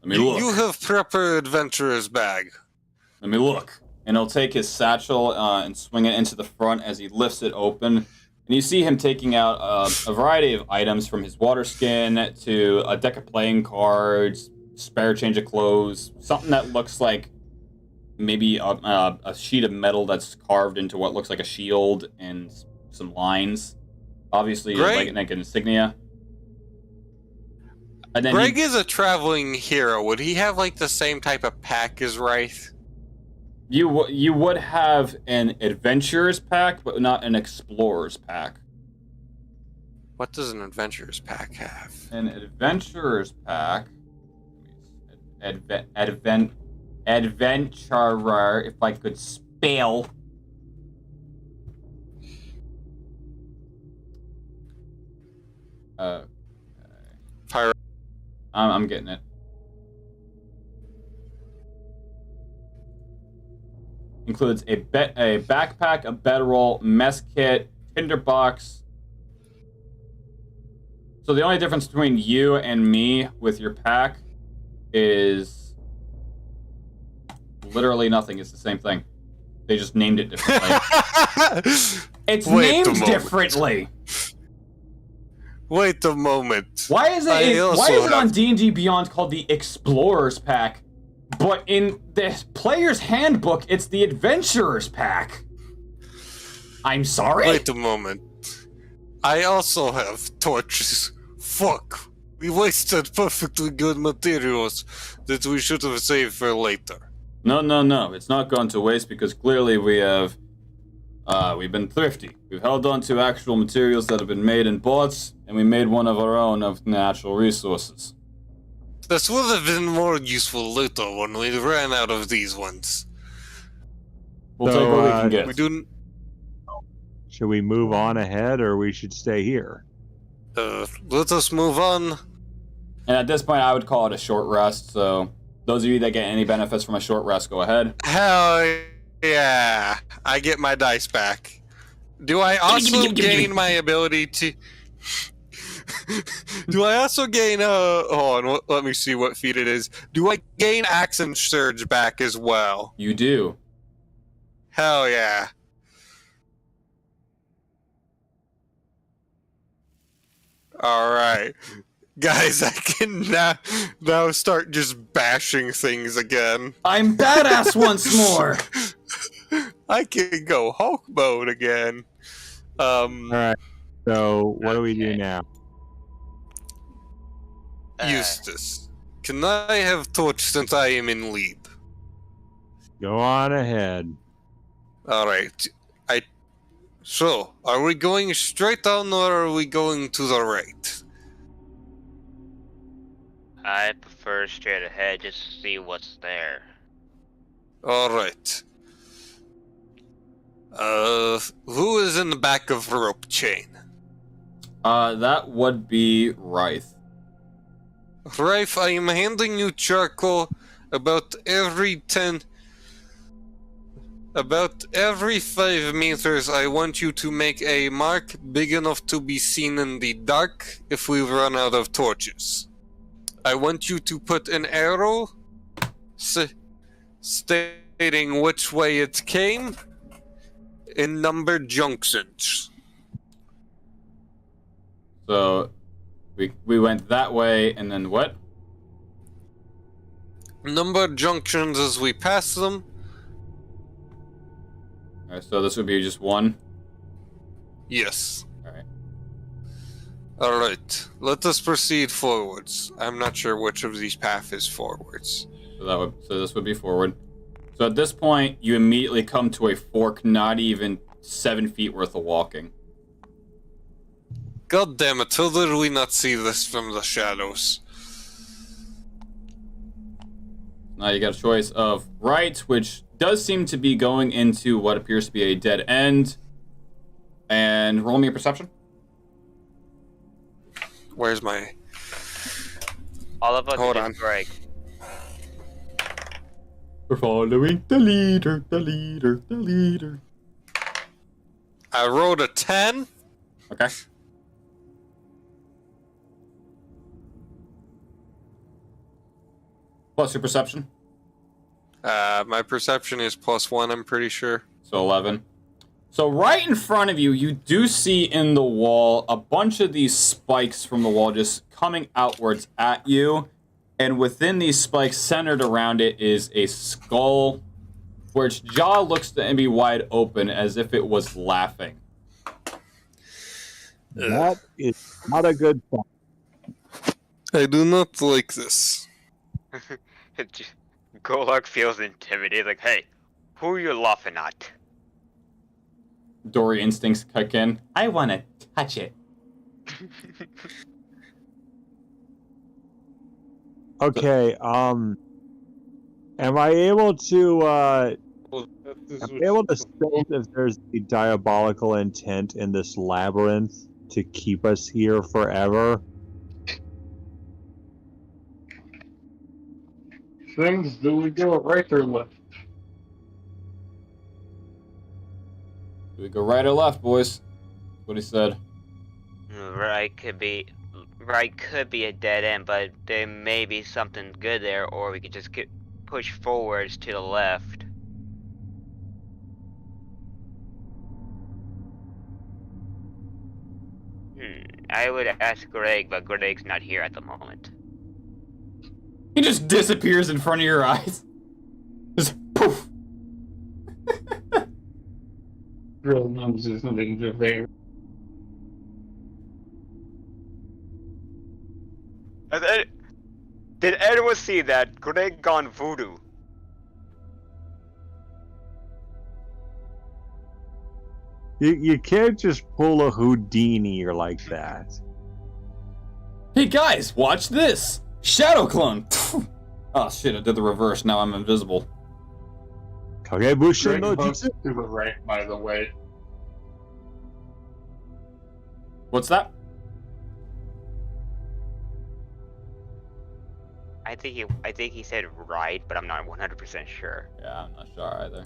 Let me look. You have proper adventurer's bag. Let me look. And he'll take his satchel and swing it into the front as he lifts it open. And you see him taking out a variety of items from his water skin to a deck of playing cards, spare change of clothes, something that looks like maybe a sheet of metal that's carved into what looks like a shield and some lines. Obviously, Greg- like an insignia. And then Greg is a traveling hero. Would he have like the same type of pack as Wraith? you would have an adventurer's pack, but not an explorer's pack. What does an adventurer's pack have? An adventurer's pack. Adventurer, if I could spell. Pirate. I'm getting it. Includes a backpack, a bedroll, mess kit, tinderbox. So the only difference between you and me with your pack is literally nothing. It's the same thing. They just named it differently. It's Wait a named moment. differently. Wait a moment. Why is I it also on have- D&D Beyond called the Explorer's Pack, but in the player's handbook it's the Adventurer's Pack? I'm sorry. Wait a moment. I also have torches. Fuck. We wasted perfectly good materials that we should have saved for later. No. It's not gone to waste because clearly we've been thrifty. We've held on to actual materials that have been made in bots, and we made one of our own of natural resources. This would have been more useful later when we ran out of these ones. We'll So, take what we can get. We do. Should we move on ahead, or we should stay here? Let us move on. And at this point, I would call it a short rest. So those of you that get any benefits from a short rest, go ahead. Hell yeah! I get my dice back. Do I also gain my ability to? Do I also gain hold on, let me see what feat it is. Do I gain Action Surge back as well? You do. Hell yeah. Alright. Guys, I can now start just bashing things again. I'm badass once more. I can go Hulk mode again. All right. So what do we do Okay. now? Eustace, can I have torch since I am in lead? Go on ahead. Alright. So, are we going straight on or are we going to the right? I prefer straight ahead, just to see what's there. Alright. Who is in the back of rope chain? That would be Ryth. Rafe, I am handing you charcoal about every 5 meters. I want you to make a mark big enough to be seen in the dark if we run out of torches. I want you to put an arrow stating which way it came in numbered junctions. So we went that way, and then what? Numbered junctions as we pass them. Alright, so this would be just one. Yes. Alright. Alright, let us proceed forwards. I'm not sure which of these paths is forwards. So this would be forward. So at this point, you immediately come to a fork, not even 7 feet worth of walking. God damn it, how did we not see this from the shadows? Now you got a choice of right, which does seem to be going into what appears to be a dead end. And roll me a perception. Where's my... All of us Hold just on. break. We're following the leader, the leader, the leader. I rolled a 10. Okay. Plus your perception. My perception is +1, I'm pretty sure. So 11. So right in front of you, you do see in the wall a bunch of these spikes from the wall just coming outwards at you. And within these spikes, centered around it, is a skull, where its jaw looks to be wide open as if it was laughing. That is not a good sign. I do not like this. Golok feels intimidated, like, hey, who are you laughing at? Dory instincts kick in. I want to touch it. Okay, am I able to, sense if there's a diabolical intent in this labyrinth to keep us here forever? Things, do we go right or left? Do we go right or left, boys? That's what he said. Right could be a dead end, but there may be something good there, or we could just push forwards to the left. I would ask Greg, but Greg's not here at the moment. He just disappears in front of your eyes. Just poof. Real knows there's nothing there. Did anyone see that? Greg gone voodoo. You can't just pull a Houdini or like that. Hey guys, watch this! Shadow clone! Oh shit, I did the reverse, now I'm invisible. Kagebushin Greg no hooks Jutsu. to the right, by the way. What's that? I think he said right, but I'm not 100% sure. Yeah, I'm not sure either.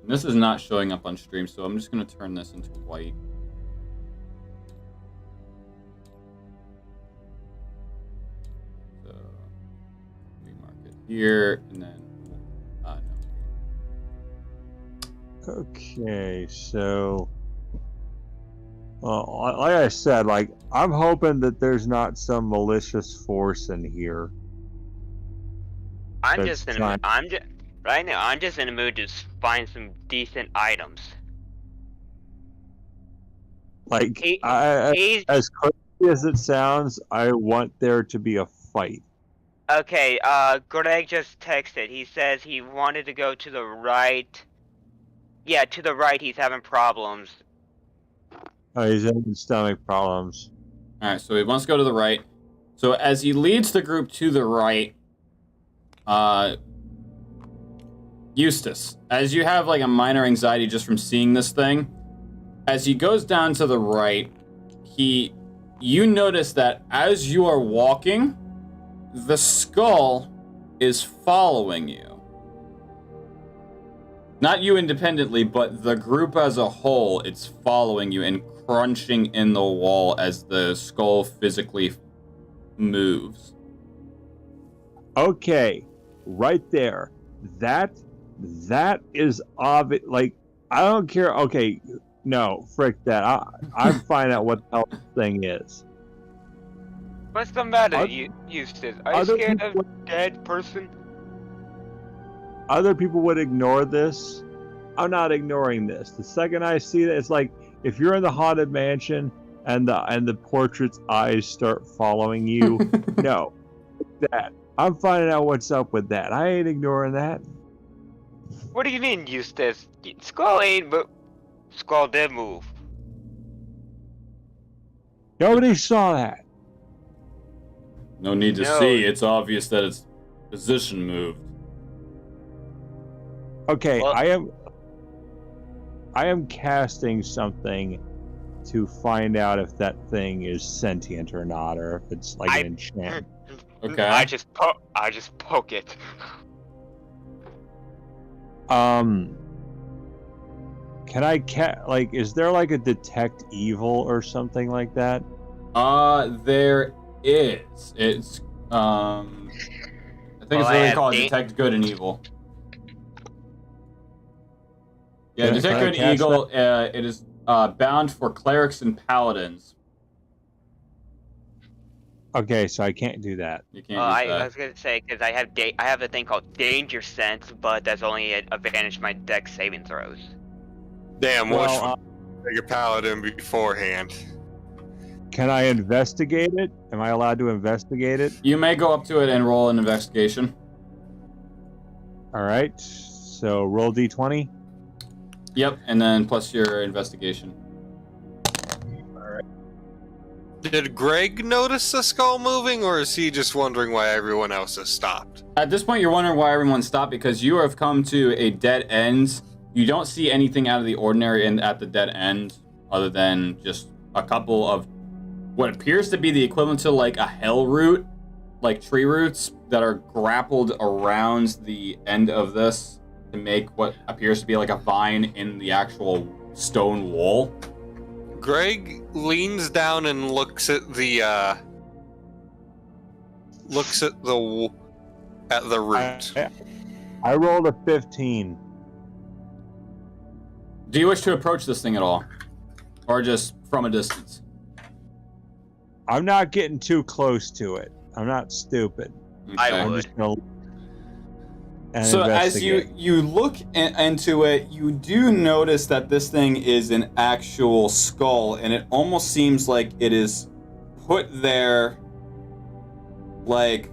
And this is not showing up on stream, so I'm just gonna turn this into white. So we mark it here, and then no. Okay, so like I said, like I'm hoping that there's not some malicious force in here. I'm That's just in right now. I'm just in the mood to find some decent items. Like He- as crazy as it sounds, I want there to be a fight. Okay, Greg just texted. He says he wanted to go to the right. Yeah, to the right. He's having problems. Oh, he's having stomach problems. All right, so he wants to go to the right. So as he leads the group to the right, Eustace, as you have like a minor anxiety just from seeing this thing, as he goes down to the right, you notice that as you are walking, the skull is following you. Not you independently, but the group as a whole, it's following you and crunching in the wall as the skull physically moves. Okay, right there. That is obvious. Like, I don't care. Okay, no, frick that. I'm finding out what the hell this thing is. What's the matter, Oth- Eustace? Are you other scared of people- dead person? Other people would ignore this. I'm not ignoring this. The second I see it, it's like if you're in the haunted mansion and the portrait's eyes start following you. No, that. I'm finding out what's up with that. I ain't ignoring that. What do you mean, Eustace? Skull ain't but Skull did move. Nobody saw that. No need to No. see. It's obvious that its position moved. Okay, Well- I am casting something to find out if that thing is sentient or not, or if it's like an enchantment. Okay. I just poke it. Can I like? Is there like a detect evil or something like that? There is. It's I think Well, it's I really have called da- Detect Good and Evil. Yeah, Can I Detect Good and cast Evil. It is bound for clerics and paladins. Okay, so I can't do that. You can't I use that. was gonna say because I have a thing called Danger Sense, but that's only an advantage to my dex saving throws. Damn, Well, wish take a paladin beforehand. can I investigate it? Am I allowed to investigate it? You may go up to it and roll an investigation. All right. So roll d20. Yep, and then plus your investigation. Did Greg notice the skull moving, or is he just wondering why everyone else has stopped? At this point, you're wondering why everyone stopped because you have come to a dead end. You don't see anything out of the ordinary at the dead end other than just a couple of what appears to be the equivalent to like a hell root, like tree roots that are grappled around the end of this to make what appears to be like a vine in the actual stone wall. Greg leans down and looks at the root. I rolled a 15. Do you wish to approach this thing at all? Or just from a distance? I'm not getting too close to it. I'm not stupid. I Okay. I'm would. just gonna and So as investigate. you look into it, you do notice that this thing is an actual skull, and it almost seems like it is put there like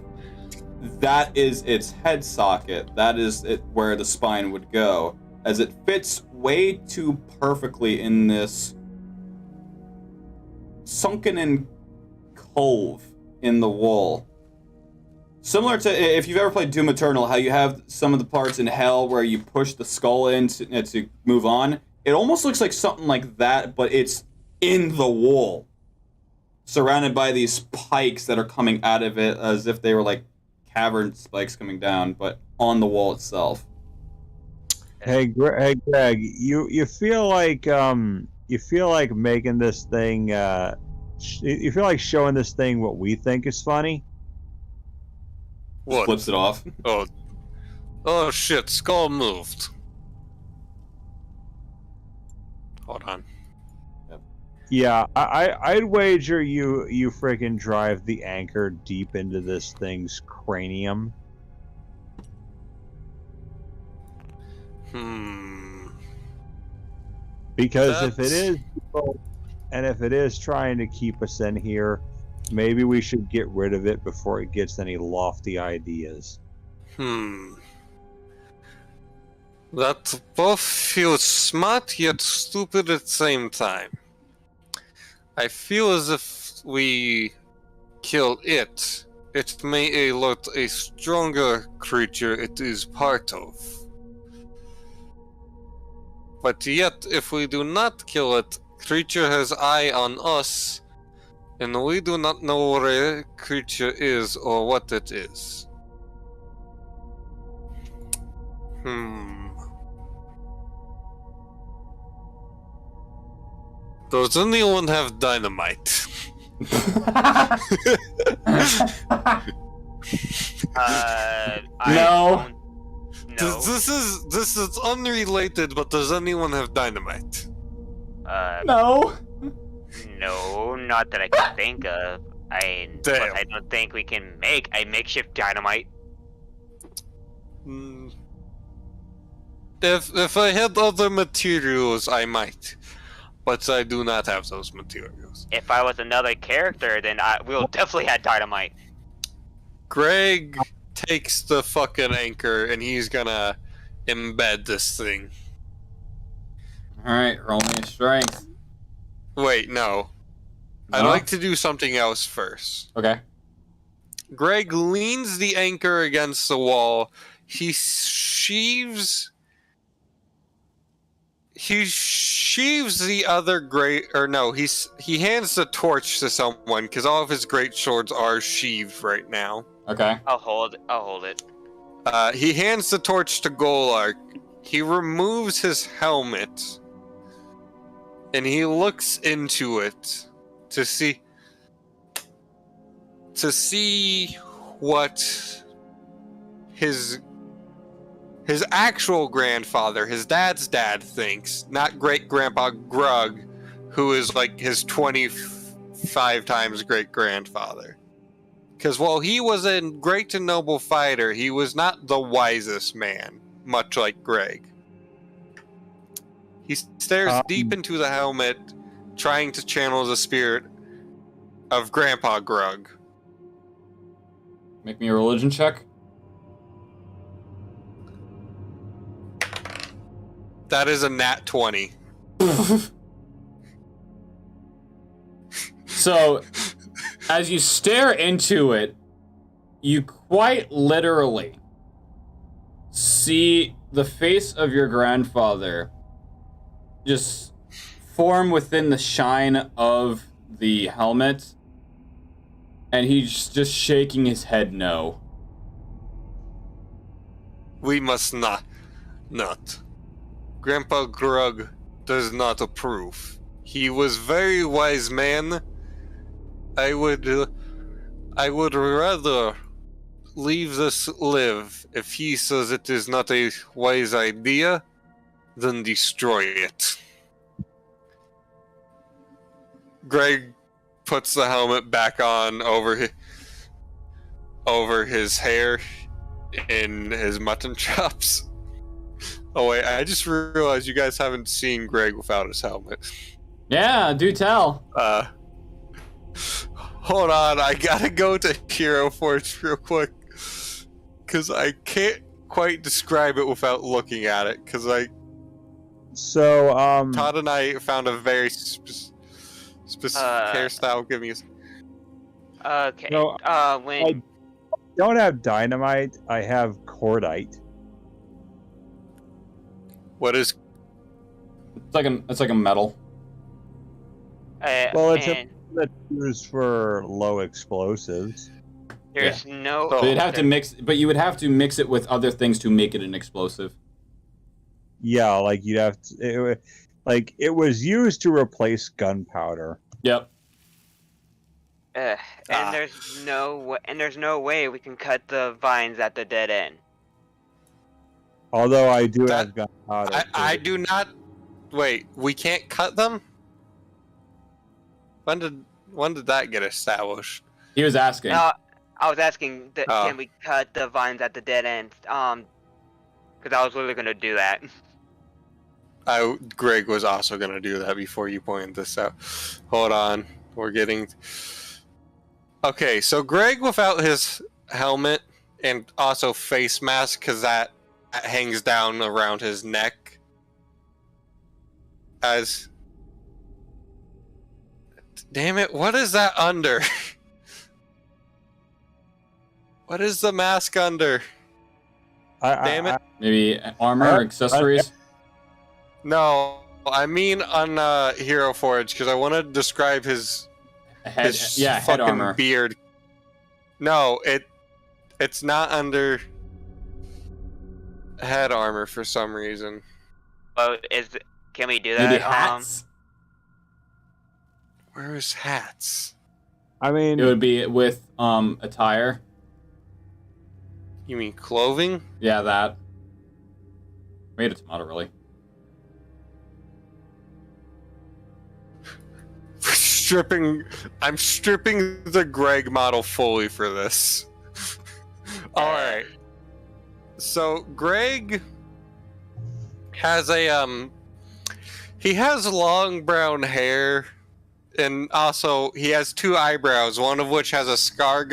that is its head socket. That is it where the spine would go, as it fits way too perfectly in this sunken in cove in the wall. Similar to if you've ever played Doom Eternal, how you have some of the parts in Hell where you push the skull in to move on. It almost looks like something like that, but it's in the wall, surrounded by these pikes that are coming out of it as if they were like cavern spikes coming down, but on the wall itself. Hey, Greg, you feel like making this thing. You feel like showing this thing what we think is funny. Just What? flips it off. Oh shit! Skull moved. Hold on. Yeah, I'd wager you freaking drive the anchor deep into this thing's cranium. Because if it is, and if it is trying to keep us in here, maybe we should get rid of it before it gets any lofty ideas. That both feels smart yet stupid at the same time. I feel as if we kill it, it may alert a stronger creature it is part of. But yet, if we do not kill it, creature has eye on us, and we do not know where a creature is or what it is. Does anyone have dynamite? No. No. This is unrelated, but does anyone have dynamite? No. No, not that I can think of. But I don't think we can make a makeshift dynamite. If I had other materials, I might, but I do not have those materials. If I was another character, then we'll definitely have dynamite. Greg takes the fucking anchor and he's gonna embed this thing. Alright, roll me a strength. Wait, no. I'd No? like to do something else first. Okay. Greg leans the anchor against the wall. He sheaves the other he hands the torch to someone because all of his great swords are sheathed right now. Okay. I'll hold it. He hands the torch to Golark. He removes his helmet and he looks into it to see what his actual grandfather, his dad's dad, thinks, not great grandpa Grug, who is like his 25 times great grandfather. Because while he was a great and noble fighter, he was not the wisest man, much like Greg. He stares deep into the helmet, trying to channel the spirit of Grandpa Grug. Make me a religion check. That is a nat 20. So, as you stare into it, you quite literally see the face of your grandfather just form within the shine of the helmet, and he's just shaking his head no. We must not. Grandpa Grug does not approve. He was very wise man. I would rather leave this live if he says it is not a wise idea than destroy it. Greg puts the helmet back on over his hair in his mutton chops. Oh wait, I just realized you guys haven't seen Greg without his helmet. Yeah, do tell. Hold on, I gotta go to Hero Forge real quick. Cause I can't quite describe it without looking at it. Cause Todd and I found a very specific hairstyle. Give me a... Okay. No, when I don't have dynamite, I have cordite. What is... It's like a metal. Well, it's and that's used for low explosives. there's no. Oh, But you'd have to mix, but you would have to mix it with other things to make it an explosive. Yeah, like you'd have to. It was used to replace gunpowder. Yep. There's no way we can cut the vines at the dead end. Although I do have gunpowder. I do not... Wait, we can't cut them? When did that get established? He was asking. I was asking, can we cut the vines at the dead end? Because I was literally gonna do that. Greg was also gonna do that before you pointed this out. Hold on, we're getting... Okay, so Greg without his helmet and also face mask, because that hangs down around his neck. Damn it, what is that under? What is the mask under? Damn it. Maybe armor or accessories? No, I mean on Hero Forge, because I want to describe his Head fucking armor. beard. No, it's not under head armor for some reason. Well, can we do Maybe that? hats? Where is hats? I mean, It would be with attire. You mean clothing? Yeah, that. Made a tomato, really. I'm stripping the Greg model fully for this. Alright. So Greg has he has long brown hair, and also he has two eyebrows, one of which has a scar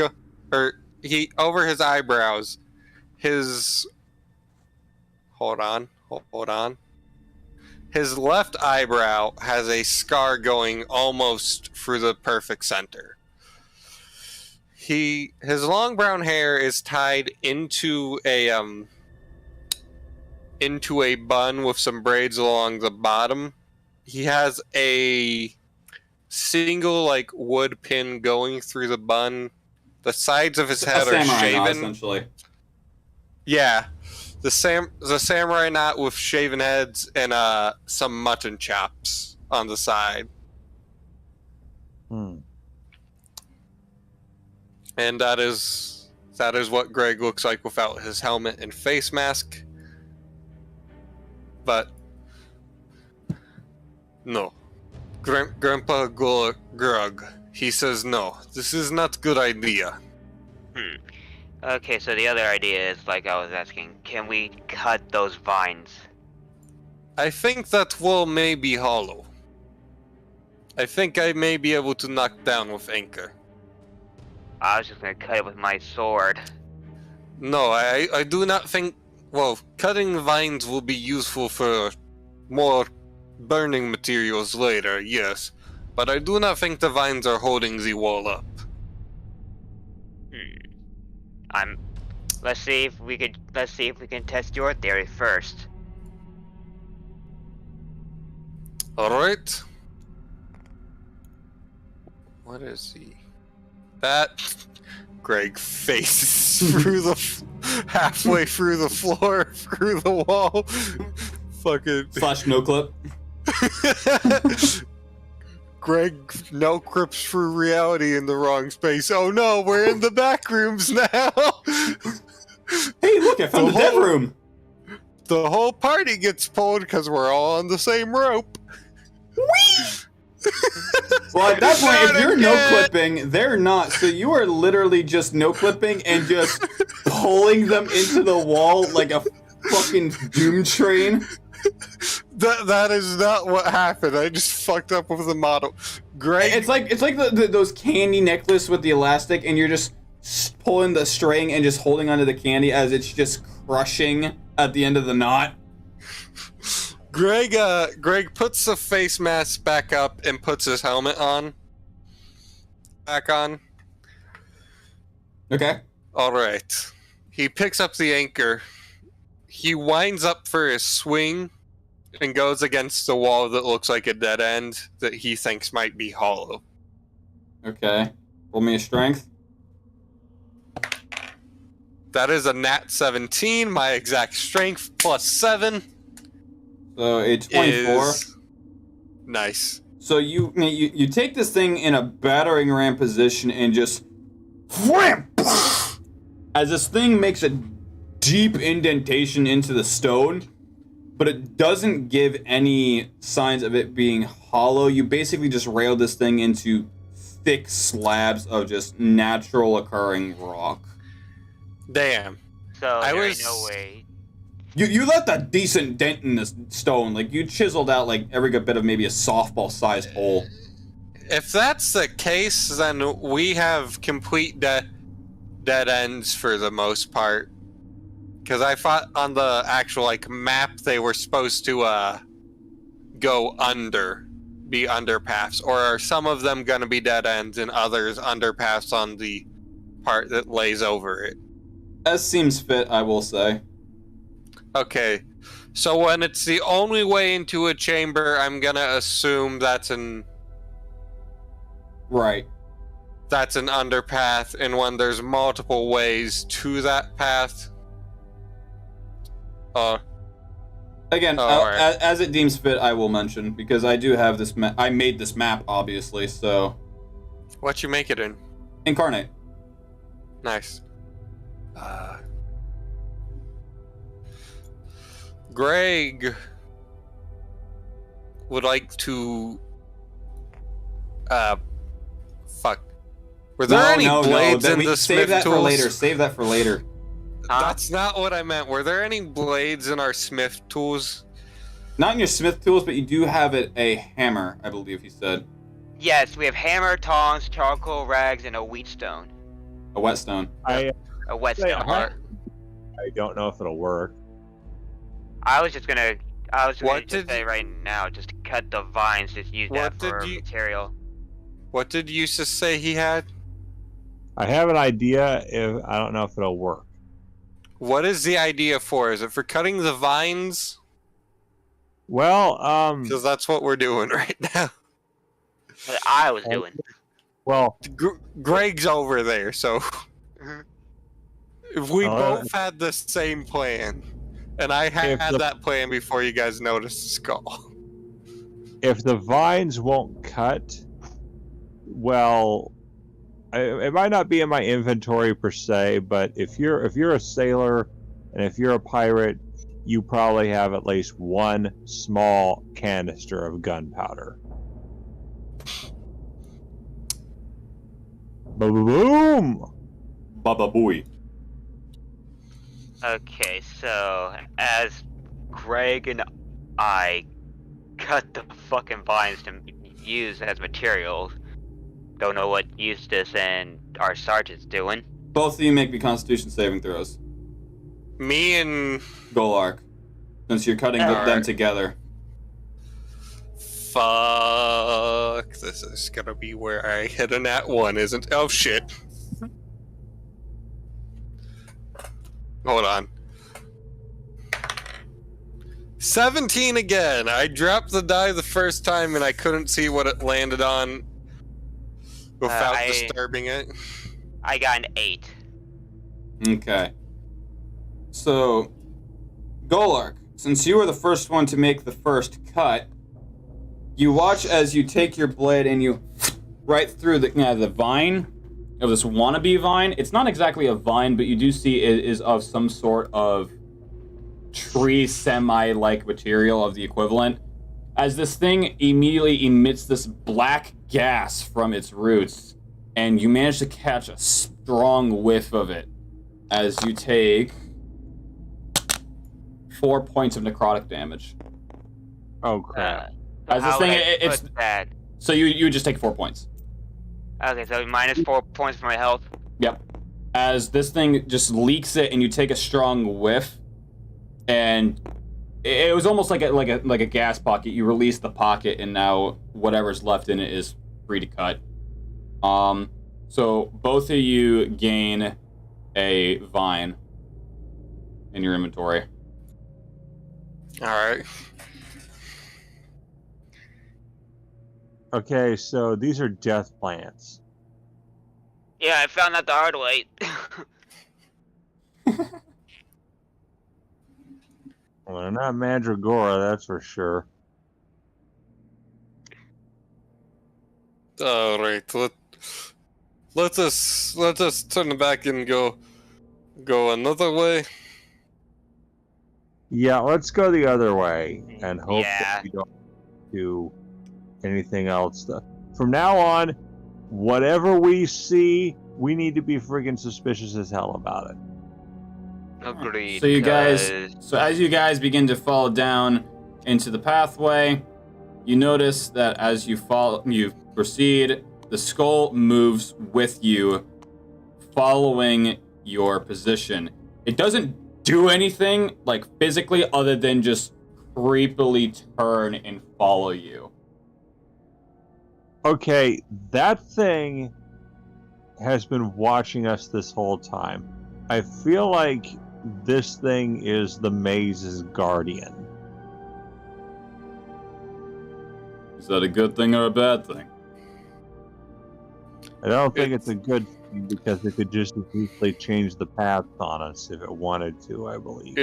over his eyebrows. Hold on. His left eyebrow has a scar going almost through the perfect center. His long brown hair is tied into a bun with some braids along the bottom. He has a single wood pin going through the bun. The sides of his head are samurai knot, shaven. essentially. Yeah. The samurai knot with shaven heads and some mutton chops on the side. hmm. And that is what Greg looks like without his helmet and face mask. But no. Grandpa Grug, he says no. This is not good idea. Okay, so the other idea is, like I was asking, can we cut those vines? I think that wall may be hollow. I think I may be able to knock down with anchor. I was just gonna cut it with my sword. No, I do not think... Well, cutting vines will be useful for more burning materials later, yes. But I do not think the vines are holding the wall up. Let's see if we can test your theory first. Alright. What is he? That... Greg faces halfway through the floor, through the wall. Fucking... / no clip. Greg no crips through reality in the wrong space. Oh no, we're in the back rooms now! Hey, look, I found the dead room! The whole party gets pulled because we're all on the same rope. Well, at that point, if you're Not no again. clipping, they're not. So you are literally just no clipping and just pulling them into the wall like a fucking doom train. That is not what happened. I just fucked up with the model. Greg, It's like those candy necklace with the elastic, and you're just pulling the string and just holding onto the candy as it's just crushing at the end of the knot. Greg puts the face mask back up and puts his helmet back on. Okay. All right. He picks up the anchor. He winds up for his swing and goes against the wall that looks like a dead end that he thinks might be hollow. Okay. Roll me a strength. That is a nat 17. My exact strength plus 7 So it's 24. is nice. So you take this thing in a battering ram position and just wham! As this thing makes a deep indentation into the stone, but it doesn't give any signs of it being hollow. You basically just railed this thing into thick slabs of just natural occurring rock. Damn. So I there was- ain't no way. You left a decent dent in this stone. Like, you chiseled out like every good bit of maybe a softball-sized hole. If that's the case, then we have complete dead ends for the most part. Because I thought on the actual map they were supposed to go under, be underpaths, or are some of them going to be dead ends and others underpaths on the part that lays over it? As seems fit, I will say. Okay, so when it's the only way into a chamber, I'm going to assume that's an Right. underpath, and when there's multiple ways to that path, Again, right. as it deems fit, I will mention, because I do have this I made this map, obviously, so... what you make it in? Incarnate. Nice. Greg would like to fuck. Were there any blades in the save smith that tools? for later. Save that for later. That's not what I meant. Were there any blades in our smith tools? Not in your smith tools, but you do have a hammer, I believe he said. Yes, we have hammer, tongs, charcoal, rags, and a wheatstone. A whetstone. A whetstone. I don't know if it'll work. I was just gonna What just say right now, just cut the vines, just use that for material. What did Eustace say he had? I have an idea. If I don't know if it'll work. What is the idea for? Is it for cutting the vines? Well, Because that's what we're doing right now. What I was doing. well, Greg's over there, so if we Well, both had the same plan, and I had that plan before you guys noticed the skull. if the vines won't cut, well, it might not be in my inventory per se, but if you're a sailor and if you're a pirate, you probably have at least one small canister of gunpowder. Boom! Baba booey. Okay, so as Greg and I cut the fucking vines to use as materials, don't know what Eustace and our sergeant's doing. Both of you make me Constitution saving throws. Me and Golark. Since you're cutting them together. fuck, this is gonna be where I hit a nat 1, isn't? Oh shit. Hold on. 17 again. I dropped the die the first time and I couldn't see what it landed on without disturbing it. I got an 8. Okay. So, Golark, since you were the first one to make the first cut, you watch as you take your blade and you right through the vine of this wannabe vine. It's not exactly a vine, but you do see it is of some sort of tree semi-like material of the equivalent. As this thing immediately emits this black gas from its roots, and you manage to catch a strong whiff of it as you take 4 points of necrotic damage. Oh crap! As this thing, it's bad. So you would just take 4 points. Okay, so minus 4 points for my health. Yep. As this thing just leaks it, and you take a strong whiff, and it was almost like a gas pocket. You release the pocket, and now whatever's left in it is free to cut. So both of you gain a vine in your inventory. All right. Okay, so these are death plants. Yeah, I found out the hard way. Well, they're not mandragora, that's for sure. All right. Let us turn back and go another way. Yeah, let's go the other way and hope Yeah. that we don't do anything else. From now on, whatever we see, we need to be friggin' suspicious as hell about it. Agreed. So as you guys begin to fall down into the pathway, you notice that as you proceed, the skull moves with you, following your position. It doesn't do anything like physically other than just creepily turn and follow you. Okay, that thing has been watching us this whole time. I feel like this thing is the maze's guardian. Is that a good thing or a bad thing? I don't think it's a good thing because it could just as easily change the path on us if it wanted to, I believe.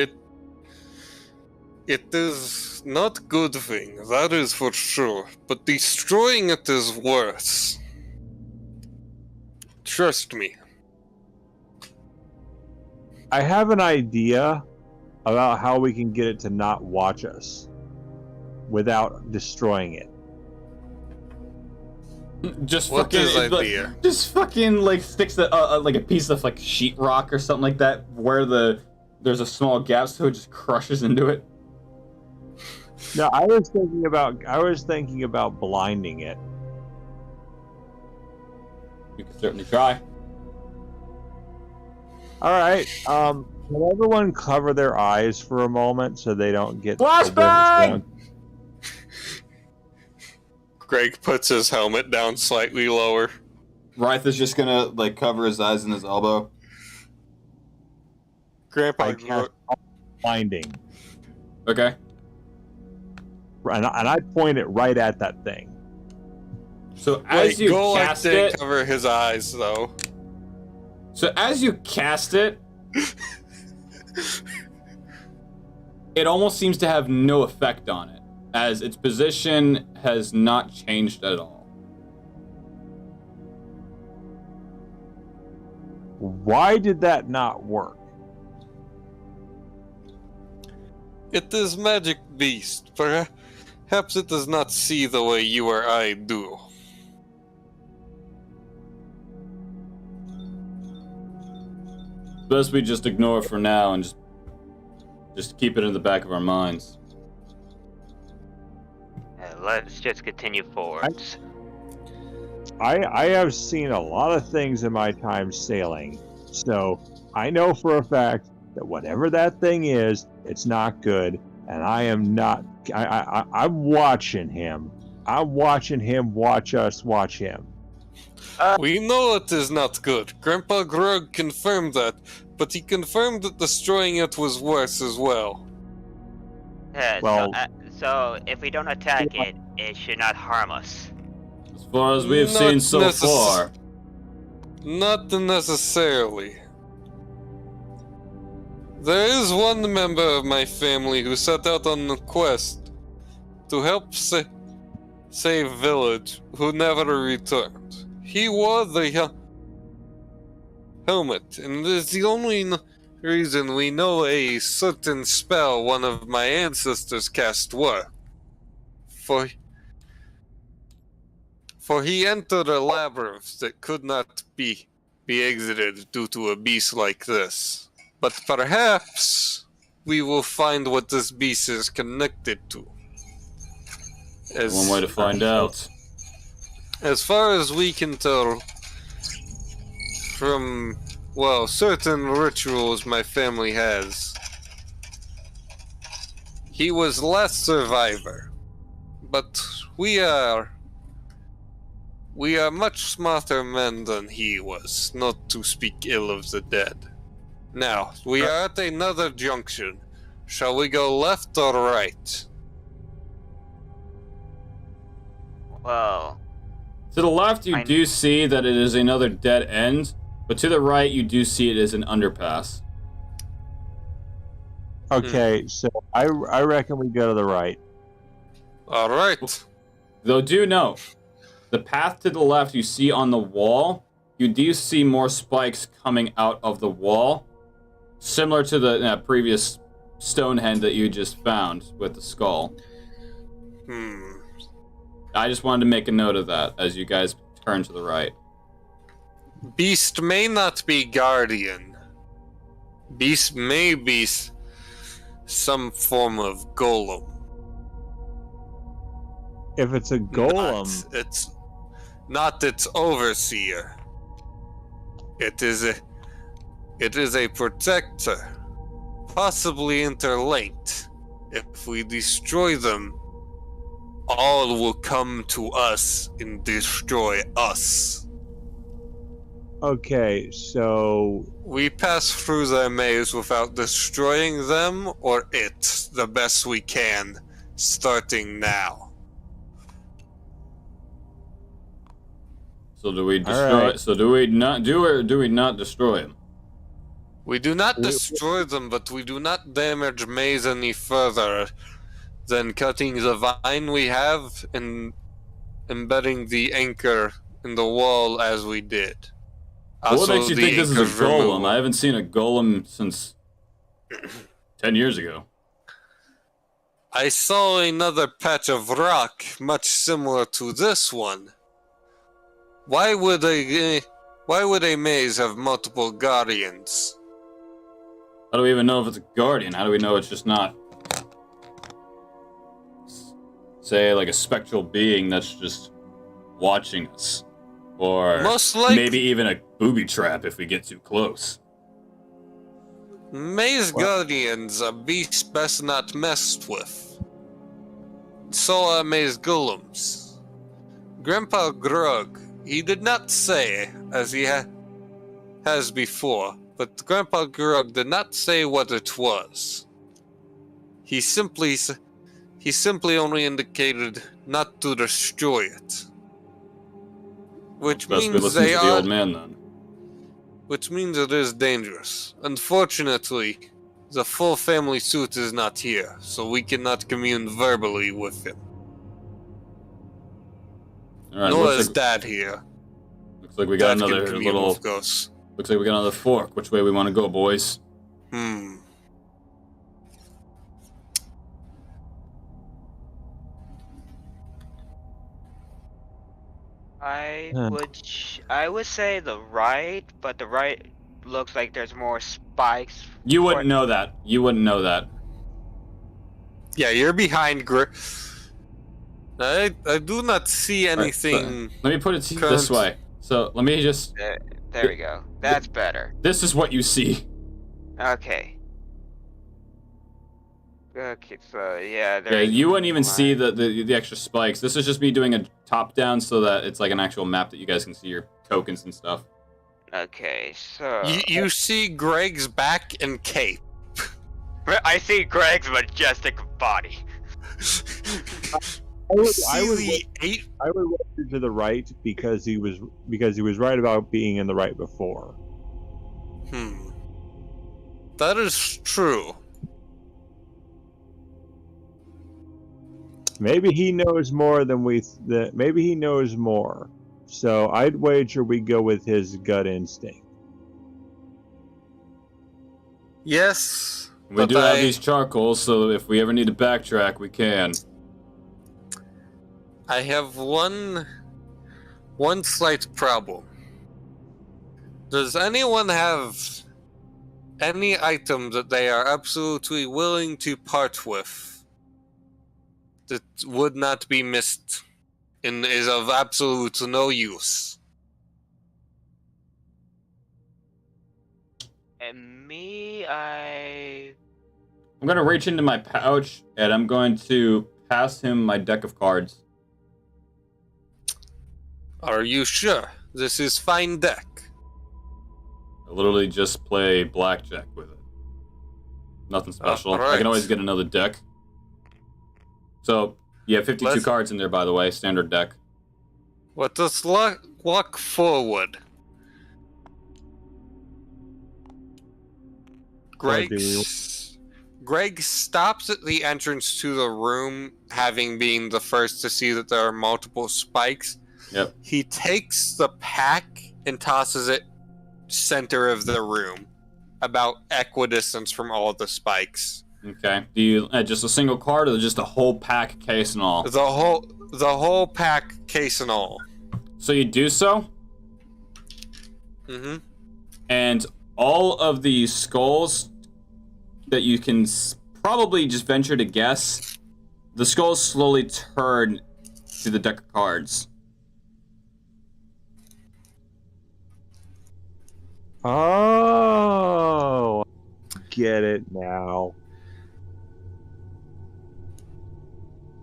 It is not good thing, that is for sure. But destroying it is worse. Trust me. I have an idea about how we can get it to not watch us without destroying it. Just What fucking, is idea? Just fucking like sticks like a piece of like sheetrock or something like that where there's a small gap so it just crushes into it. No, I was thinking about blinding it. You can certainly try. All right. Can everyone cover their eyes for a moment so they don't get Flashbang! Greg puts his helmet down slightly lower. Ryth is just gonna like cover his eyes and his elbow. Grandpa, I cast blinding, Okay. and I point it right at that thing. So as you go cast like they it, cover his eyes though. so as you cast it, it almost seems to have no effect on it, as its position has not changed at all. Why did that not work? It is magic beast. Perhaps it does not see the way you or I do. Best we just ignore it for now and just keep it in the back of our minds. Let's just continue forwards. I have seen a lot of things in my time sailing, so I know for a fact that whatever that thing is, it's not good, and I am not. I'm watching him. I'm watching him watch us watch him. We know it is not good. Grandpa Grug confirmed that, but he confirmed that destroying it was worse as well. Well- So if we don't attack it, it should not harm us. As far as we've Not seen so necess- far. Not necessarily. There is one member of my family who set out on a quest to help save village who never returned. He wore the helmet, and it is the only reason we know a certain spell one of my ancestors cast worked. For he entered a labyrinth that could not be exited due to a beast like this. But perhaps we will find what this beast is connected to. One way to find out. As far as we can tell from, well, certain rituals my family has, he was last survivor. But we are much smarter men than he was, not to speak ill of the dead. Now, we are at another junction. Shall we go left or right? Well, To the left, you do see that it is another dead end, but to the right, you do see it as an underpass. Okay, so I reckon we go to the right. All right. Though do note, the path to the left you see on the wall, you do see more spikes coming out of the wall, similar to the previous Stonehenge that you just found with the skull. I just wanted to make a note of that as you guys turn to the right. Beast may not be guardian. Beast may be some form of golem. If it's a golem, It's not its overseer. It is a protector, possibly interlinked. If we destroy them, all will come to us and destroy us. Okay, so We pass through their maze without destroying them or it the best we can, starting now. So do we destroy? right. So do we not do or do we not destroy him? We do not destroy them, but we do not damage maze any further than cutting the vine we have and embedding the anchor in the wall as we did. What makes you the think this is a anchor's golem? removal. I haven't seen a golem since 10 years ago. I saw another patch of rock much similar to this one. Why would a maze have multiple guardians? How do we even know if it's a guardian? How do we know it's just not, say, like a spectral being that's just watching us? Or Most like maybe even a booby trap if we get too close. maze guardians are beasts best not messed with. So are maze golems. Grandpa Grug, he did not say, as he has before, but Grandpa Grug did not say what it was. He simply only indicated not to destroy it. Which Best we means listen they to the are. old man then. Which means it is dangerous. Unfortunately, the full family suit is not here, so we cannot commune verbally with him. Alright, Nor looks is like, Dad here. looks like we got Dad can another commune little. with ghosts. Looks like we got another fork. Which way we want to go, boys? I would say the right, but the right looks like there's more spikes. You wouldn't know that. You wouldn't know that. Yeah, you're behind I do not see anything. Let me put it this way. So let me just. There we go. That's better. This is what you see. Okay. Okay, so yeah. Yeah, you wouldn't even see the extra spikes. This is just me doing a top down so that it's like an actual map that you guys can see your tokens and stuff. Okay, so You see Greg's back and cape. I see Greg's majestic body. I would See the wager to the right because he was right about being in the right before. That is true. Maybe he knows more than maybe he knows more. So I'd wager we go with his gut instinct. Yes. We do have these charcoals, so if we ever need to backtrack, we can. I have one slight problem. Does anyone have any item that they are absolutely willing to part with that would not be missed and is of absolute no use? And me, I'm gonna reach into my pouch and I'm going to pass him my deck of cards. Are you sure? This is fine deck. I literally just play blackjack with it. Nothing special. alright. I can always get another deck. So, yeah, 52 cards in there, by the way. Standard deck. Let us walk forward. Greg stops at the entrance to the room, having been the first to see that there are multiple spikes. Yep. He takes the pack and tosses it center of the room, about equidistance from all the spikes. Okay. Do you just a single card or just a whole pack, case and all? The whole pack, case and all. So you do so? Mm-hmm. And all of the skulls that you can probably just venture to guess, the skulls slowly turn to the deck of cards. Oh, get it now.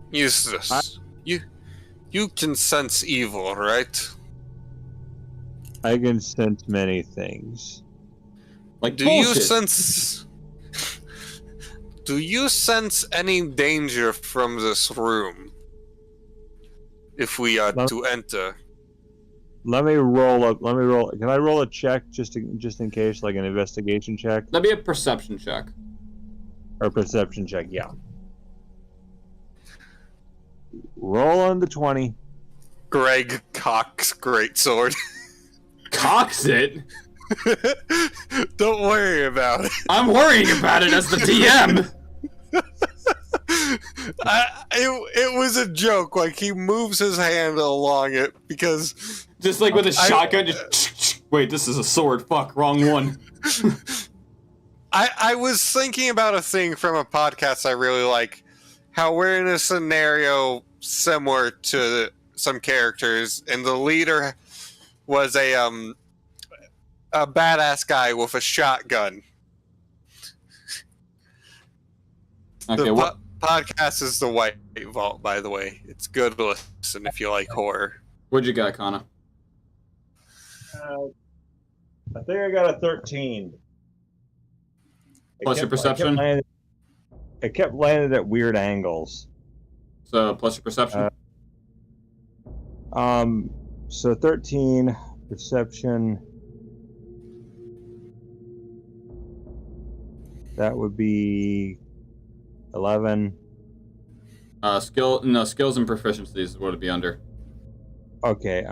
Eustace, You can sense evil, right? I can sense many things. Like Do bullshit. you sense? Do you sense any danger from this room? If we are to enter. Let me roll up. Let me roll. Can I roll a check just in case, like an investigation check That'd be a perception check. or perception check? Yeah. Roll on the 20. Greg cocks greatsword. Cocks it? Don't worry about it. I'm worrying about it as the DM. It was a joke. Like, he moves his hand along it because... Just like with a shotgun, just... Wait, this is a sword. Fuck, wrong one. I was thinking about a thing from a podcast I really like. How we're in a scenario similar to some characters, and the leader was a badass guy with a shotgun. Okay, The podcast is the White Vault, by the way. It's good to listen if you like horror. What'd you got, Connor? I think I got a 13. Plus your perception? It kept landing at weird angles. So, plus your perception? So 13, perception. That would be 11. Skills and proficiencies is what it'd be under. Okay,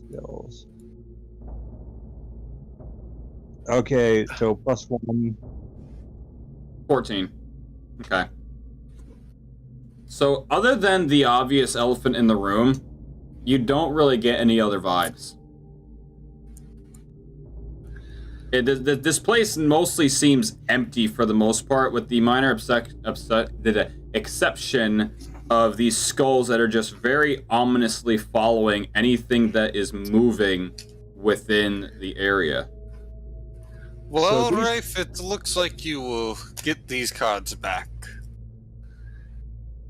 skills. Okay, so plus 1. 14. Okay. So, other than the obvious elephant in the room, you don't really get any other vibes. This place mostly seems empty for the most part, with the minor exception of these skulls that are just very ominously following anything that is moving within the area. Well, Rafe, it looks like you will get these cards back.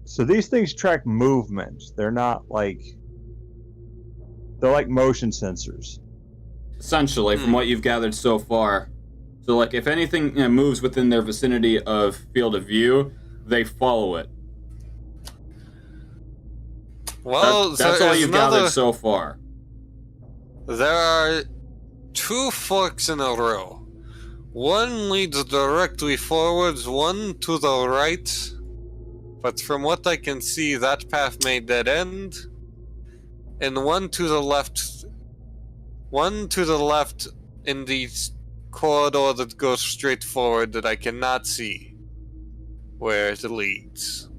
So these things track movement. They're not like... They're like motion sensors. Essentially, from what you've gathered so far. So, like, if anything moves within their vicinity of field of view, they follow it. Well, that's all you've gathered so far. There are 2 forks in a row. One leads directly forwards, one to the right. But from what I can see, that path may dead end. And one to the left. One to the left in the corridor that goes straight forward that I cannot see where it leads.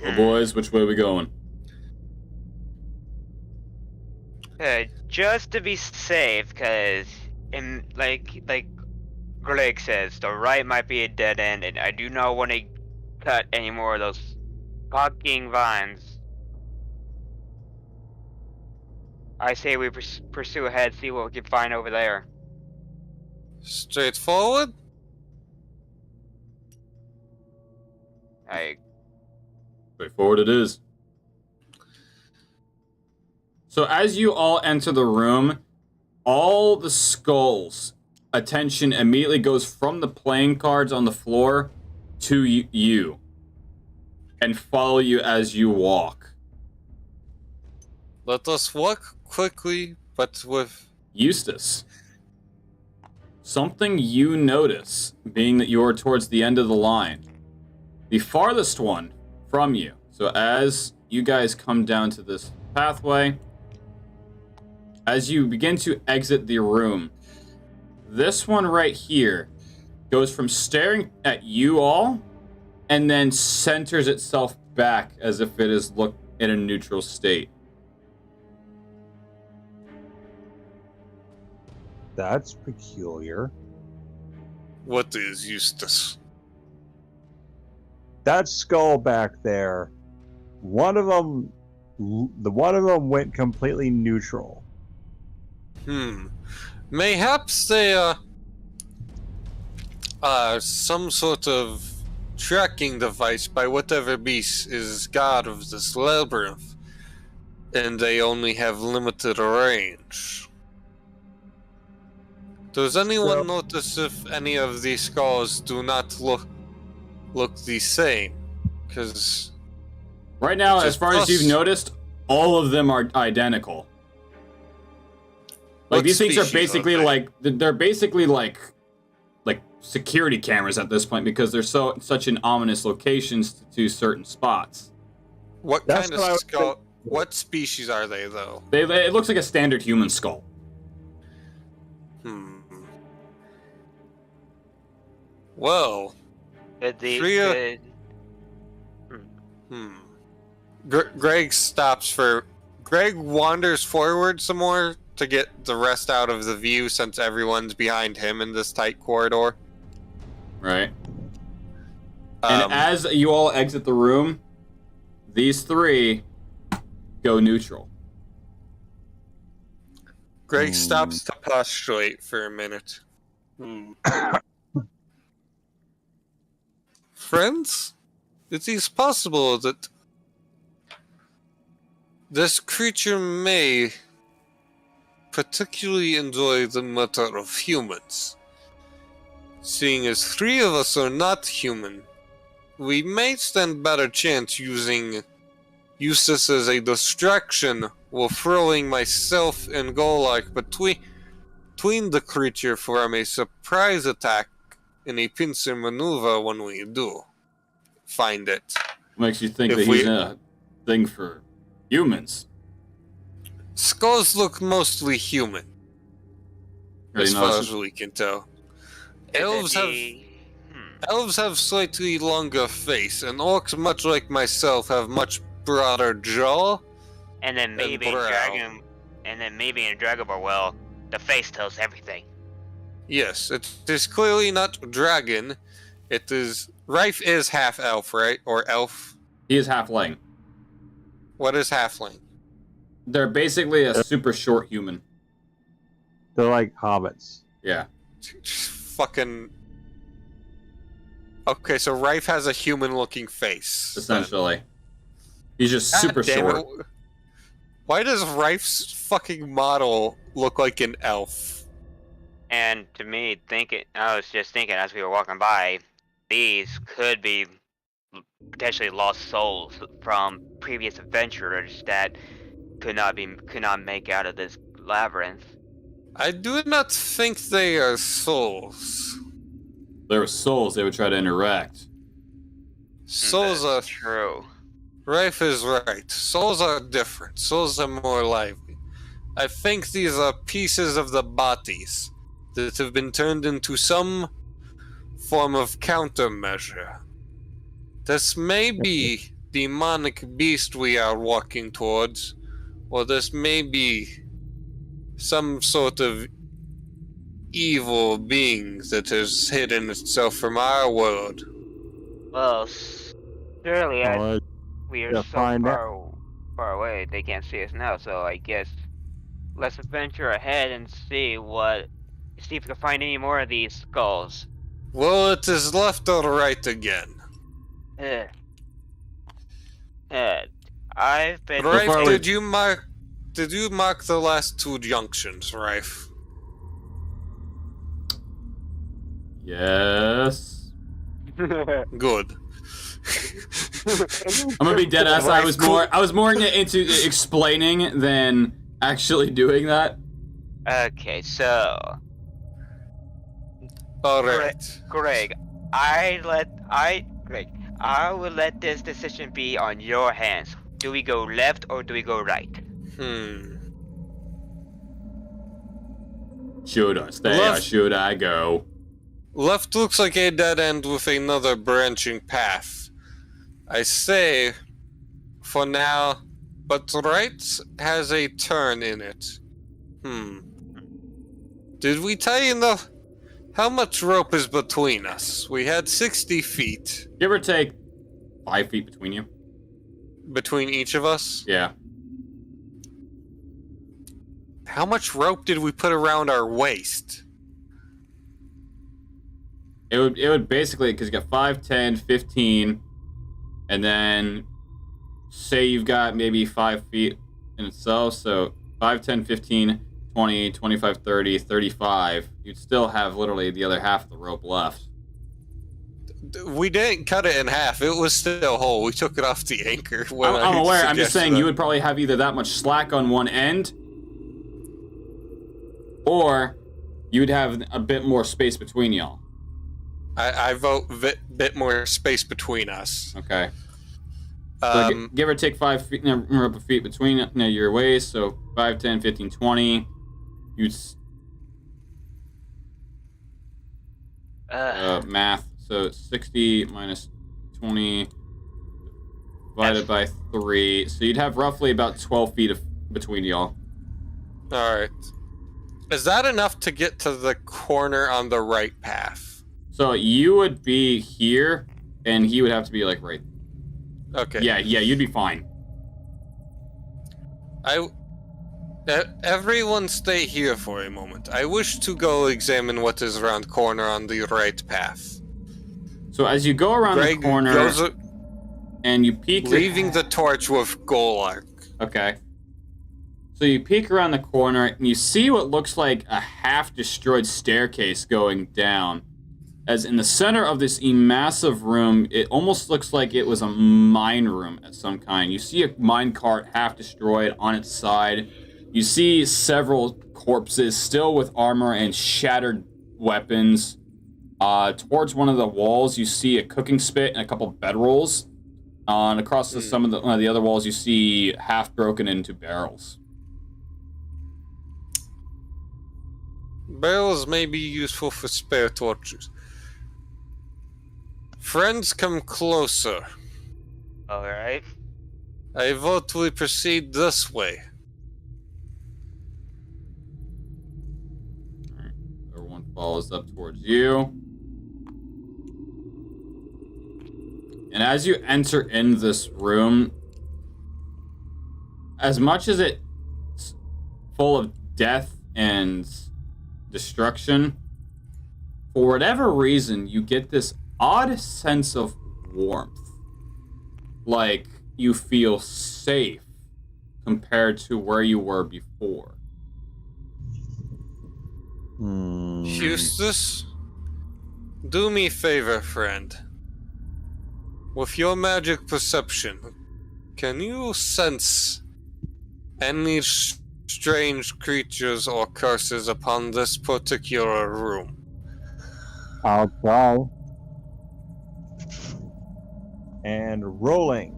Well, boys, which way are we going? Just to be safe, because, like Greg says, the right might be a dead end, and I do not want to cut any more of those fucking vines. I say we pursue ahead, see what we can find over there. Straight forward? Straightforward it is. So as you all enter the room, all the skulls' attention immediately goes from the playing cards on the floor to you and follow you as you walk. Let us walk quickly, but with... Eustace, something you notice, being that you're towards the end of the line, the farthest one from you. So as you guys come down to this pathway, as you begin to exit the room, this one right here goes from staring at you all and then centers itself back as if it is looked in a neutral state. That's peculiar. What is Eustace? That skull back there, one of them The one of them went completely neutral. Mayhaps they are some sort of tracking device by whatever beast is god of this labyrinth, and they only have limited range. Does anyone notice if any of these skulls do not look the same? Because right now, as far as you've noticed, all of them are identical. Like, these things are basically like security cameras at this point, because they're such in ominous locations to certain spots. What kind of skull? What species are they, though? It looks like a standard human skull. Well, Greg stops for. Greg wanders forward some more to get the rest out of the view, since everyone's behind him in this tight corridor. Right. And as you all exit the room, these three go neutral. Greg stops to postulate for a minute. Friends, it is possible that this creature may particularly enjoy the murder of humans. Seeing as 3 of us are not human, we may stand better chance using this as a distraction while throwing myself and Golak between the creature from a surprise attack in a pincer maneuver when we do find it. Makes you think that he's a thing for humans. Skulls look mostly human, as far as we can tell. Elves have slightly longer face, and orcs, much like myself, have much broader jaw. And then maybe in Dragon Ball, well, the face tells everything. Yes, it is clearly not dragon. It is. Rife is half elf, right? Or elf? He is halfling. What is halfling? They're basically a super short human. They're like hobbits. Yeah. Fucking. Okay, so Rife has a human-looking face. Essentially. He's just super short. Why does Rife's fucking model look like an elf? And to me, I was just thinking as we were walking by, these could be potentially lost souls from previous adventurers that could not make out of this labyrinth. I do not think they are souls. If they were souls, they would try to interact. Souls are true. Rife is right. Souls are different. Souls are more lively. I think these are pieces of the bodies that have been turned into some form of countermeasure. This may be demonic beast we are walking towards, or this may be some sort of evil being that has hidden itself from our world. Well, surely as we are so far away, they can't see us now, so I guess let's adventure ahead and see if we can find any more of these skulls. Well, it is left or right again. I've been... Rife, did you mark the last 2 junctions, Rife? Yes. Good. I'm gonna be dead ass. I was more into explaining than actually doing that. Okay, so Alright. Greg, I will let this decision be on your hands. Do we go left or do we go right? Should I stay or should I go? Left looks like a dead end with another branching path. I say, for now, but right has a turn in it. Did we tie enough? How much rope is between us? We had 60 feet. Give or take 5 feet between you. Between each of us? Yeah. How much rope did we put around our waist? It would basically, because you got 5, 10, 15, and then say you've got maybe 5 feet in itself, so 5, 10, 15, 20, 25, 30, 35, you'd still have literally the other half of the rope left. We didn't cut it in half. It was still whole. We took it off the anchor. I'm aware. I'm just saying that. you would probably have either that much slack on one end, or you'd have a bit more space between y'all. I vote bit more space between us. Okay. So give or take 5 feet, rope of feet between your waist, so 5, 10, 15, 20. You'd... math. So 60 minus 20 divided by 3. So you'd have roughly about 12 feet between y'all. Alright. Is that enough to get to the corner on the right path? So you would be here, and he would have to be like right. Okay. Yeah, you'd be fine. Everyone stay here for a moment. I wish to go examine what is around the corner on the right path. So as you go around the corner, and you peek... Leaving the torch with Golark. Okay. So you peek around the corner, and you see what looks like a half-destroyed staircase going down. As in the center of this massive room, it almost looks like it was a mine room of some kind. You see a mine cart half destroyed on its side. You see several corpses still with armor and shattered weapons. Towards one of the walls, you see a cooking spit and a couple bedrolls. And across some of the other walls, you see half broken into barrels. Barrels may be useful for spare torches. Friends, come closer. Alright. I vote we proceed this way. Alright. Everyone follows up towards you. And as you enter in this room, as much as it's full of death and destruction, for whatever reason, you get this odd sense of warmth. Like you feel safe compared to where you were before. Eustace, do me a favor, friend. With your magic perception, can you sense any strange creatures or curses upon this particular room? I'll try. And rolling.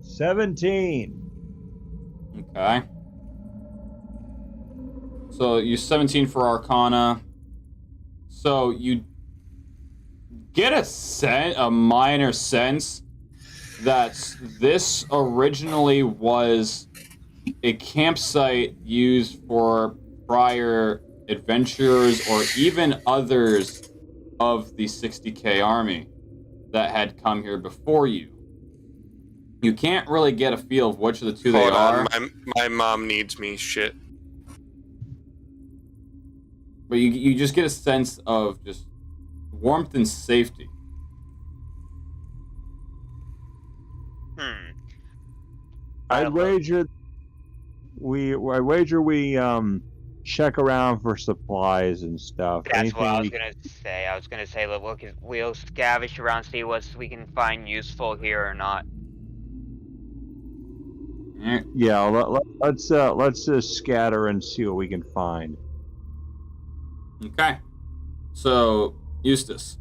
17. Okay. So you 17 for Arcana. So you get a minor sense that this originally was a campsite used for prior adventurers or even others of the 60k army that had come here before you. You can't really get a feel of which of the two they are. My mom needs me, shit. But you just get a sense of just warmth and safety. I wager we check around for supplies and stuff. That's what I was gonna say. I was gonna say, look, we'll scavenge around, see what we can find useful here or not. Yeah, let's just scatter and see what we can find. Okay. So, Eustace,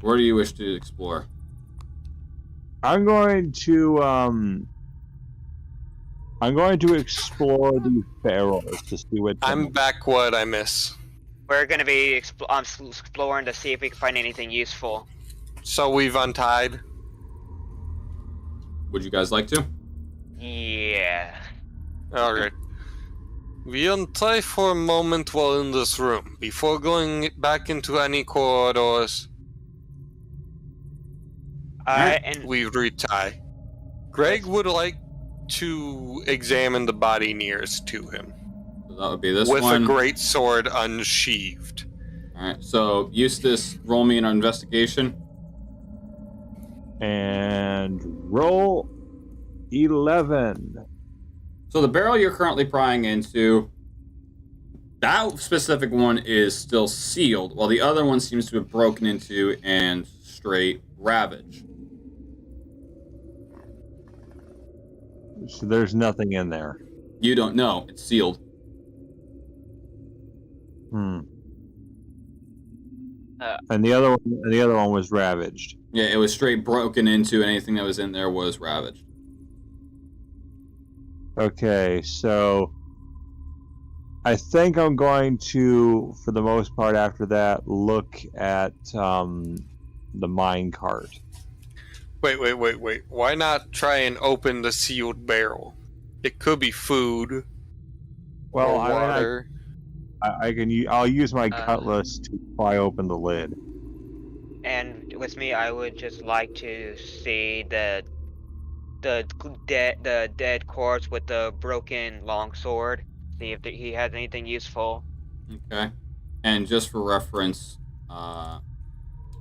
where do you wish to explore? I'm going to explore the pharaohs to see what. I'm back. What I miss? We're gonna be exploring to see if we can find anything useful. So we've untied. Would you guys like to? Yeah. Alright. We untie for a moment while in this room, before going back into any corridors. And We retie. Greg would like to examine the body nearest to him. So that would be this with one. a great sword unsheathed. Alright, so Eustace, roll me an investigation. And roll 11. So the barrel you're currently prying into, that specific one is still sealed, while the other one seems to have broken into and straight ravaged. So there's nothing in there. You don't know. It's sealed. And the other one was ravaged. Yeah, it was straight broken into, and anything that was in there was ravaged. Okay, so I think I'm going to, for the most part after that, look at the mine cart. Wait. Why not try and open the sealed barrel? It could be food Well, or water. I'll use my cutlass to pry open the lid. And with me, I would just like to see the dead corpse with the broken longsword. See if he has anything useful. Okay. And just for reference,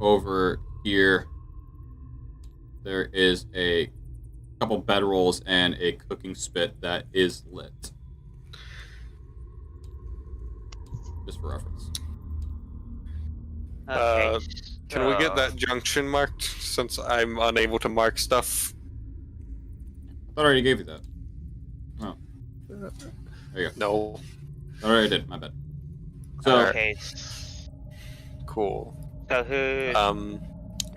over here, there is a couple bedrolls and a cooking spit that is lit. Just for reference. Okay. Can we get that junction marked, since I'm unable to mark stuff? I thought I already gave you that. Oh. There you go. No. I already did, my bad. So, Okay. Cool. So who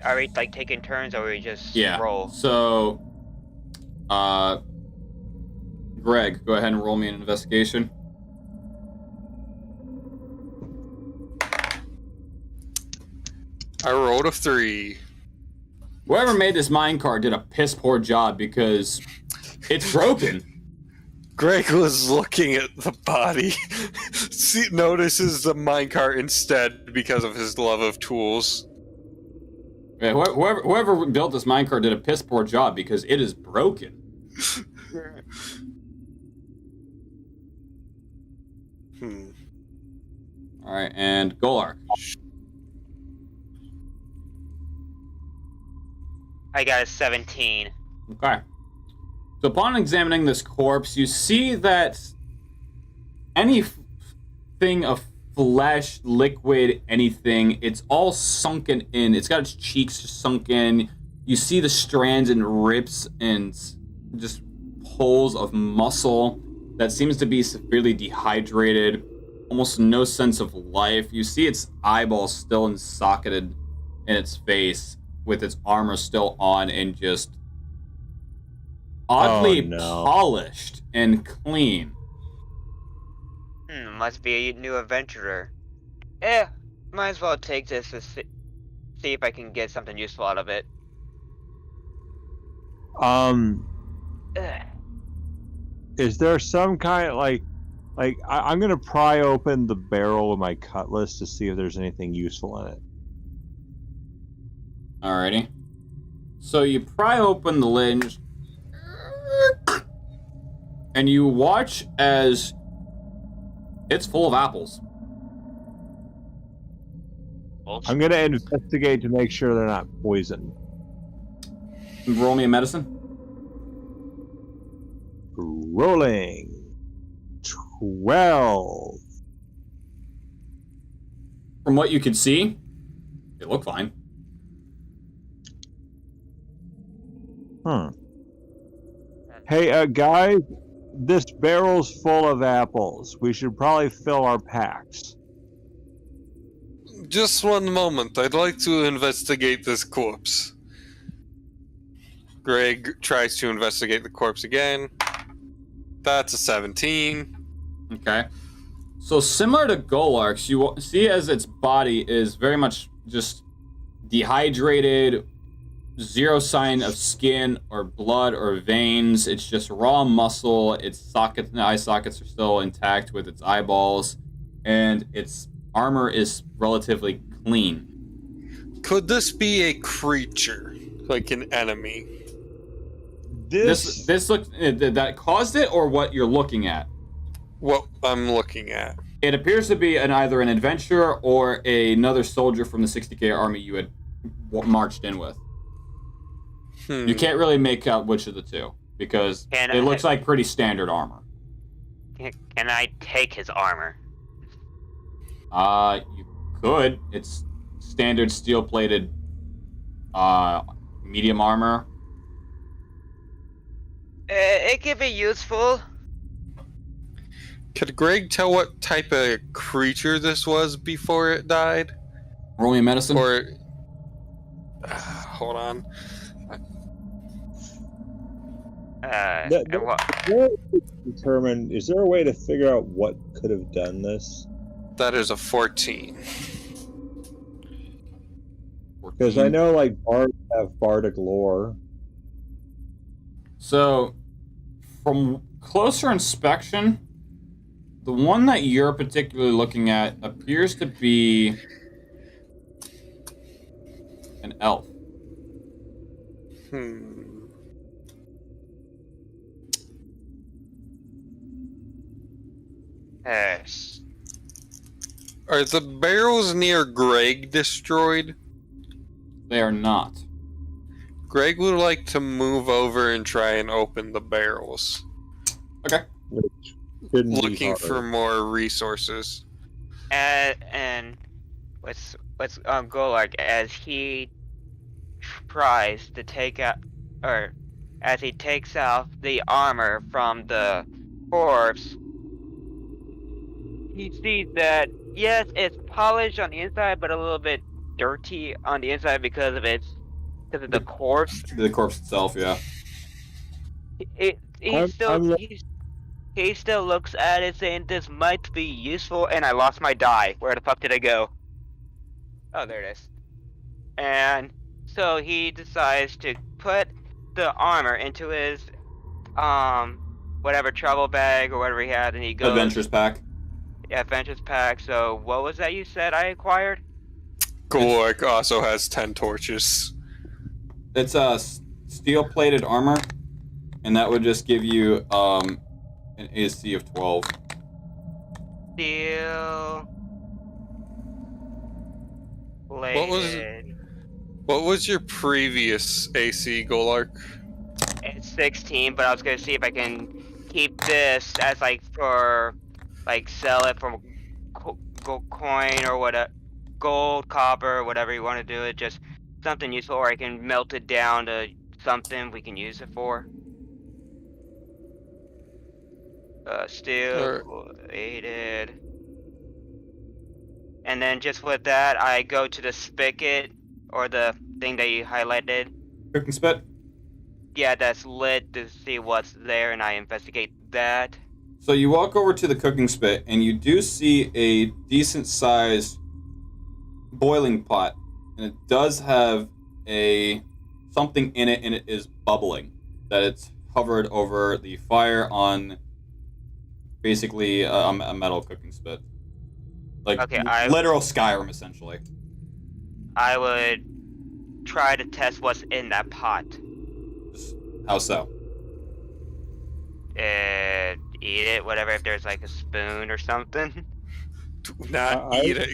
are we like taking turns, or we just yeah. roll? So, Greg, go ahead and roll me an investigation. I rolled a 3. Whoever made this minecart did a piss poor job because it's broken. Greg was looking at the body. Notices the minecart instead because of his love of tools. Yeah, whoever built this minecart did a piss poor job because it is broken. All right, and Golark. I got a 17. Okay. So upon examining this corpse, you see that anything of flesh, liquid, anything, it's all sunken in. It's got its cheeks sunk in. You see the strands and rips and just holes of muscle that seems to be severely dehydrated. Almost no sense of life. You see its eyeballs still socketed in its face, with its armor still on and just oddly polished and clean. Must be a new adventurer. Might as well take this to see if I can get something useful out of it. Is there some kind of I'm gonna pry open the barrel with my cutlass to see if there's anything useful in it. Alrighty. So you pry open the lid and you watch as it's full of apples. I'm gonna investigate to make sure they're not poisoned. Roll me a medicine. Rolling 12. From what you could see, they look fine. Hey, guys, this barrel's full of apples. We should probably fill our packs. Just one moment. I'd like to investigate this corpse. Greg tries to investigate the corpse again. That's a 17. Okay. So similar to Golark's, you see as its body is very much just dehydrated, zero sign of skin or blood or veins. It's just raw muscle. Its sockets, the eye sockets are still intact with its eyeballs, and its armor is relatively clean. Could this be a creature, like an enemy? This looks that caused it, or what you're looking at? What I'm looking at. It appears to be either an adventurer or another soldier from the 60K army you had marched in with. You can't really make out which of the two because it looks like pretty standard armor. Can I take his armor? You could. It's standard steel-plated, medium armor. It could be useful. Could Greg tell what type of creature this was before it died? Roll me a medicine. Or hold on. Determine. Is there a way to figure out what could have done this? That is a 14. Because I know, like, bards have bardic lore. So, from closer inspection, the one that you're particularly looking at appears to be an elf. Yes. Are the barrels near Greg destroyed? They are not. Greg would like to move over and try and open the barrels. Okay. Looking for more resources. And let's go like as he tries to take out, or as he takes out the armor from the corpse, he sees that yes, it's polished on the inside, but a little bit dirty on the inside because of the corpse. The corpse itself, yeah. He still looks at it saying this might be useful, and I lost my die. Where the fuck did I go? Oh, there it is. And so he decides to put the armor into his whatever travel bag or whatever he had, and he goes Adventures pack. Yeah, Adventures pack. So what was that you said I acquired? Golork also has 10 torches. It's a steel-plated armor, and that would just give you an AC of 12. Steel. What was your previous AC, Golork? It's 16, but I was gonna see if I can keep this as like for like sell it for coin or whatever, gold, copper, whatever you want to do it. Just something useful, or I can melt it down to something we can use it for. Steel plated. And then just with that, I go to the spigot, or the thing that you highlighted. Cooking spit? Yeah, that's lit to see what's there, and I investigate that. So you walk over to the cooking spit, and you do see a decent-sized boiling pot, and it does have something in it, and it is bubbling. That it's hovered over the fire on basically a metal cooking spit. Like, okay, literal Skyrim, essentially. I would try to test what's in that pot. How so? Eat it, whatever, if there's like a spoon or something. Do not eat it.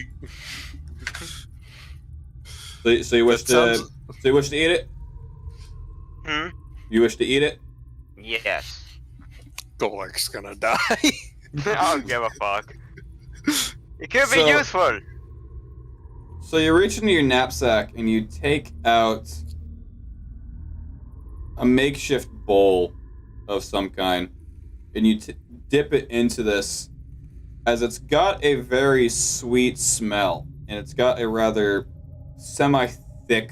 So you wish to eat it? You wish to eat it? Yes. Golork's gonna die. I don't give a fuck. It could be useful. So you reach into your knapsack and you take out a makeshift bowl of some kind, and you dip it into this, as it's got a very sweet smell, and it's got a rather semi-thick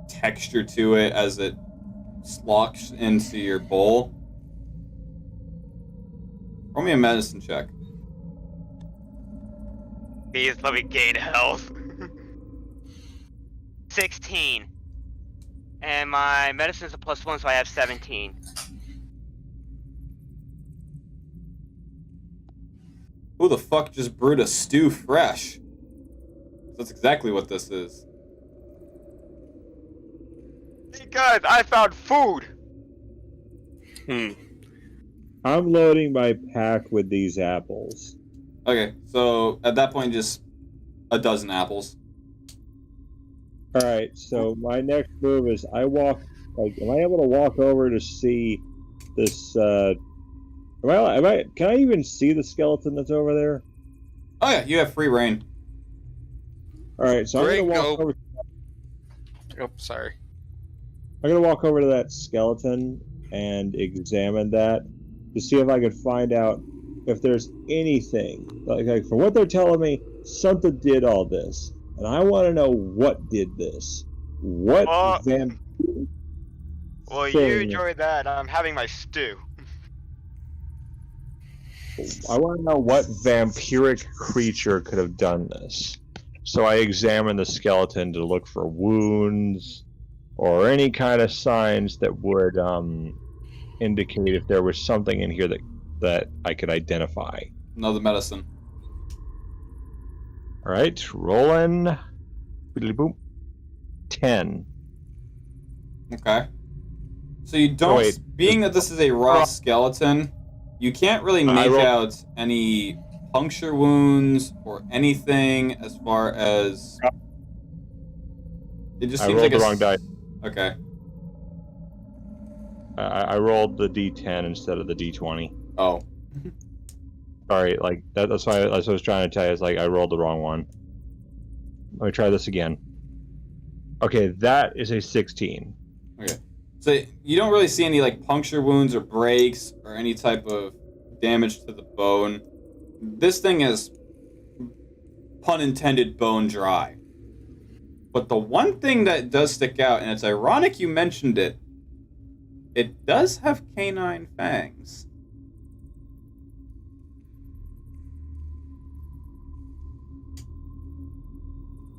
texture to it as it sloshs into your bowl. Roll me a medicine check. Please let me gain health. 16. And my medicine's a +1, so I have 17. Who the fuck just brewed a stew fresh? That's exactly what this is. Guys, I found food! I'm loading my pack with these apples. Okay, so at that point, just a dozen apples. All right, so my next move is I walk. Like, am I able to walk over to see this? Can I even see the skeleton that's over there? Oh yeah, you have free reign. All right, so Greg, I'm gonna walk go. over. Oh, sorry. I'm gonna walk over to that skeleton and examine that to see if I can find out if there's anything. Like from what they're telling me, something did all this, and I want to know what did this. What Van? Well, you thing- enjoy that. I'm having my stew. I want to know what vampiric creature could have done this. So I examine the skeleton to look for wounds or any kind of signs that would indicate if there was something in here that I could identify. Another medicine. All right, rolling. Boop. 10. Okay. So you don't. wait. Being that this is a raw skeleton, you can't really make out any puncture wounds or anything as far as. It just I seems rolled like the wrong die. Okay. I rolled the D10 instead of the D20. Oh. Sorry, like that's why I was trying to tell you. It's like I rolled the wrong one. Let me try this again. Okay, that is a 16. Okay. So you don't really see any like puncture wounds or breaks or any type of damage to the bone. This thing is, pun intended, bone dry. But the one thing that does stick out, and it's ironic you mentioned it, it does have canine fangs.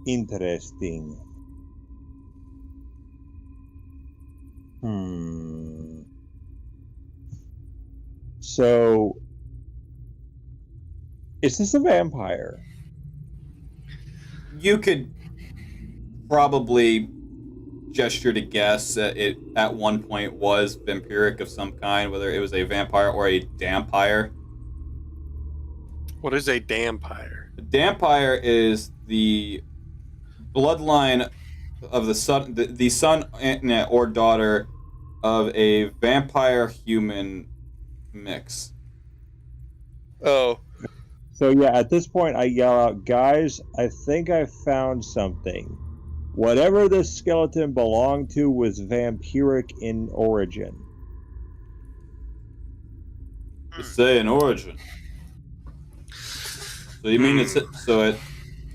Interesting. So, is this a vampire? You could probably gesture to guess that it at one point was vampiric of some kind, whether it was a vampire or a dampire. What is a dampire? A dampire is the bloodline of the son or daughter of a vampire human mix. Oh. So yeah, at this point I yell out, guys, I think I found something. Whatever this skeleton belonged to was vampiric in origin. You say in origin. So you mean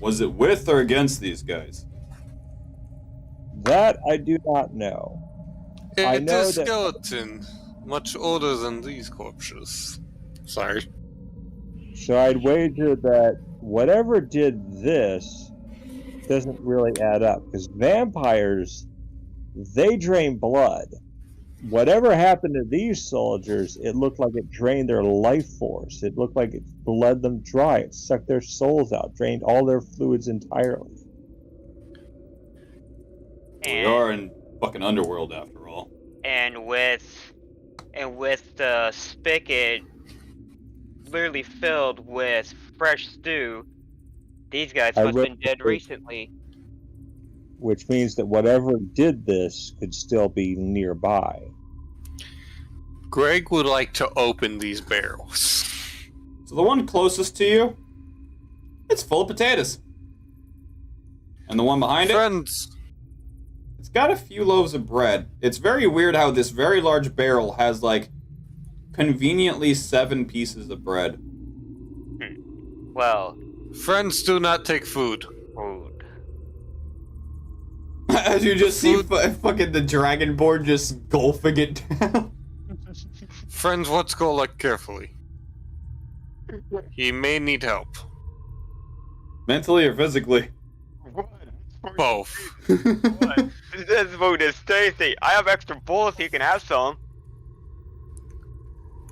was it with or against these guys? That I do not know. I It's know a that- skeleton, much older than these corpses. Sorry. So I'd wager that whatever did this doesn't really add up, because vampires, they drain blood. Whatever happened to these soldiers, it looked like it drained their life force. It looked like it bled them dry. It sucked their souls out, drained all their fluids entirely. We are in fucking underworld after all. And with the spigot literally filled with fresh stew, these guys I must have been dead read- recently. Which means that whatever did this could still be nearby. Greg would like to open these barrels. So the one closest to you, it's full of potatoes. And the one behind it, Friends, it's got a few loaves of bread. It's very weird how this very large barrel has like conveniently 7 pieces of bread. Well, friends do not take food. food. As you just see fucking the dragonborn just gulping it down. Friends, let's go look carefully. He may need help. Mentally or physically? Both. This food is tasty. I have extra bullets. You can have some.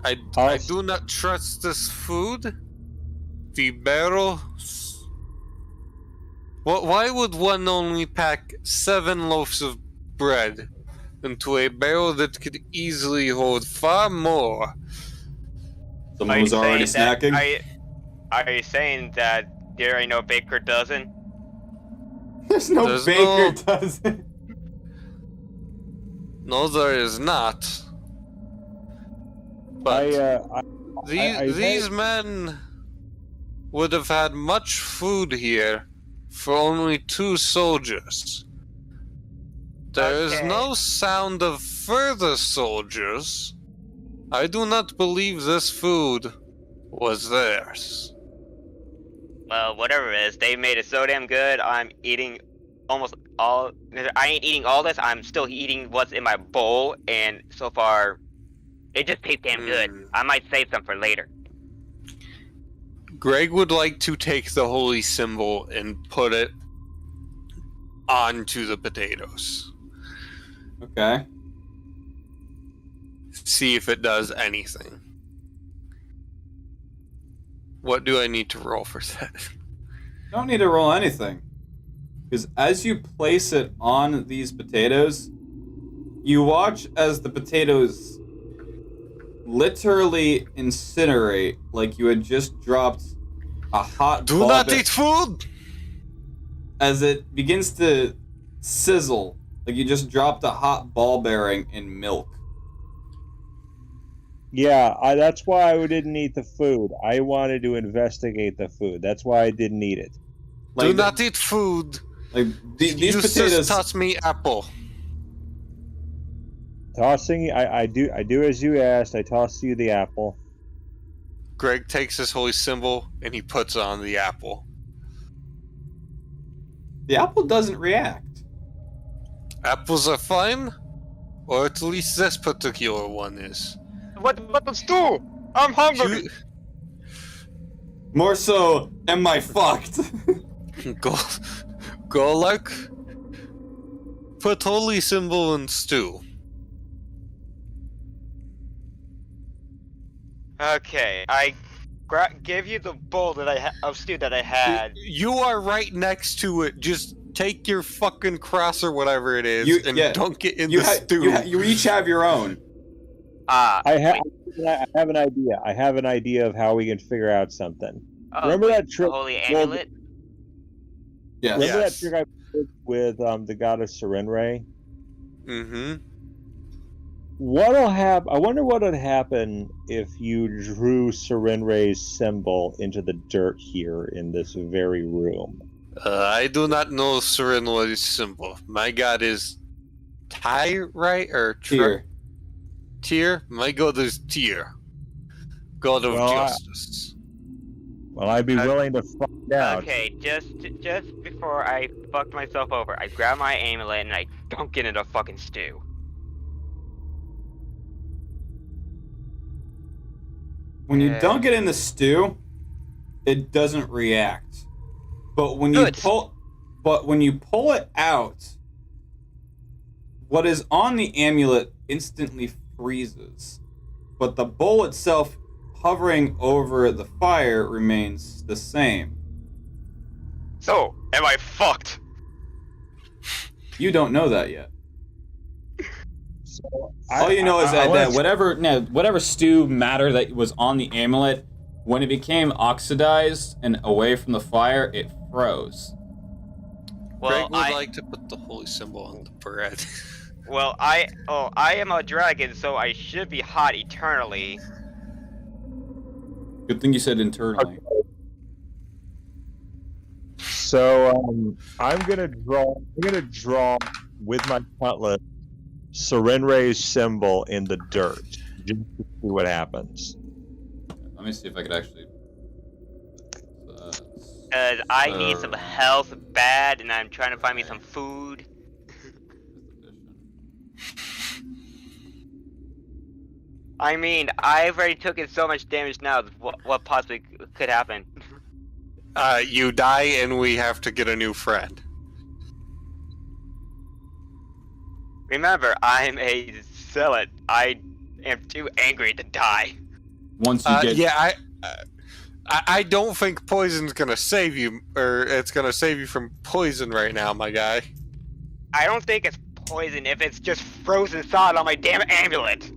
I do not trust this food. The barrels. Why would one only pack 7 loaves of bread into a barrel that could easily hold far more. Someone was already snacking. Are you saying that there ain't no baker dozen? There's no There's baker no- dozen. No, there is not. But these men would have had much food here for only 2 soldiers. There is Okay. no sound of further soldiers. I do not believe this food was theirs. Well, whatever it is, they made it so damn good. I'm eating almost all. I ain't eating all this. I'm still eating what's in my bowl, and so far, it just tastes damn good. I might save some for later. Greg would like to take the holy symbol and put it onto the potatoes. Okay. See if it does anything. What do I need to roll for that? Don't need to roll anything. Because as you place it on these potatoes, you watch as the potatoes literally incinerate like you had just dropped a hot Do ball not bear- eat food! as it begins to sizzle like you just dropped a hot ball bearing in milk. Yeah, that's why I didn't eat the food. I wanted to investigate the food. That's why I didn't eat it. Like Do not eat food! like these you potatoes. just toss me apple. Tossing, I do as you asked. I toss you the apple. Greg takes his holy symbol and he puts on the apple. The apple doesn't react. Apples are fine? Or at least this particular one is. What the stew? I'm hungry. You- More so, am I fucked? Golak, put holy symbol in stew. Okay, I gave you the bowl that of stew that I had. You are right next to it. Just take your fucking cross or whatever it is and dunk it in you the stew. you each have your own. I have an idea. I have an idea of how we can figure out something. Remember that trick? Holy amulet? Yes. Remember Yes. that trick I played with the goddess Serenray? Mm-hmm. What'll happen? I wonder what would happen if you drew Serenray's symbol into the dirt here in this very room. I do not know Serenway's symbol. My god is Ty, right? Or Here. Tyr? My god is Tyr. God of justice. Well, I'd be willing to find out. Okay, just before I fucked myself over, I grab my amulet and I dunk it in a fucking stew. When you dunk it in the stew, it doesn't react. But when you pull it out, what is on the amulet instantly freezes. But the bowl itself hovering over the fire remains the same. So, am I fucked? You don't know that yet. So All you know is that whatever stew matter that was on the amulet, when it became oxidized and away from the fire, it froze. Well, Greg would like to put the holy symbol on the bread. Well, I am a dragon, so I should be hot eternally. Good thing you said internally. So I'm gonna draw with my cutlass Serenray's symbol in the dirt, just to see what happens. Let me see if I could actually. Cause I need some health bad, and I'm trying to find me some food. I mean, I've already taken so much damage now. What possibly could happen? You die and we have to get a new friend. Remember, I'm a zealot. I am too angry to die. Once you get. Yeah, I don't think poison's gonna save you, or it's gonna save you from poison right now, my guy. I don't think it's poison if it's just frozen solid on my damn amulet?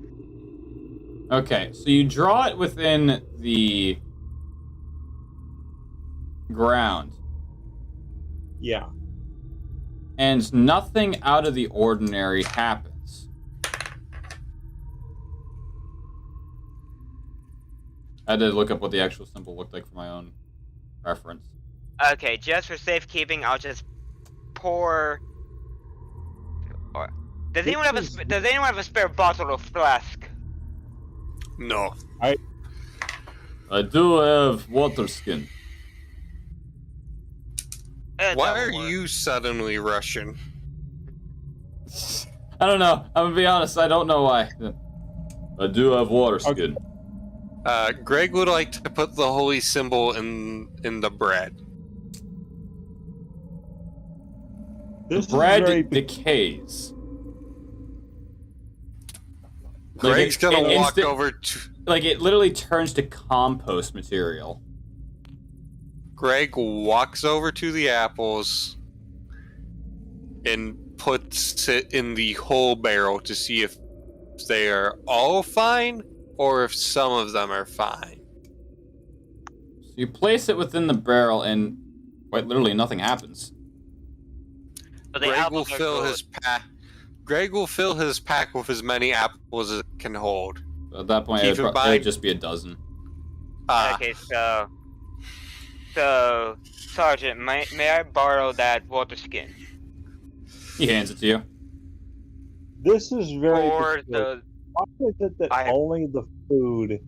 Okay, so you draw it within the ground, Yeah. and nothing out of the ordinary happens. I had to look up what the actual symbol looked like for my own reference. Okay, just for safekeeping, I'll just pour. Or does anyone have a spare bottle or flask? No. I do have water skin. Why are you suddenly Russian? I don't know. I'm gonna be honest. I don't know why. I do have water skin. Greg would like to put the holy symbol in the bread. The This bread is very decays. Greg's Like, gonna it walk over to. Like, it literally turns to compost material. Greg walks over to the apples and puts it in the whole barrel to see if they are all fine or if some of them are fine. So you place it within the barrel, and quite literally nothing happens. So the Greg will apples are fill good. his pack. Greg will fill his pack with as many apples as it can hold. At that point, Keep it in would mind- just be a dozen. Okay, so Sergeant, may I borrow that water skin He hands it to you. This is very for peculiar. the? Why is it that I- only the food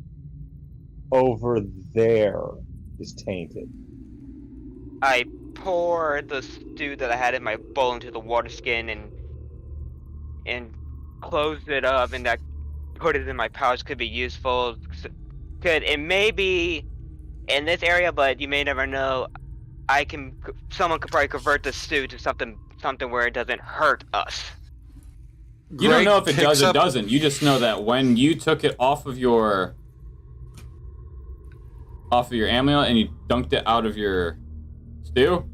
over there is tainted? I pour the stew that I had in my bowl into the water skin and closed it up, and I put it in my pouch. Could be useful. It may be in this area, but you may never know. Someone could probably convert the stew to something where it doesn't hurt us. You don't Greg know if it picks does or up- doesn't. You just know that when you took it off of your amulet and you dunked it out of your stew,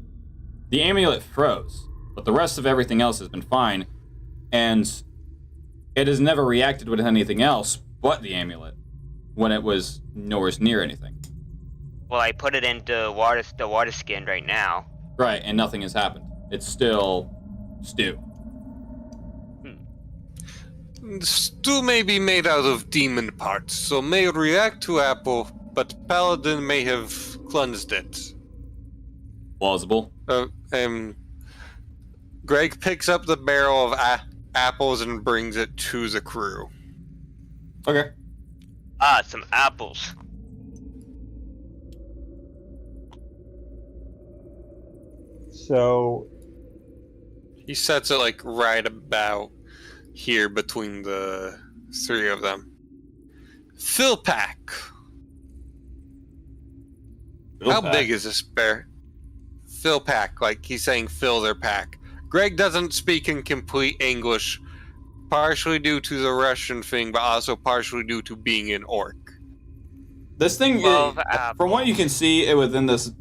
the amulet froze, but the rest of everything else has been fine, and it has never reacted with anything else but the amulet when it was nowhere near anything. Well, I put it into the water skin right now. Right, and nothing has happened. It's still stew. Stew may be made out of demon parts, so may react to apple, but Paladin may have cleansed it. Plausible. Greg picks up the barrel of apples and brings it to the crew. Okay. Ah, some apples. So He sets it like right about here between the three of them. Fill pack. How big is this bear? Fill pack, like he's saying fill their pack. Greg doesn't speak in complete English, partially due to the Russian thing, but also partially due to being an orc. This thing, 12 from what you can see within this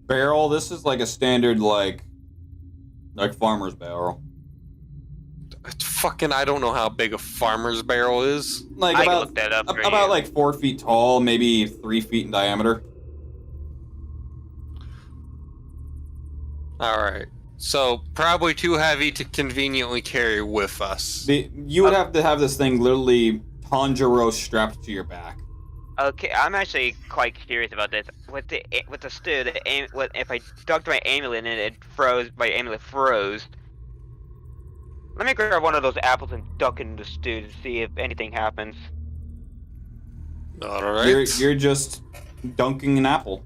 barrel, this is like a standard like farmer's barrel. Fucking, I don't know how big a farmer's barrel is. Like I can about look that up for about you. like 4 feet tall, maybe 3 feet in diameter. Alright. So, probably too heavy to conveniently carry with us. You would have to have this thing literally Tanjiro strapped to your back. Okay, I'm actually quite curious about this. With the stew, if I dunked my amulet and it froze, my amulet froze. Let me grab one of those apples and dunk it in the stew to see if anything happens. Alright. You're just dunking an apple.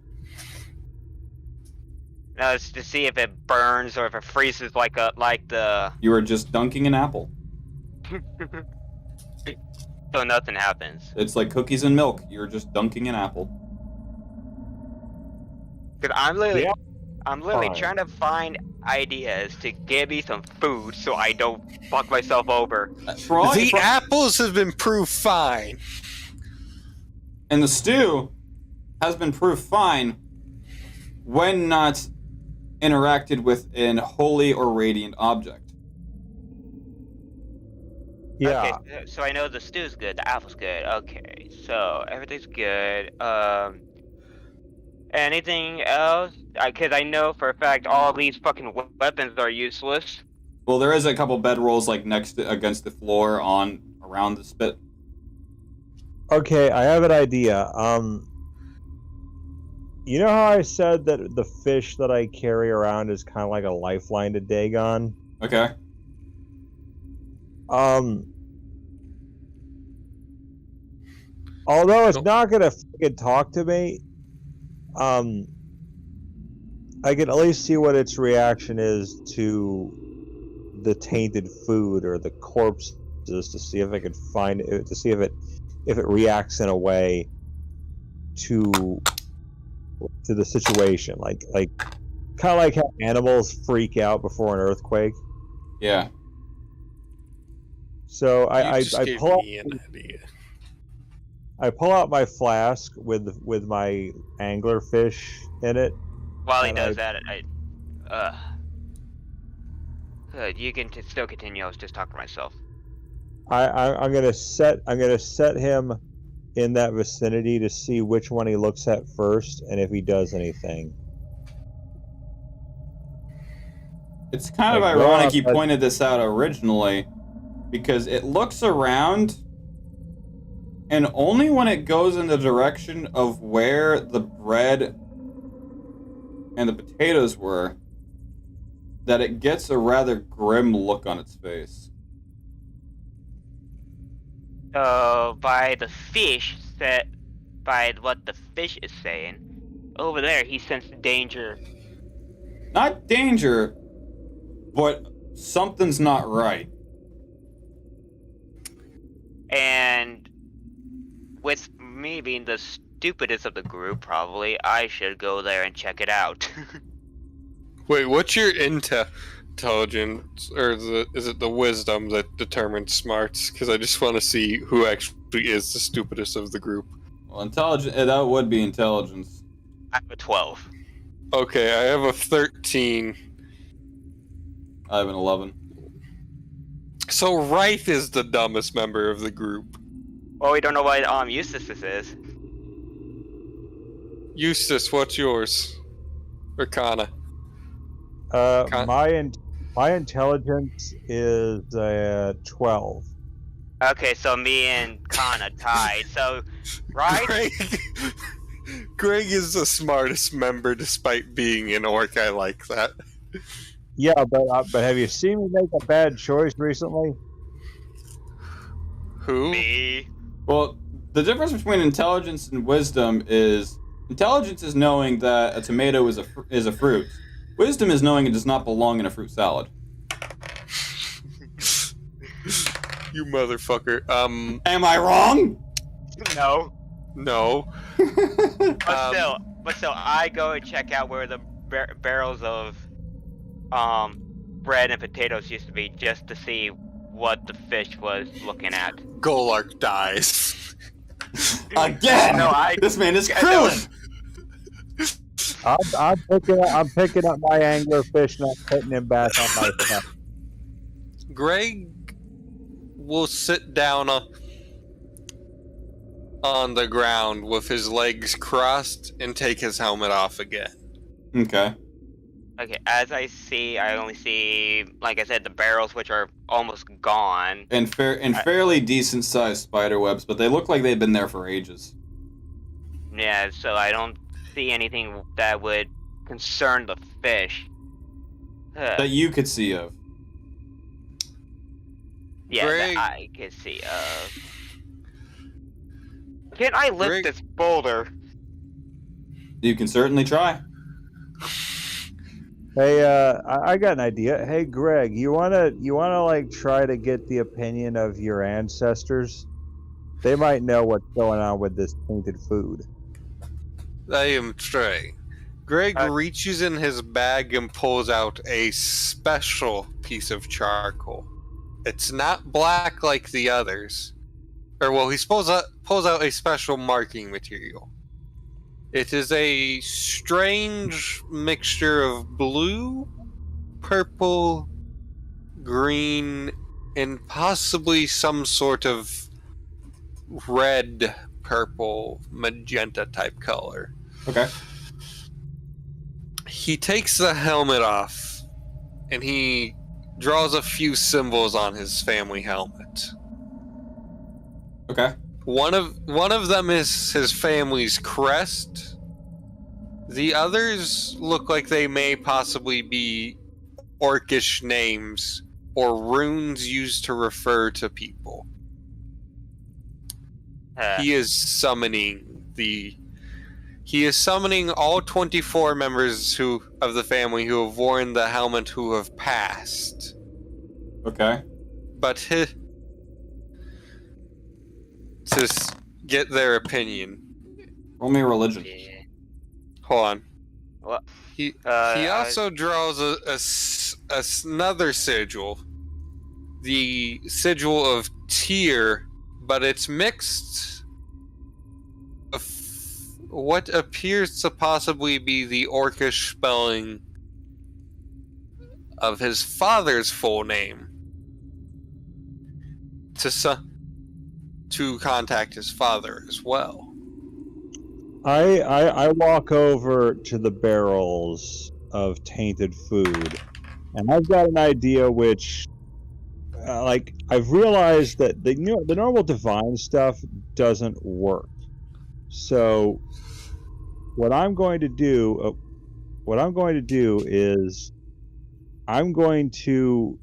No, it's to see if it burns or if it freezes like the. You are just dunking an apple. So nothing happens. It's like cookies and milk. You're just dunking an apple. Cause I'm literally Yeah. Fine. trying to find ideas to give me some food so I don't fuck myself over. The apples have been proved fine. And the stew has been proved fine when not interacted with an holy or radiant object. Yeah. Okay, so I know the stew's good, the apple's good. Okay, so everything's good. Anything else? Because I know for a fact all these fucking weapons are useless. Well, there is a couple bedrolls like against the floor on around the spit. Okay, I have an idea. You know how I said that the fish that I carry around is kind of like a lifeline to Dagon? Okay. Although it's not gonna fucking talk to me, I can at least see what its reaction is to the tainted food or the corpses to see if I could find it, to see if it reacts in a way to the situation, like kind of like how animals freak out before an earthquake. Yeah. So I pull me an idea. I pull out my flask with my angler fish in it. While he And does that, good. You can still continue. I was just talking to myself. I'm gonna set him in that vicinity to see which one he looks at first and if he does anything. It's kind of Like, ironic you well, pointed this out originally, because it looks around, and only when it goes in the direction of where the bread and the potatoes were, that it gets a rather grim look on its face. By the fish, by what the fish is saying, over there he sensed danger. Not danger, but something's not right. And with me being the stupidest of the group, probably I should go there and check it out. Wait, what's your intelligence, or is it the wisdom that determines smarts? Because I just want to see who actually is the stupidest of the group. Well, that would be intelligence. I have a 12. Okay, I have a 13. I have an 11. So Wraith is the dumbest member of the group. Well, we don't know what Eustace is. Eustace, what's yours? Or Kana? My intelligence is 12. Okay, so me and Kana tied. So, right? Greg is the smartest member despite being an orc. I like that. Yeah, but have you seen me make a bad choice recently? Who? Me. Well, the difference between intelligence and wisdom is intelligence is knowing that a tomato is a fruit. Wisdom is knowing it does not belong in a fruit salad. You motherfucker. Am I wrong? No. No. But still, I go and check out where the barrels of bread and potatoes used to be, just to see what the fish was looking at. Golark dies. Again! No, This man is Krillin! I'm picking up my angler fish and I'm putting him back on my stuff. Greg will sit down on the ground with his legs crossed and take his helmet off again. Okay. Okay, as I only see, like I said, the barrels, which are almost gone. And fairly decent sized spider webs, but they look like they've been there for ages. Yeah, so I don't see anything that would concern the fish. That you could see of. Yeah, Greg. that I can see of. Can I lift Greg. this boulder? You can certainly try. Hey, I got an idea. Hey, Greg, you wanna like try to get the opinion of your ancestors? They might know what's going on with this tainted food. I am trying. Greg reaches in his bag and pulls out a special piece of charcoal. It's not black like the others. Or, well, he pulls out a special marking material. It is a strange mixture of blue, purple, green, in possibly some sort of red, purple, magenta type color. Okay. He takes the helmet off and he draws a few symbols on his family helmet. Okay. One of them is his family's crest. The others look like they may possibly be orcish names or runes used to refer to people. He is summoning all 24 members of the family who have worn the helmet who have passed. Okay. But to get their opinion. Roll me a religion. Yeah. Hold on. What? He also draws another sigil. The sigil of Tyr, but it's mixed of what appears to possibly be the orcish spelling of his father's full name to contact his father as well. I walk over to the barrels of tainted food, and I've got an idea which, I've realized that the normal divine stuff doesn't work. So, what I'm going to do is I'm going to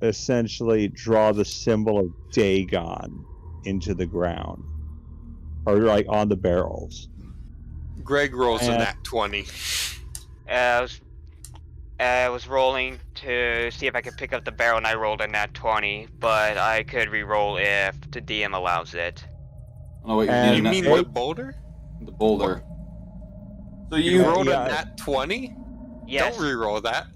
essentially draw the symbol of Dagon into the ground, or like on the barrels. Greg rolls a nat 20. I was rolling to see if I could pick up the barrel, and I rolled a nat 20, but I could re-roll if the DM allows it. Oh, wait, And You mean what? the boulder? The boulder. So You you rolled yeah. a nat 20? Yes. Don't re-roll that.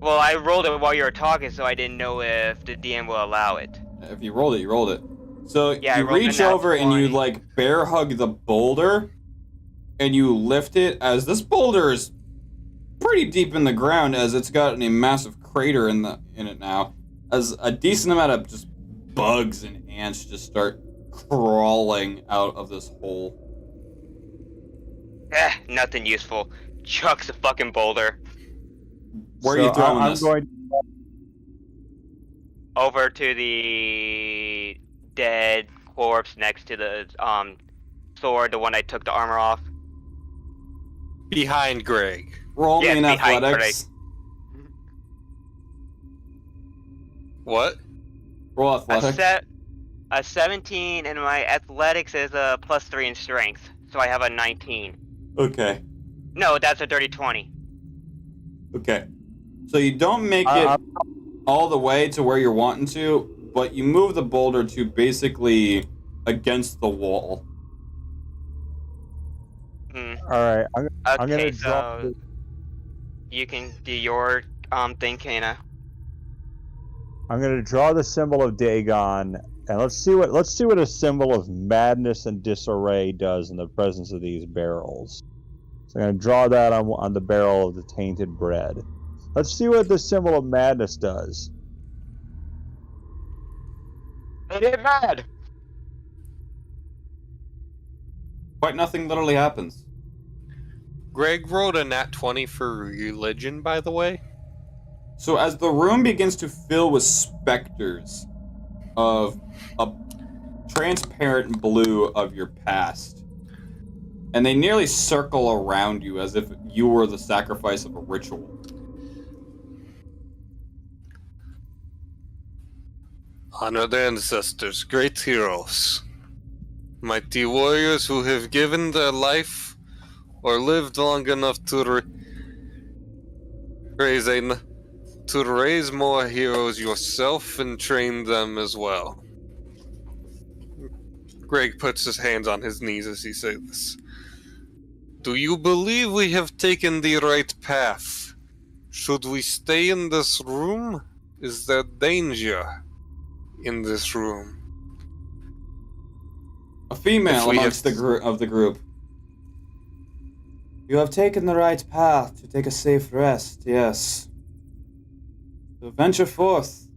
Well, I rolled it while you were talking, so I didn't know if the DM will allow it. If you rolled it, you rolled it. So Yeah, I you rolled a reach nat over and you 20. like bear hug the boulder, and you lift it as this boulder is pretty deep in the ground, as it's got a massive crater in it now, as a decent amount of just bugs and ants just start crawling out of this hole. Nothing useful. Chucks a fucking boulder Where are you throwing I'm this? going. over to the dead corpse next to the sword, the one I took the armor off. Behind Greg. Roll me Yes, in behind athletics. What? Roll athletics. A 17, and my athletics is a +3 in strength, so I have a 19. Okay. No, that's a dirty 20. Okay. So you don't make it all the way to where you're wanting to, but you move the boulder to basically against the wall. Hmm. All right, I'm Okay, gonna drop. so you can do your thing, Kana. I'm gonna draw the symbol of Dagon, and let's see what a symbol of madness and disarray does in the presence of these barrels. So I'm gonna draw that on the barrel of the tainted bread. Let's see what the symbol of madness does. Get mad! Quite nothing literally happens. Greg rolled a nat 20 for religion, by the way. So as the room begins to fill with specters of a transparent blue of your past, and they nearly circle around you as if you were the sacrifice of a ritual. Honored ancestors, great heroes, mighty warriors who have given their life or lived long enough to raise more heroes yourself and train them as well. Greg puts his hands on his knees as he says this. Do you believe we have taken the right path? Should we stay in this room? Is there danger in this room? A female If we amongst have- the group. You have taken the right path to take a safe rest, yes. So venture forth.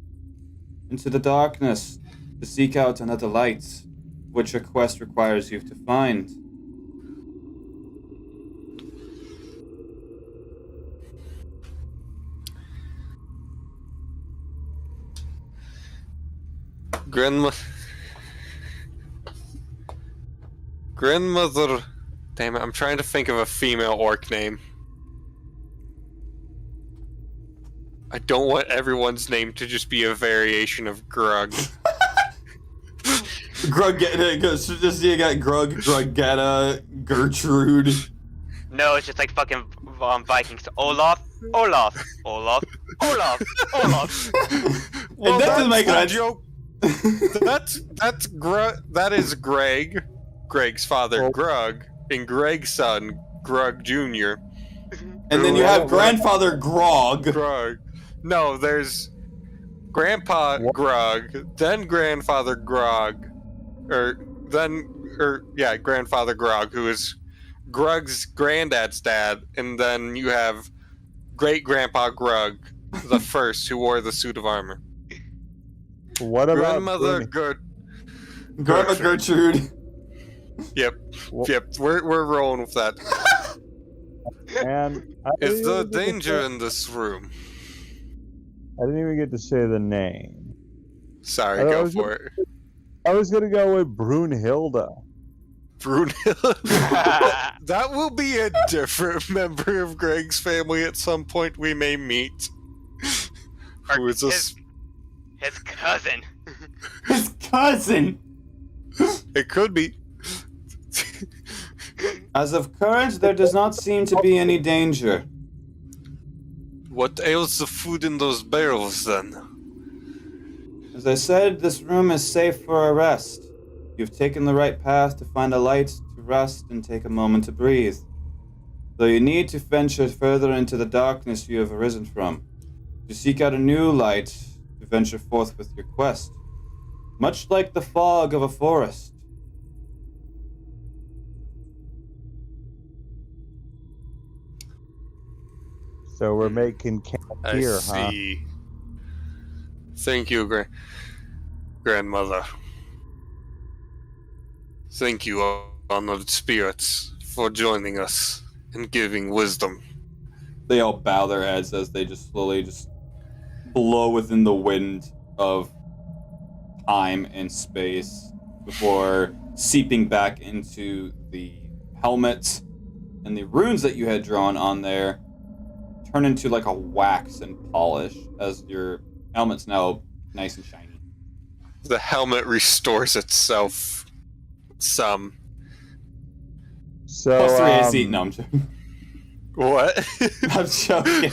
into the darkness to seek out another light, which your quest requires you to find. Grandmother. Damn it, I'm trying to think of a female orc name. I don't want everyone's name to just be a variation of Grug. Grug, you got Gruggetta, Gertrude. No, it's just like fucking Vikings. Olaf, Olaf, Olaf, Olaf, Olaf. Well, that doesn't make a sense. joke. That is Greg, Greg's father, Grug, and Greg's son, Grug Jr. And then you have grandfather Grog. Grug. No, there's Grandpa Grug, then Grandfather Grog, Grandfather Grog, who is Grug's granddad's dad, and then you have Great Grandpa Grug, the first, who wore the suit of armor. What about Grandmother Grandma Gertrude. Yep, we're rolling with that. And Is there danger in this room? I didn't even get to say the name. Sorry, go for it. I was gonna go with Brunhilde. Brunhilde? That will be a different member of Greg's family at some point we may meet. Who is this? His cousin. His cousin! It could be. As of current, there does not seem to be any danger. What ails the food in those barrels, then? As I said, this room is safe for a rest. You've taken the right path to find a light, to rest, and take a moment to breathe. Though you need to venture further into the darkness you have arisen from, to seek out a new light, to venture forth with your quest. Much like the fog of a forest. So we're making camp here, I see. Thank you, Grandmother. Thank you, honored spirits, for joining us and giving wisdom. They all bow their heads as they just slowly blow within the wind of time and space before seeping back into the helmet, and the runes that you had drawn on there turn into like a wax and polish as your helmet's now nice and shiny. The helmet restores itself some. So, Plus 3 AC. No, I'm joking. What? I'm joking.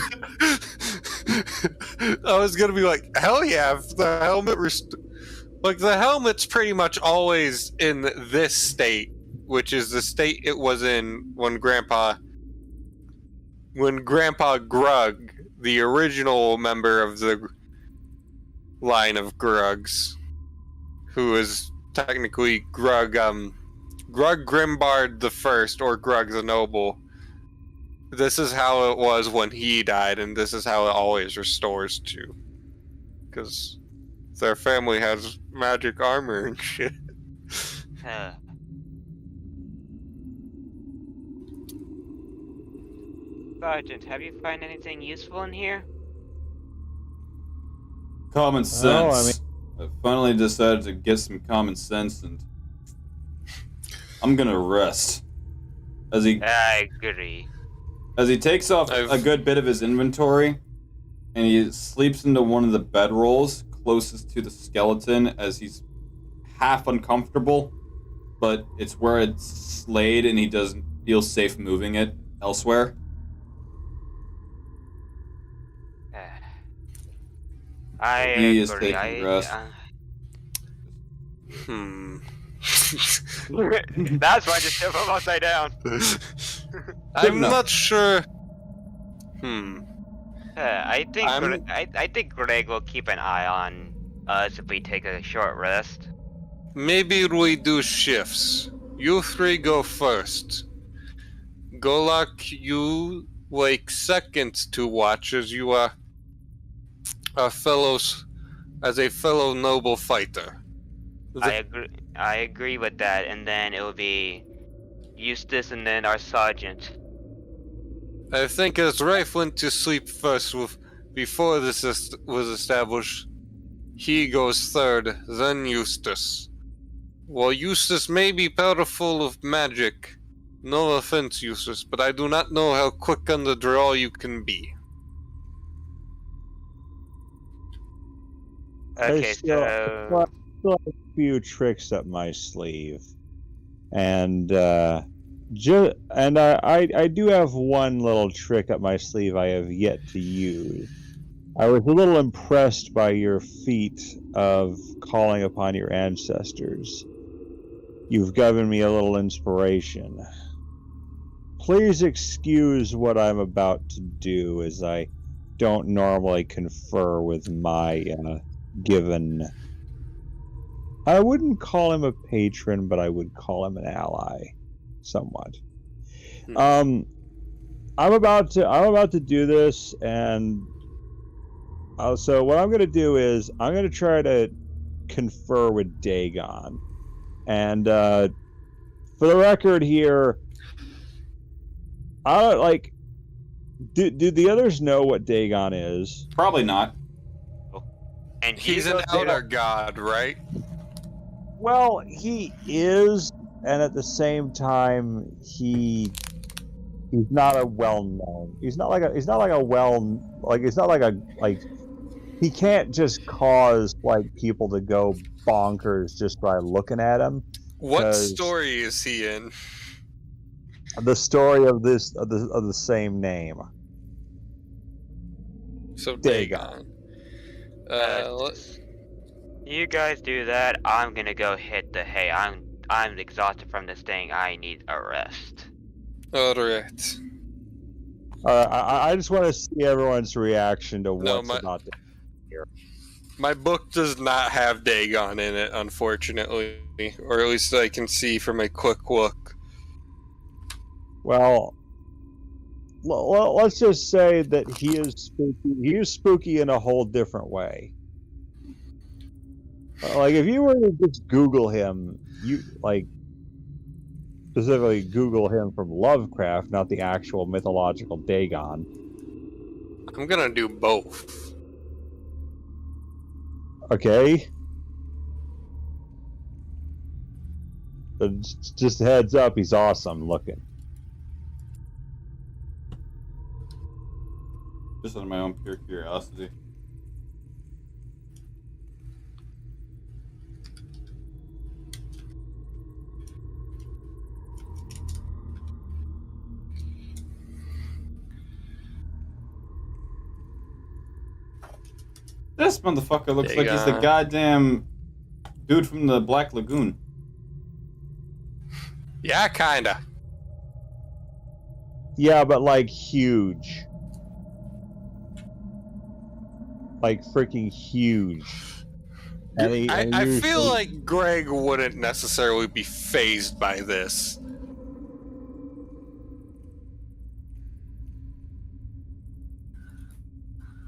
I was gonna be like, hell yeah, if the helmet like, the helmet's pretty much always in this state, which is the state it was in when Grandpa Grug, the original member of the line of Grugs, who is technically Grug Grimbard the First, or Grug the Noble. This is how it was when he died, and this is how it always restores to. Because their family has magic armor and shit. Sergeant, have you found anything useful in here? Common sense. I finally decided to get some common sense, and I'm gonna rest. I agree. As he takes off a good bit of his inventory, and he sleeps into one of the bedrolls closest to the skeleton as he's half uncomfortable, but it's where it's slayed and he doesn't feel safe moving it elsewhere. I He is agree. taking rest. That's why I just tip him upside down. I'm not sure. I think Greg will keep an eye on us if we take a short rest. Maybe we do shifts. You three go first. Golak, you like second to watch as you are fellows as a fellow noble fighter. I agree with that, and then it will be Eustace and then our sergeant. I think as Rafe went to sleep first before this was established, he goes third, then Eustace. While Eustace may be powerful of magic, no offense, Eustace, but I do not know how quick on the draw you can be. Okay, I still so have a few tricks up my sleeve, and I do have one little trick up my sleeve I have yet to use. I was a little impressed by your feat of calling upon your ancestors. You've given me a little inspiration. Please excuse what I'm about to do, as I don't normally confer with my given... I wouldn't call him a patron, but I would call him an ally, somewhat. I'm about to do this, and so what I'm going to do is I'm going to try to confer with Dagon, and for the record here, I don't like. Do the others know what Dagon is? Probably not. and He's you an outer god, right? Well, he is, and at the same time, he's not a well-known. He's not like he can't just cause like people to go bonkers just by looking at him. What story is he in? The story of the same name. So Dagon. You guys do that. I'm gonna go hit the hay. I'm exhausted from this thing. I need a rest. Alright. I just want to see everyone's reaction to what's about to here. My book does not have Dagon in it, unfortunately. Or at least I can see from a quick look. Well, let's just say that he is spooky. He is spooky in a whole different way. Like, if you were to just Google him, specifically Google him from Lovecraft, not the actual mythological Dagon. I'm gonna do both. Okay. But just a heads up, he's awesome looking. Just out of my own pure curiosity. This motherfucker looks like he's the goddamn dude from the Black Lagoon. Yeah, kinda. Yeah, but like huge. Like freaking huge. And I feel like Greg wouldn't necessarily be fazed by this.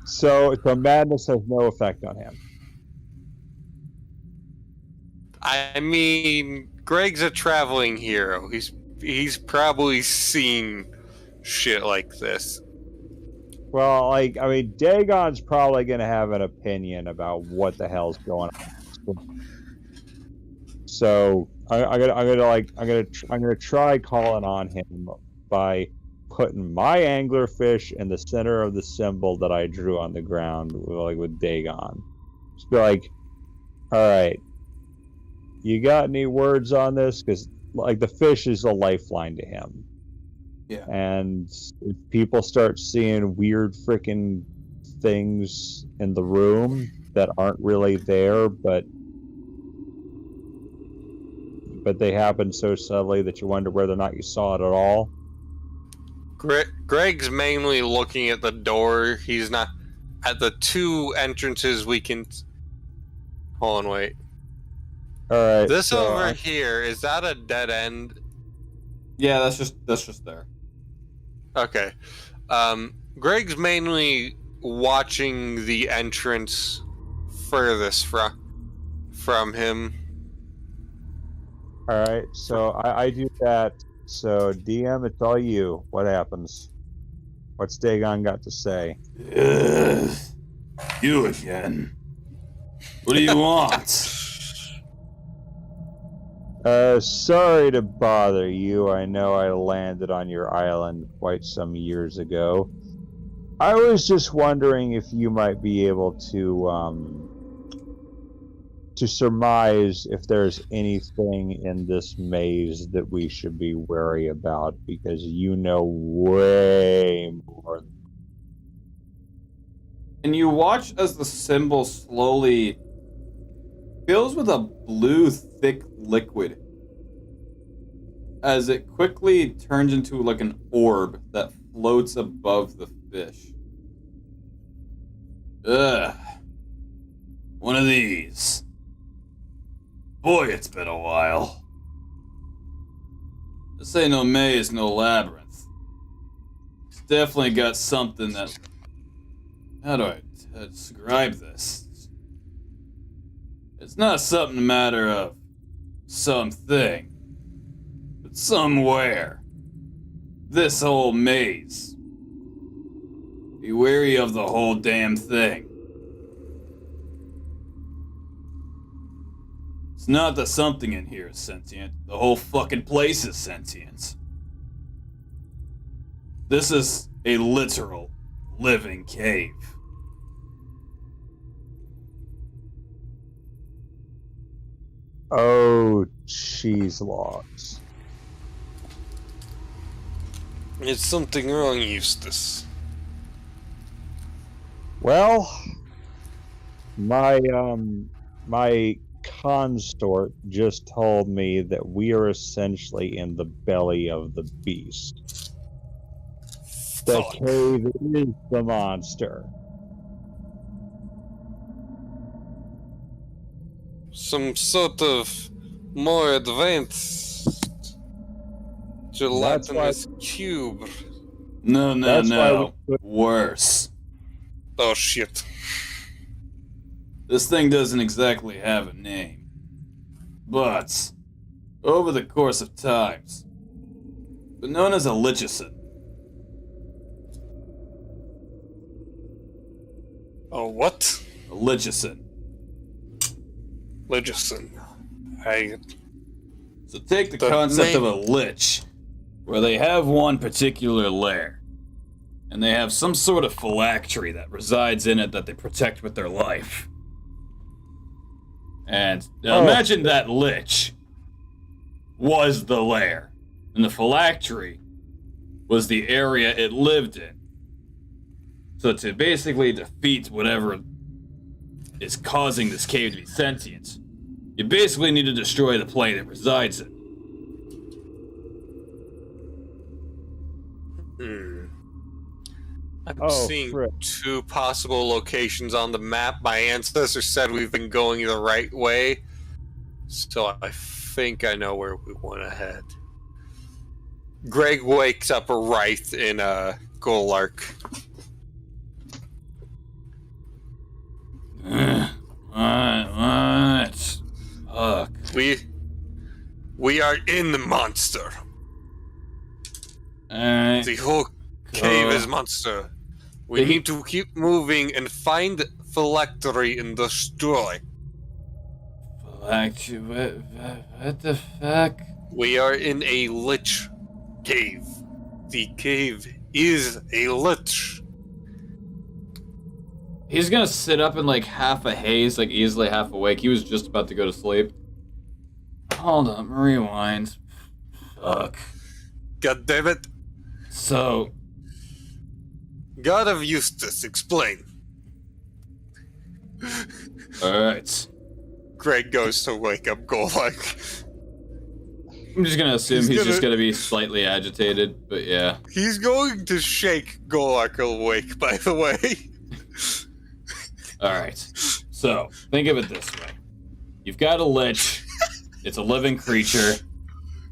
So madness has no effect on him. I mean, Greg's a traveling hero. He's probably seen shit like this. Well, like, I mean, Dagon's probably gonna have an opinion about what the hell's going on. So I'm gonna try calling on him by putting my anglerfish in the center of the symbol that I drew on the ground, like with Dagon. Just be like, all right, you got any words on this? Because like the fish is a lifeline to him. Yeah. And if people start seeing weird freaking things in the room that aren't really there, but they happen so subtly that you wonder whether or not you saw it at all. Greg's mainly looking at the door. He's not at the two entrances we can... Hold on, wait. All right. This so over here, is that a dead end? Yeah, that's just there. Okay. Greg's mainly watching the entrance furthest from him. All right, so I do that. So DM, it's all you. What happens? What's Dagon got to say? You again. What do you want? Sorry to bother you. I know I landed on your island quite some years ago. I was just wondering if you might be able to surmise if there's anything in this maze that we should be wary about, because you know way more. And you watch as the symbol slowly fills with a blue, thick liquid as it quickly turns into like an orb that floats above the fish. Ugh. One of these. Boy, it's been a while. This ain't no maze, no labyrinth. It's definitely got something that... How do I describe this? It's not something a matter of something, but somewhere. This whole maze. Be wary of the whole damn thing. It's not that something in here is sentient. The whole fucking place is sentient. This is a literal living cave. Oh, cheese logs. Is something wrong, Eustace? Well, my consort just told me that we are essentially in the belly of the beast. The Fuck. cave is the monster. Some sort of more advanced gelatinous cube. No, That's no. why Worse. Oh shit. This thing doesn't exactly have a name. But, over the course of times, been known as a Lichsen. Oh, what? A Lichsen. Lichsen. So take the The concept name- of a lich, where they have one particular lair, and they have some sort of phylactery that resides in it that they protect with their life. And imagine that lich was the lair, and the phylactery was the area it lived in. So to basically defeat whatever is causing this cave to be sentient, you basically need to destroy the plane it resides in. I'm Oh, seeing frick. 2 possible locations on the map. My ancestor said we've been going the right way, so I think I know where we want to head. Greg wakes up a wraith in Golark. What? Fuck. We are in the monster. Alright. The whole cave is monster. We need to keep moving and find phylactery and destroy. Phylactery? What the fuck? We are in a lich cave. The cave is a lich. He's gonna sit up in like half a haze, like easily half awake. He was just about to go to sleep. Hold on, rewind. Fuck. God damn it. So, God of Eustace, explain. alright. Greg goes to wake up Golak. I'm just gonna assume He's he's gonna- just gonna be slightly agitated, but yeah. He's going to shake Golak awake, by the way. Alright. So, think of it this way. You've got a lich, it's a living creature,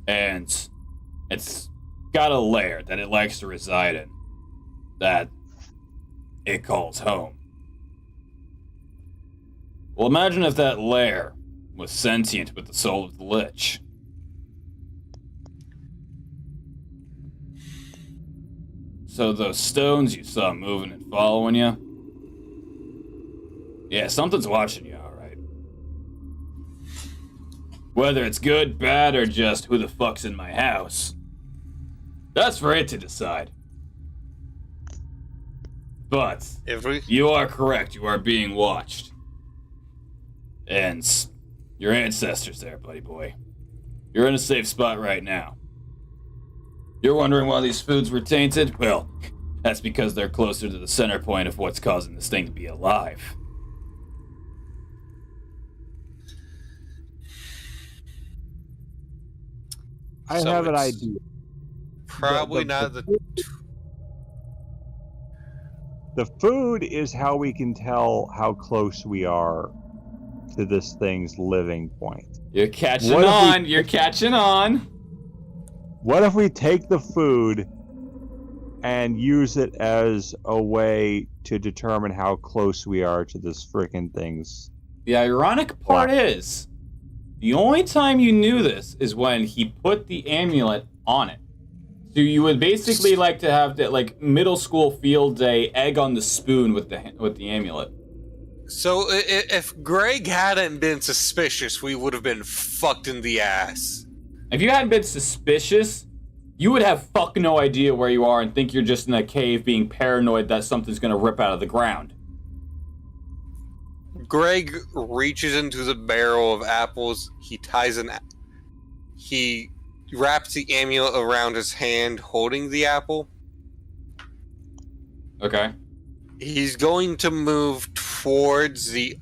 and it's got a lair that it likes to reside in, that it calls home. Well, imagine if that lair was sentient with the soul of the Lich. So those stones you saw moving and following you? Yeah, something's watching you, alright. Whether it's good, bad, or just who the fuck's in my house, that's for it to decide. But you are correct, you are being watched. And your ancestors there, buddy boy. You're in a safe spot right now. You're wondering why these foods were tainted? Well, that's because they're closer to the center point of what's causing this thing to be alive. I have an idea. Probably not the... The food is how we can tell how close we are to this thing's living point. You're catching on. You're catching on. What if we take the food and use it as a way to determine how close we are to this frickin' thing's... The ironic part is, the only time you knew this is when he put the amulet on it. So you would basically like to have that, like, middle school field day egg on the spoon with the amulet. So if Greg hadn't been suspicious, we would have been fucked in the ass. If you hadn't been suspicious, you would have fuck no idea where you are and think you're just in a cave being paranoid that something's gonna rip out of the ground. Greg reaches into the barrel of apples. He wraps the amulet around his hand, holding the apple. Okay. He's going to move towards the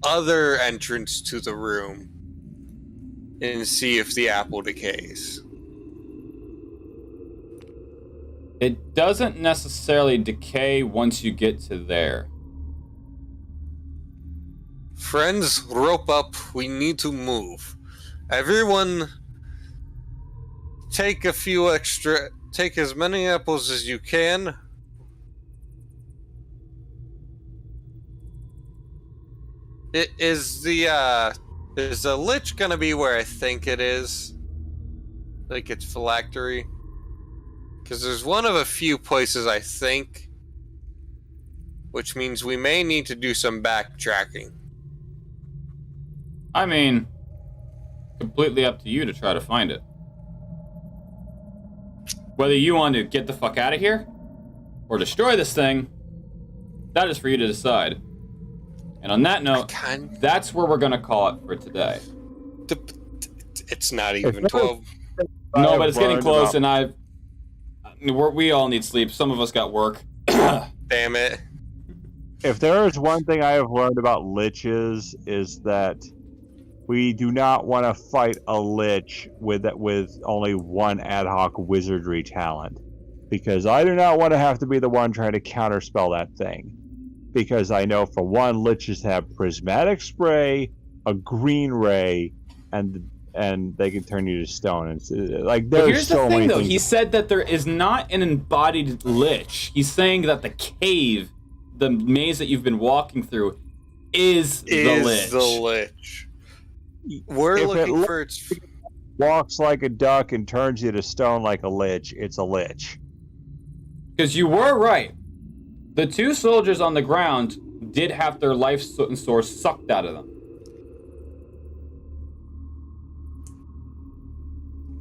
other entrance to the room and see if the apple decays. It doesn't necessarily decay once you get to there. Friends, rope up. We need to move. Everyone, take as many apples as you can. Is the Lich gonna be where I think it is? Like its phylactery? Because there's one of a few places I think, which means we may need to do some backtracking. I mean, completely up to you to try to find it. Whether you want to get the fuck out of here or destroy this thing, that is for you to decide. And on that note, that's where we're going to call it for today. It's not even 12. No, but it's getting close, and we all need sleep. Some of us got work. Damn it. If there is one thing I have learned about liches, is that we do not want to fight a lich with only one ad hoc wizardry talent. Because I do not want to have to be the one trying to counterspell that thing. Because I know, for one, liches have prismatic spray, a green ray, and they can turn you to stone. It's like there's here's so the thing, many though. things. He said that there is not an embodied lich. He's saying that the cave, the maze that you've been walking through, is the lich. We're If looking it for its... walks like a duck and turns you to stone like a lich, it's a lich. Because you were right. The two soldiers on the ground did have their life source sucked out of them.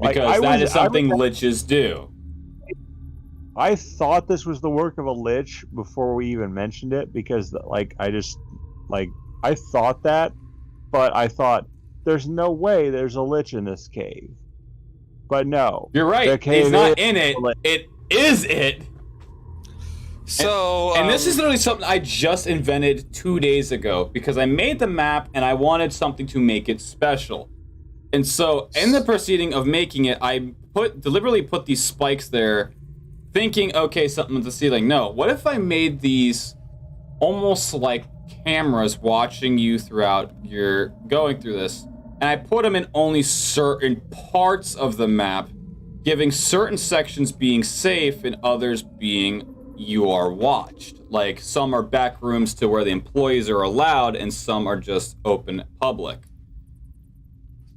Because that is something liches do. I thought this was the work of a lich before we even mentioned it, because I thought that, but I thought there's no way there's a lich in this cave. But no. You're right. He's not in it. It is it. So, and this is literally something I just invented 2 days ago, because I made the map and I wanted something to make it special. And so, in the proceeding of making it, I deliberately put these spikes there, thinking, okay, something with the ceiling. No, what if I made these almost like cameras watching you throughout your going through this, and I put them in only certain parts of the map, giving certain sections being safe and others being you are watched. Like, some are back rooms to where the employees are allowed, and some are just open public.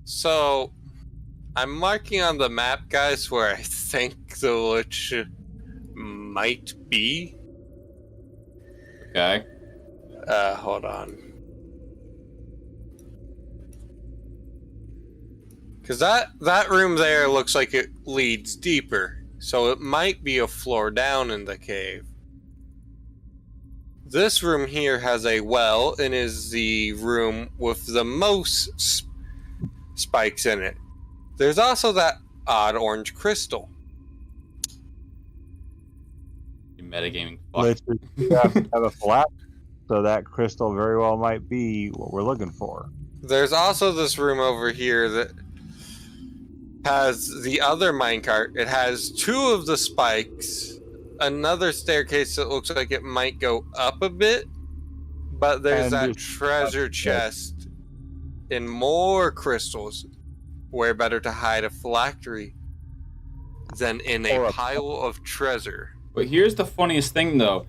So, I'm marking on the map, guys, where I think the Lich might be. Okay. Hold on. Because that room there looks like it leads deeper. So it might be a floor down in the cave. This room here has a well and is the room with the most spikes in it. There's also that odd orange crystal. You metagaming fuck. Let's have a flat, so that crystal very well might be what we're looking for. There's also this room over here that has the other minecart. It has 2 of the spikes, another staircase that looks like it might go up a bit, but there's And that just- treasure chest and more crystals. Where better to hide a phylactery than in Or a a- pile of treasure. But here's the funniest thing, though.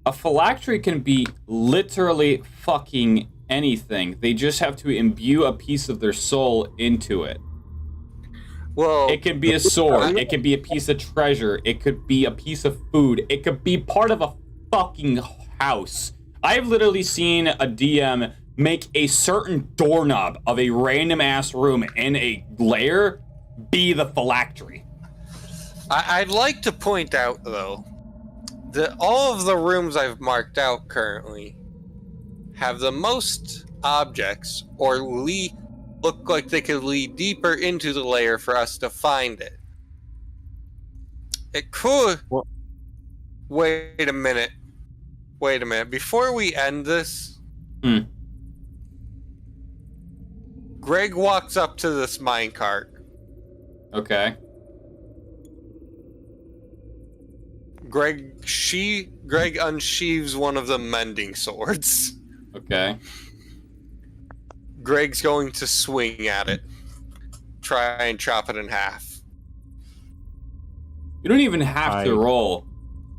A phylactery can be literally fucking anything. They just have to imbue a piece of their soul into it. Well, It could be a sword. It could be a piece of treasure. It could be a piece of food. It could be part of a fucking house. I've literally seen a DM make a certain doorknob of a random ass room in a lair be the phylactery. I'd like to point out, though, that all of the rooms I've marked out currently have the most objects or look like they could lead deeper into the layer for us to find it. It could... Well- Wait a minute. Before we end this, Greg walks up to this minecart. Okay. Greg unsheaves one of the mending swords. Okay. Greg's going to swing at it. Try and chop it in half. You don't even have to roll.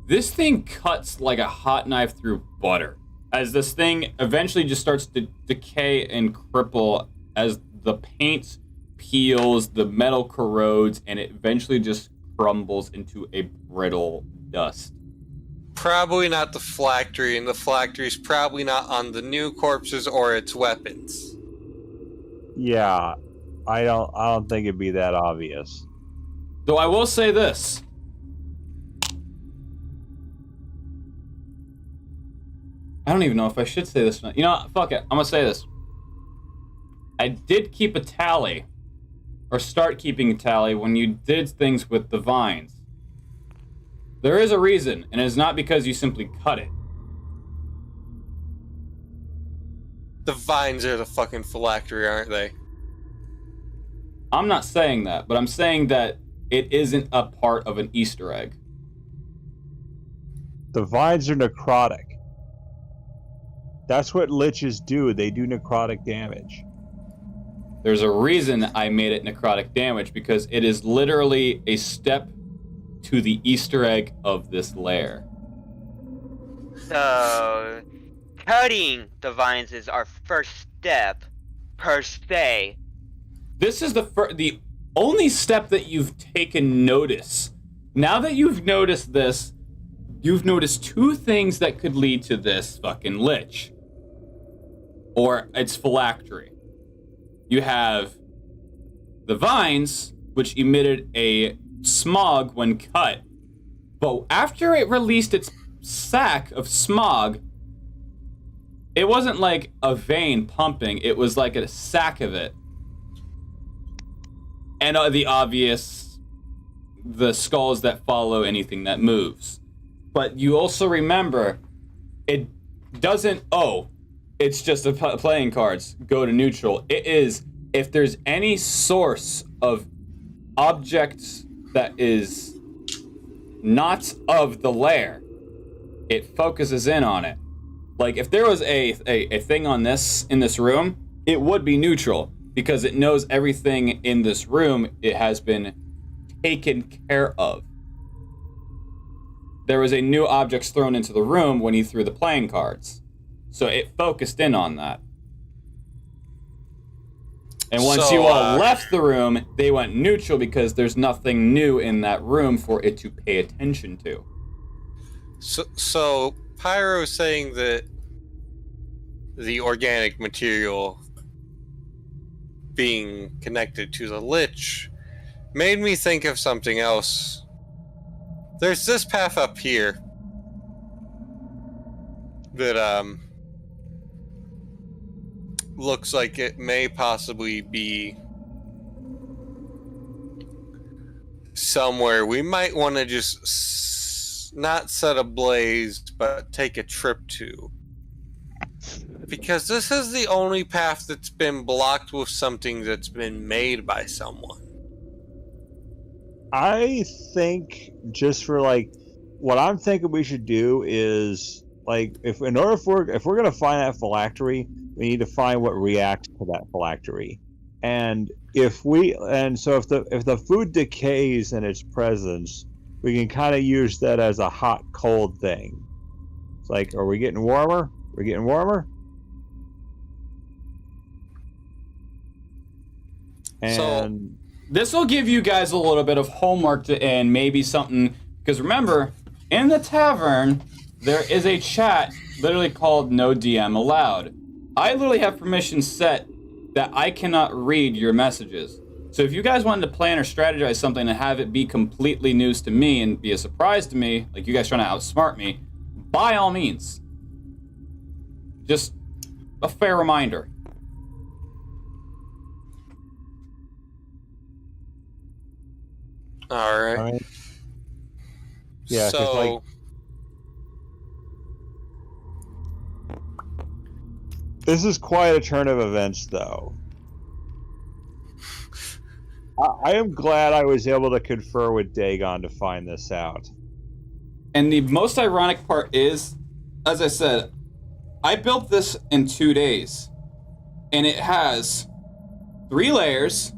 This thing cuts like a hot knife through butter. As this thing eventually just starts to decay and cripple as the paint peels, the metal corrodes, and it eventually just crumbles into a brittle dust. Probably not the phylactery, and the phylactery's probably not on the new corpses or its weapons. Yeah, I don't think it'd be that obvious. Though I will say this. I don't even know if I should say this. You know what? Fuck it. I'm gonna say this. I did keep a tally, or start keeping a tally, when you did things with the vines. There is a reason, and it's not because you simply cut it. The vines are the fucking phylactery, aren't they? I'm not saying that, but I'm saying that it isn't a part of an Easter egg. The vines are necrotic. That's what liches do. They do necrotic damage. There's a reason I made it necrotic damage, because it is literally a step to the Easter egg of this lair. So, cutting the vines is our first step, per se. This is the only step that you've taken notice. Now that you've noticed this, you've noticed 2 things that could lead to this fucking lich. Or its phylactery. You have the vines, which emitted a smog when cut, but after it released its sack of smog, it wasn't like a vein pumping, it was like a sack of it. And the obvious, the skulls that follow anything that moves. But you also remember, it doesn't, it's just playing cards, go to neutral. It is, if there's any source of objects that is not of the lair, it focuses in on it. Like, if there was a thing on this, in this room, it would be neutral, because it knows everything in this room, it has been taken care of. there was a new objects thrown into the room when he threw the playing cards. So it focused in on that. And once you all left the room, they went neutral because there's nothing new in that room for it to pay attention to. So Pyro is saying that the organic material being connected to the Lich made me think of something else. There's this path up here that looks like it may possibly be somewhere we might want to just not set ablaze, but take a trip to. Because this is the only path that's been blocked with something that's been made by someone. I think just for like, what I'm thinking we should do is like, if we're gonna find that phylactery, we need to find what reacts to that phylactery, and if the food decays in its presence, we can kind of use that as a hot cold thing. It's like, are we getting warmer? We're getting warmer. And this will give you guys a little bit of homework and maybe something, because remember, in the tavern, there is a chat literally called No DM Allowed. I literally have permission set that I cannot read your messages. So if you guys wanted to plan or strategize something and have it be completely news to me and be a surprise to me, like you guys trying to outsmart me, by all means. Just a fair reminder. All right. Yeah, so like, this is quite a turn of events, though. I am glad I was able to confer with Dagon to find this out. And the most ironic part is, as I said, I built this in 2 days. And it has 3 layers,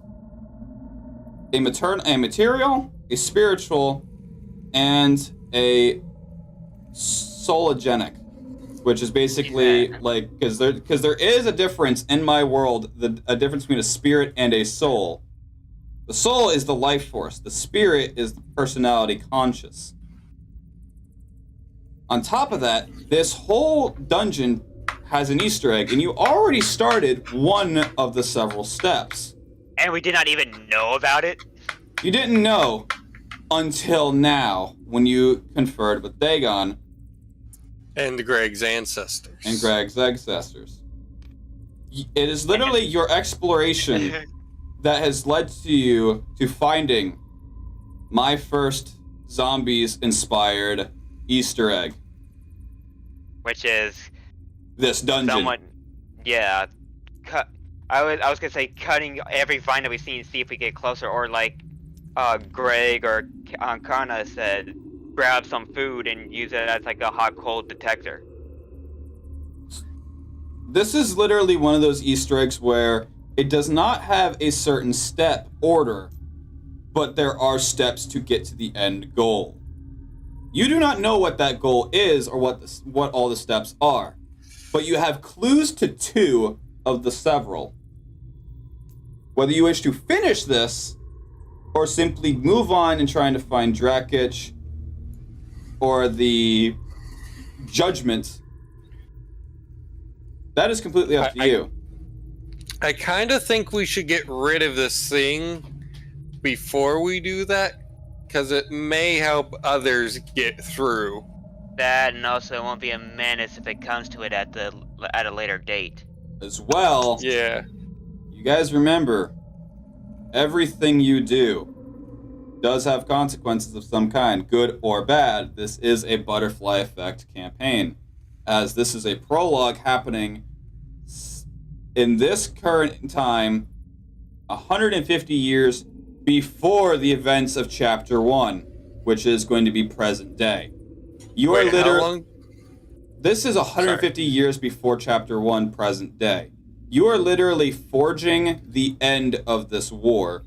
a material, a spiritual, and a soulogenic, which is basically like, because there is a difference in my world, a difference between a spirit and a soul. The soul is the life force. The spirit is the personality conscious. On top of that, this whole dungeon has an Easter egg, and you already started one of the several steps. And we did not even know about it? You didn't know until now, when you conferred with Dagon. And Greg's ancestors. It is literally your exploration that has led to you to finding my first zombies-inspired Easter egg. Which is... this dungeon. Yeah. I was gonna say cutting every vine that we see and see if we get closer, or like Greg or Kana said, grab some food and use it as like a hot cold detector. This is literally one of those Easter eggs where it does not have a certain step order, but there are steps to get to the end goal. You do not know what that goal is or what all the steps are, but you have clues to 2 of the several. Whether you wish to finish this or simply move on and trying to find Drakich or the Judgment, that is completely up to you. I kind of think we should get rid of this thing before we do that, because it may help others get through. That, and also it won't be a menace if it comes to it at a later date. As well, Yeah. you guys remember, everything you do does have consequences of some kind, good or bad. This is a butterfly effect campaign, as this is a prologue happening in this current time, 150 years before the events of Chapter 1, which is going to be present day. You are literally... How long? This is 150 years before Chapter 1, present day. You are literally forging the end of this war,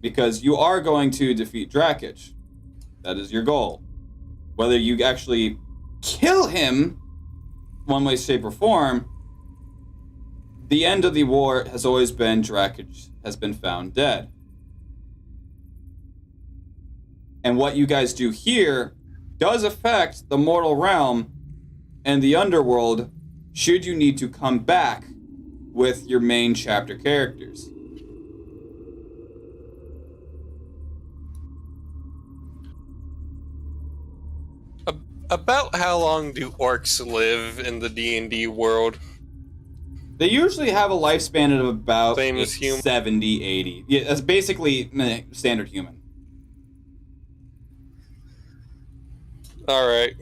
because you are going to defeat Drakich. That is your goal. whether you actually kill him one way, shape, or form, the end of the war has always been Drakage has been found dead. And what you guys do here does affect the mortal realm and the underworld should you need to come back with your main chapter characters. About how long do orcs live in the D&D world? They usually have a lifespan of about Same as human. 70, 80. Yeah, that's basically standard human. All right.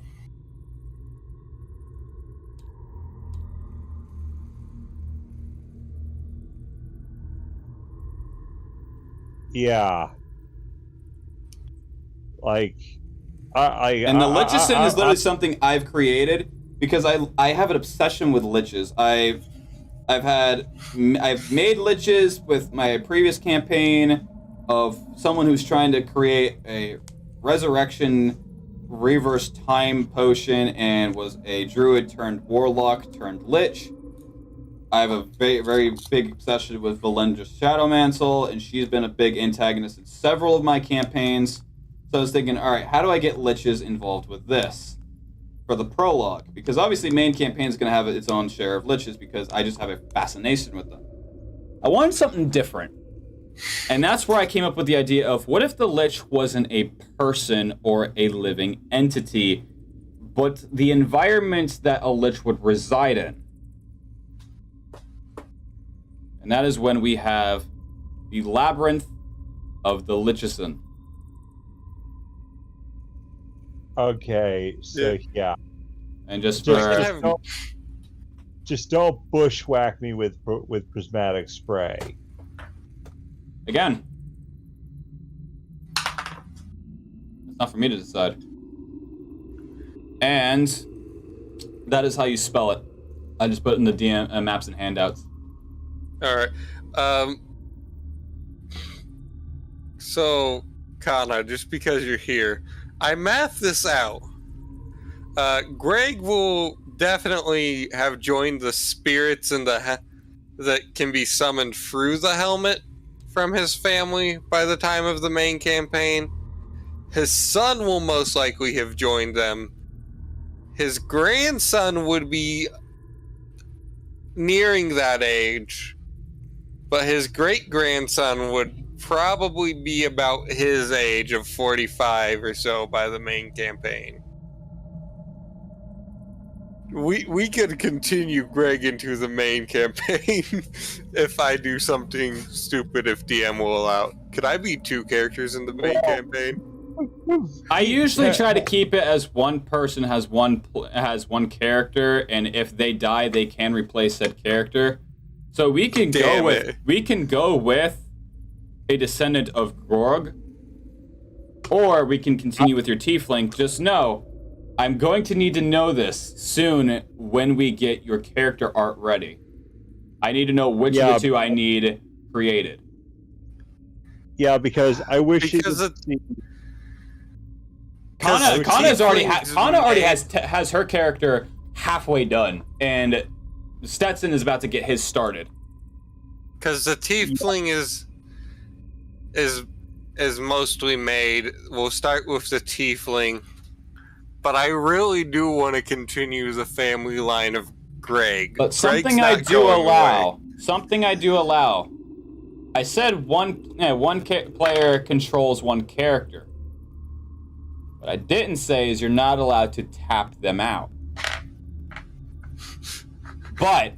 Yeah. Like, And the Lichsen is literally something I've created because I have an obsession with liches. I've made liches with my previous campaign of someone who's trying to create a resurrection reverse time potion and was a druid turned warlock turned lich. I have a very, very big obsession with Valendra's Shadowmantle, and she's been a big antagonist in several of my campaigns. So I was thinking, all right, how do I get liches involved with this for the prologue? Because obviously main campaign is going to have its own share of liches because I just have a fascination with them. I wanted something different. And that's where I came up with the idea of what if the lich wasn't a person or a living entity, but the environment that a lich would reside in. And that is when we have the Labyrinth of the Lichsen. Okay, so yeah. And just don't bushwhack me with prismatic spray. Again, it's not for me to decide. And that is how you spell it. I just put it in the DM maps and handouts. All right. So, Kana, just because you're here, I mathed this out. Greg will definitely have joined the spirits in that can be summoned through the helmet from his family by the time of the main campaign. His son will most likely have joined them. His grandson would be nearing that age, but his great-grandson would probably be about his age of 45 or so by the main campaign. We could continue Greg into the main campaign if I do something stupid, if DM will allow. Could I be 2 characters in the main campaign? I usually try to keep it as one person has one character, and if they die, they can replace said character. So we can go with a descendant of Grog, or we can continue with your tiefling. Just know, I'm going to need to know this soon when we get your character art ready. I need to know which of the 2 I need created. Yeah, because I wish Kana already has her character halfway done, and Stetson is about to get his started. Because the tiefling is mostly made. We'll start with the tiefling, but I really do want to continue the family line of Greg. But something I do allow. I said one player controls one character. What I didn't say is you're not allowed to tap them out. But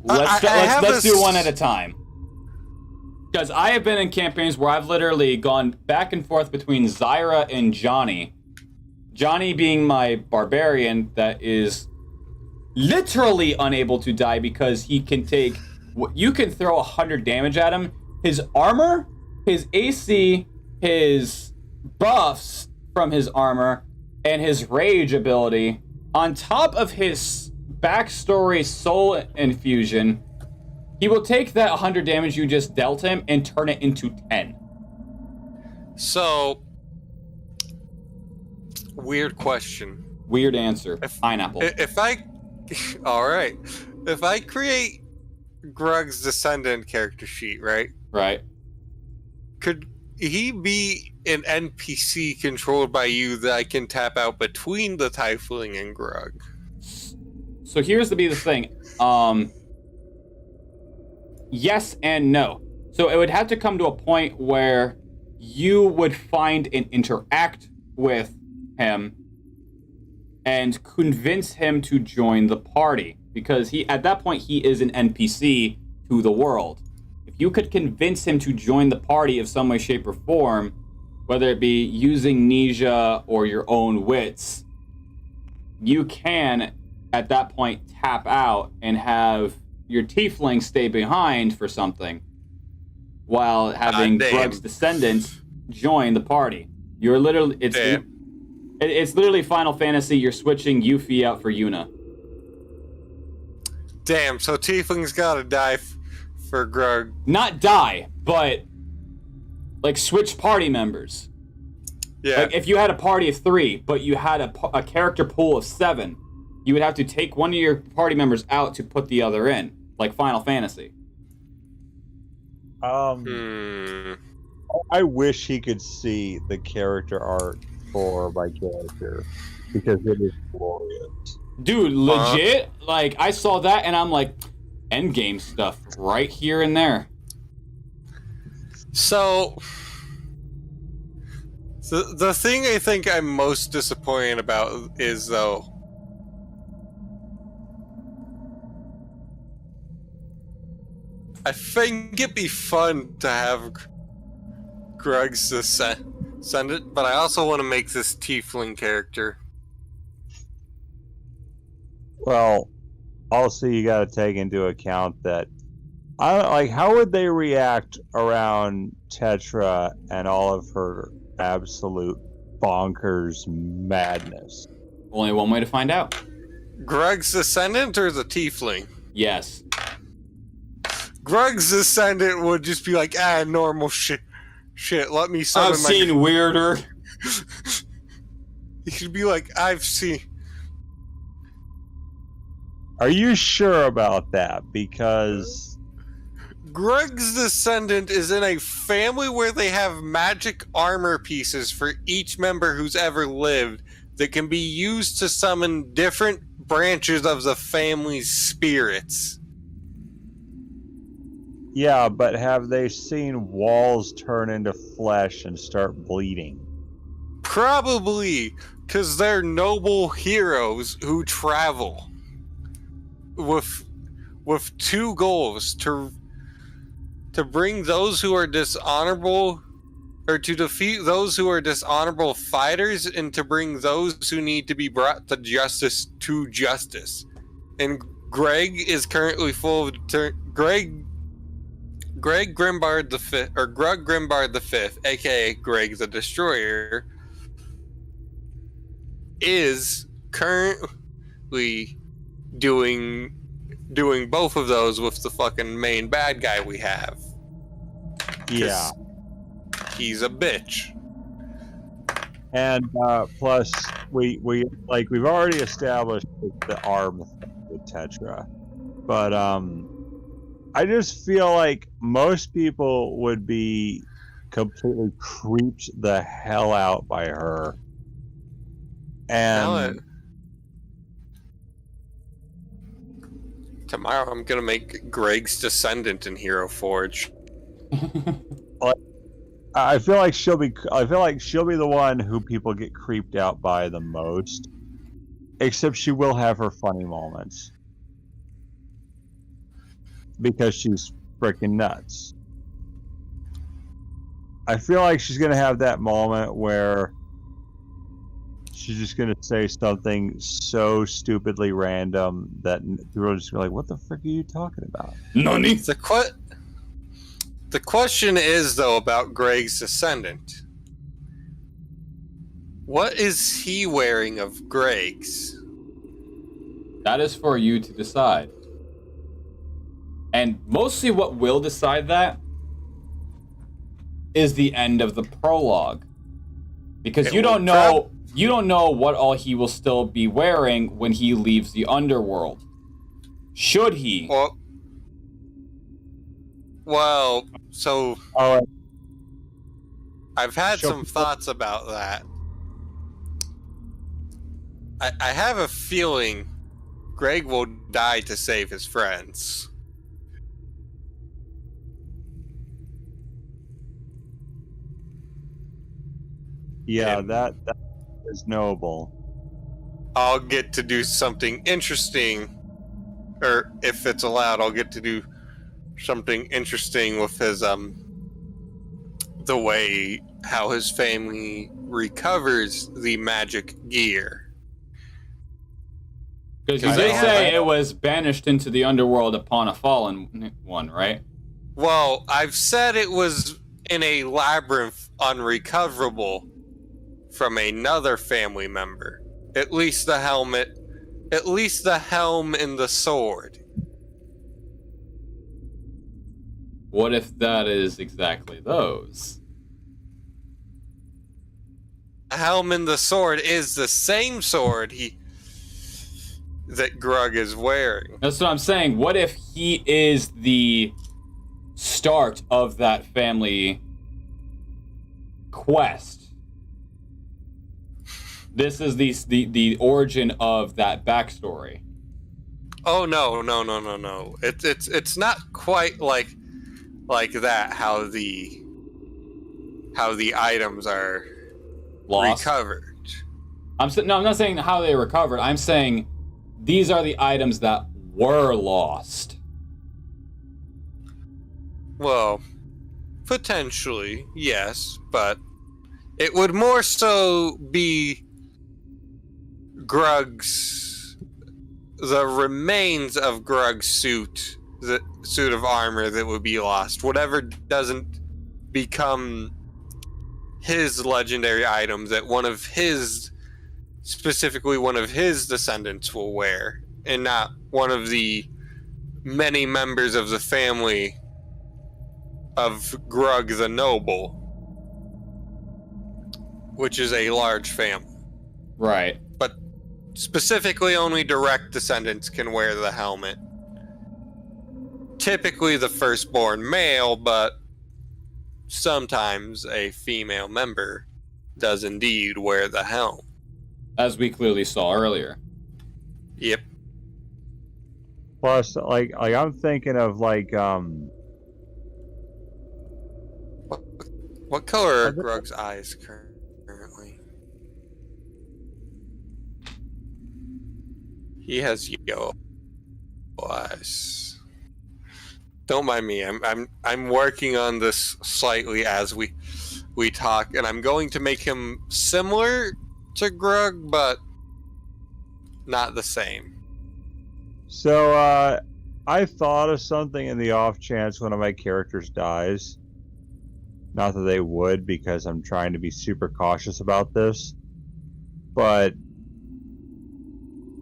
let's do one at a time. Because I have been in campaigns where I've literally gone back and forth between Zyra and Johnny. Johnny being my barbarian that is literally unable to die because he can take... You can throw 100 damage at him. His armor, his AC, his buffs from his armor, and his rage ability, on top of his backstory soul infusion, he will take that 100 damage you just dealt him and turn it into 10. So, Weird question. Weird answer. Pineapple. If I, all right, if I create Grug's descendant character sheet, right? Right. Could he be an NPC controlled by you that I can tap out between the Tiefling and Grug? So here's the thing. Yes and no. So it would have to come to a point where you would find and interact with him and convince him to join the party, because at that point he is an NPC to the world. If you could convince him to join the party of some way, shape, or form, whether it be using Nija or your own wits, you can at that point tap out and have your tiefling stay behind for something while having Grug's descendants join the party. You're literally it's literally Final Fantasy. You're switching Yuffie out for Yuna. Damn, so tiefling's gotta die for Grug. Not die, but like switch party members. Yeah. Like if you had a party of 3, but you had a character pool of 7, you would have to take one of your party members out to put the other in, like Final Fantasy. I wish he could see the character art for my character, because it is glorious. Dude, legit, like, I saw that and I'm like, endgame stuff right here and there. So, the thing I think I'm most disappointed about is, though, I think it'd be fun to have Grug's descendant, but I also want to make this tiefling character. Well, also you got to take into account that how would they react around Tetra and all of her absolute bonkers madness? Only one way to find out. Grug's descendant or the tiefling? Yes. Grug's descendant would just be like, normal shit. Let me summon I've seen weirder. He should be like, I've seen. Are you sure about that? Because Grug's descendant is in a family where they have magic armor pieces for each member who's ever lived that can be used to summon different branches of the family's spirits. yeah, but have they seen walls turn into flesh and start bleeding? Probably, because they're noble heroes who travel with two goals: to bring those who are dishonorable, or to defeat those who are dishonorable fighters, and to bring those who need to be brought to justice. And Greg is currently full of Greg Grimbard the Fifth, or Grug Grimbard the Fifth, aka Greg the Destroyer, is currently doing both of those with the fucking main bad guy we have. Yeah, he's a bitch. And plus, we've already established the arm with Tetra, but I just feel like most people would be completely creeped the hell out by her. And tomorrow I'm gonna make Greg's descendant in Hero Forge. I feel like she'll be the one who people get creeped out by the most. Except she will have her funny moments. Because she's freaking nuts. I feel like she's gonna have that moment where she's just gonna say something so stupidly random that people are just gonna be like, "What the frick are you talking about?" Nani? The question is, though, about Greg's descendant. What is he wearing of Greg's? That is for you to decide. And mostly what will decide that is the end of the prologue. Because you don't know you don't know what all he will still be wearing when he leaves the underworld. Should he? Well, so Oh, I've had Sure. some thoughts about that. I have a feeling Greg will die to save his friends. yeah, And that is noble. I'll get to do something interesting, or if it's allowed, I'll get to do something interesting with his the way how his family recovers the magic gear. Because you I did have say a- it was banished into the underworld upon a fallen one, right? Well, I've said it was in a labyrinth unrecoverable from another family member. At least the helmet, at least the helm and the sword. What if that is exactly those? The helm and the sword is the same sword that Grug is wearing. That's what I'm saying. What if he is the start of that family quest? This is the origin of that backstory. Oh no. It's not quite like that. How the items are Lost. recovered. I'm not saying how they recovered. I'm saying these are the items that were lost. Well, potentially, yes, but it would more so be the remains of Grug's suit, the suit of armor that would be lost. Whatever doesn't become his legendary item that specifically one of his descendants will wear, and not one of the many members of the family of Grug the Noble, which is a large family. Right. But specifically only direct descendants can wear the helmet. Typically the firstborn male, but sometimes a female member does indeed wear the helm. As we clearly saw earlier. Yep. Plus, like I'm thinking of What color are Grug's eyes currently? He has yellow eyes. Don't mind me. I'm working on this slightly as we talk, and I'm going to make him similar to Grug, but not the same. So I thought of something in the off chance one of my characters dies. Not that they would, because I'm trying to be super cautious about this. But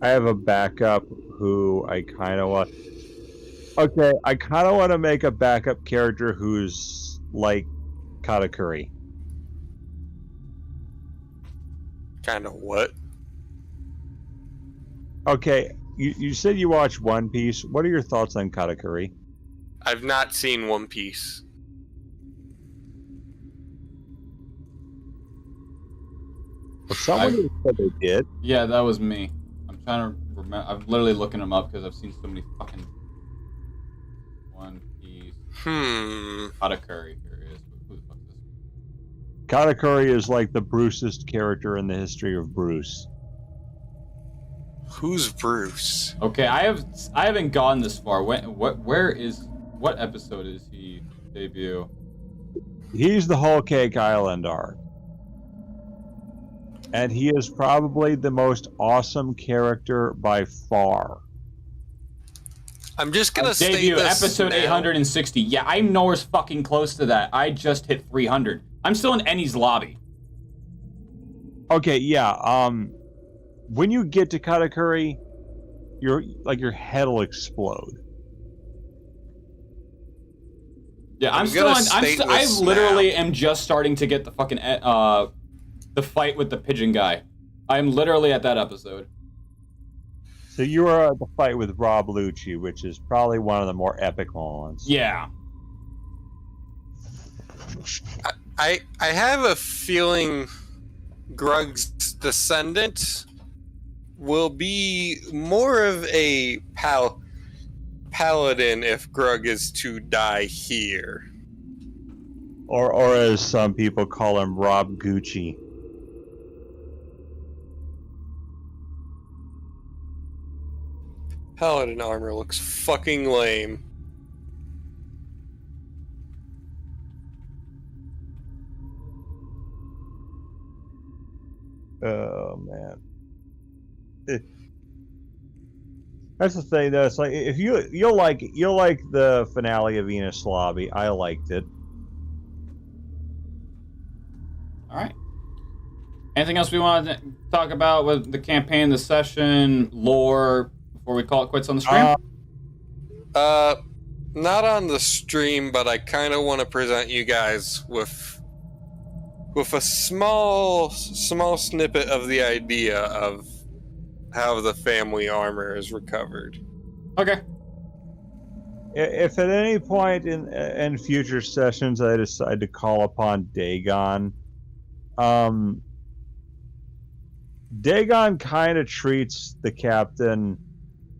I have a backup who I kind of want. Okay, I kind of want to make a backup character who's like Katakuri. Kind of what? Okay, you said you watch One Piece. What are your thoughts on Katakuri? I've not seen One Piece. Well, someone said they did. Yeah, that was me. I'm trying to remember. I'm literally looking them up because I've seen so many fucking One Piece. Katakuri. Here it is. Who the fuck is this? Katakuri is like the Bruceest character in the history of Bruce. Who's Bruce? Okay, I haven't gone this far. What episode is he debut? He's the Whole Cake Island arc. And he is probably the most awesome character by far. I'm just gonna say Debut this episode now. 860. Yeah, I'm nowhere fucking close to that. I just hit 300. I'm still in Ennie's lobby. Okay, yeah. When you get to Katakuri, your head will explode. Yeah, I'm gonna state I this literally now. am just starting to get the fucking the fight with the pigeon guy. I'm literally at that episode. So you were at the fight with Rob Lucci, which is probably one of the more epic moments. Yeah. I have a feeling Grug's descendant will be more of a paladin if Grug is to die here. Or as some people call him, Rob Gucci. Paladin armor looks fucking lame. Oh man. That's the thing though, it's like if you'll like the finale of Venus Lobby. I liked it. Alright. Anything else we want to talk about with the campaign, the session, lore, before we call it quits on the stream? Not on the stream, but I kind of want to present you guys with a small snippet of the idea of how the family armor is recovered. Okay. If at any point in future sessions I decide to call upon Dagon, Dagon kind of treats the captain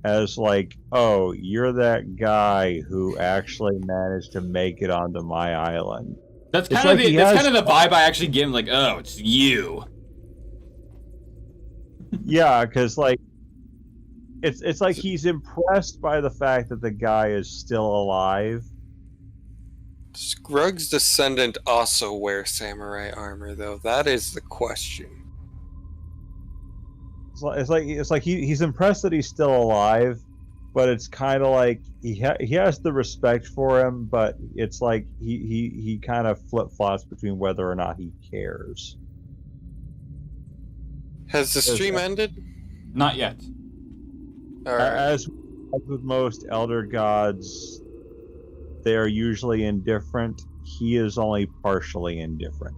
as like, oh, you're that guy who actually managed to make it onto my island. That's It's kind of like he that's has- kind of the vibe I actually give him, like, oh, it's you. Yeah, because like it's like he's impressed by the fact that the guy is still alive. Does Grug's descendant also wear samurai armor, though? That is the question. It's like he's impressed that he's still alive, but it's kind of like he has the respect for him, but it's like he kind of flip-flops between whether or not he cares. Has the stream ended? Not yet. All right. As with most elder gods, they are usually indifferent. He is only partially indifferent.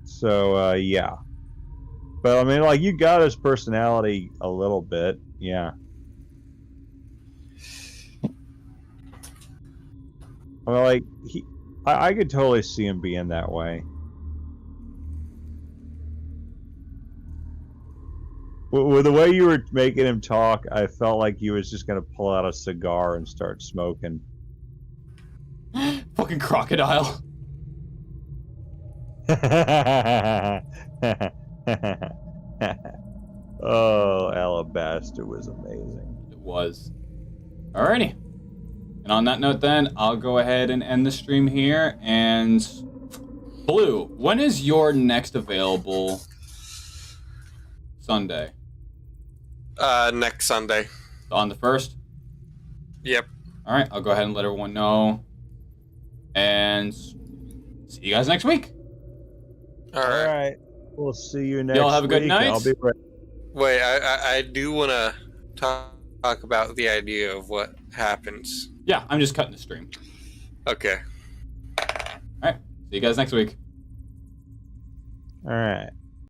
So yeah, but I mean, like, you got his personality a little bit, yeah. I mean, like, I could totally see him being that way. With the way you were making him talk, I felt like he was just gonna pull out a cigar and start smoking. Fucking crocodile. Oh, Alabaster was amazing. It was. Alrighty. And on that note then, I'll go ahead and end the stream here. And Blue, when is your next available Sunday? Next Sunday. On the 1st? Yep. Alright, I'll go ahead and let everyone know. And see you guys next week. All right. We'll see you next Y'all have a good week. night. I'll be ready. Wait, I do want to talk about the idea of what happens. Yeah, I'm just cutting the stream. Okay. Alright, see you guys next week. All right.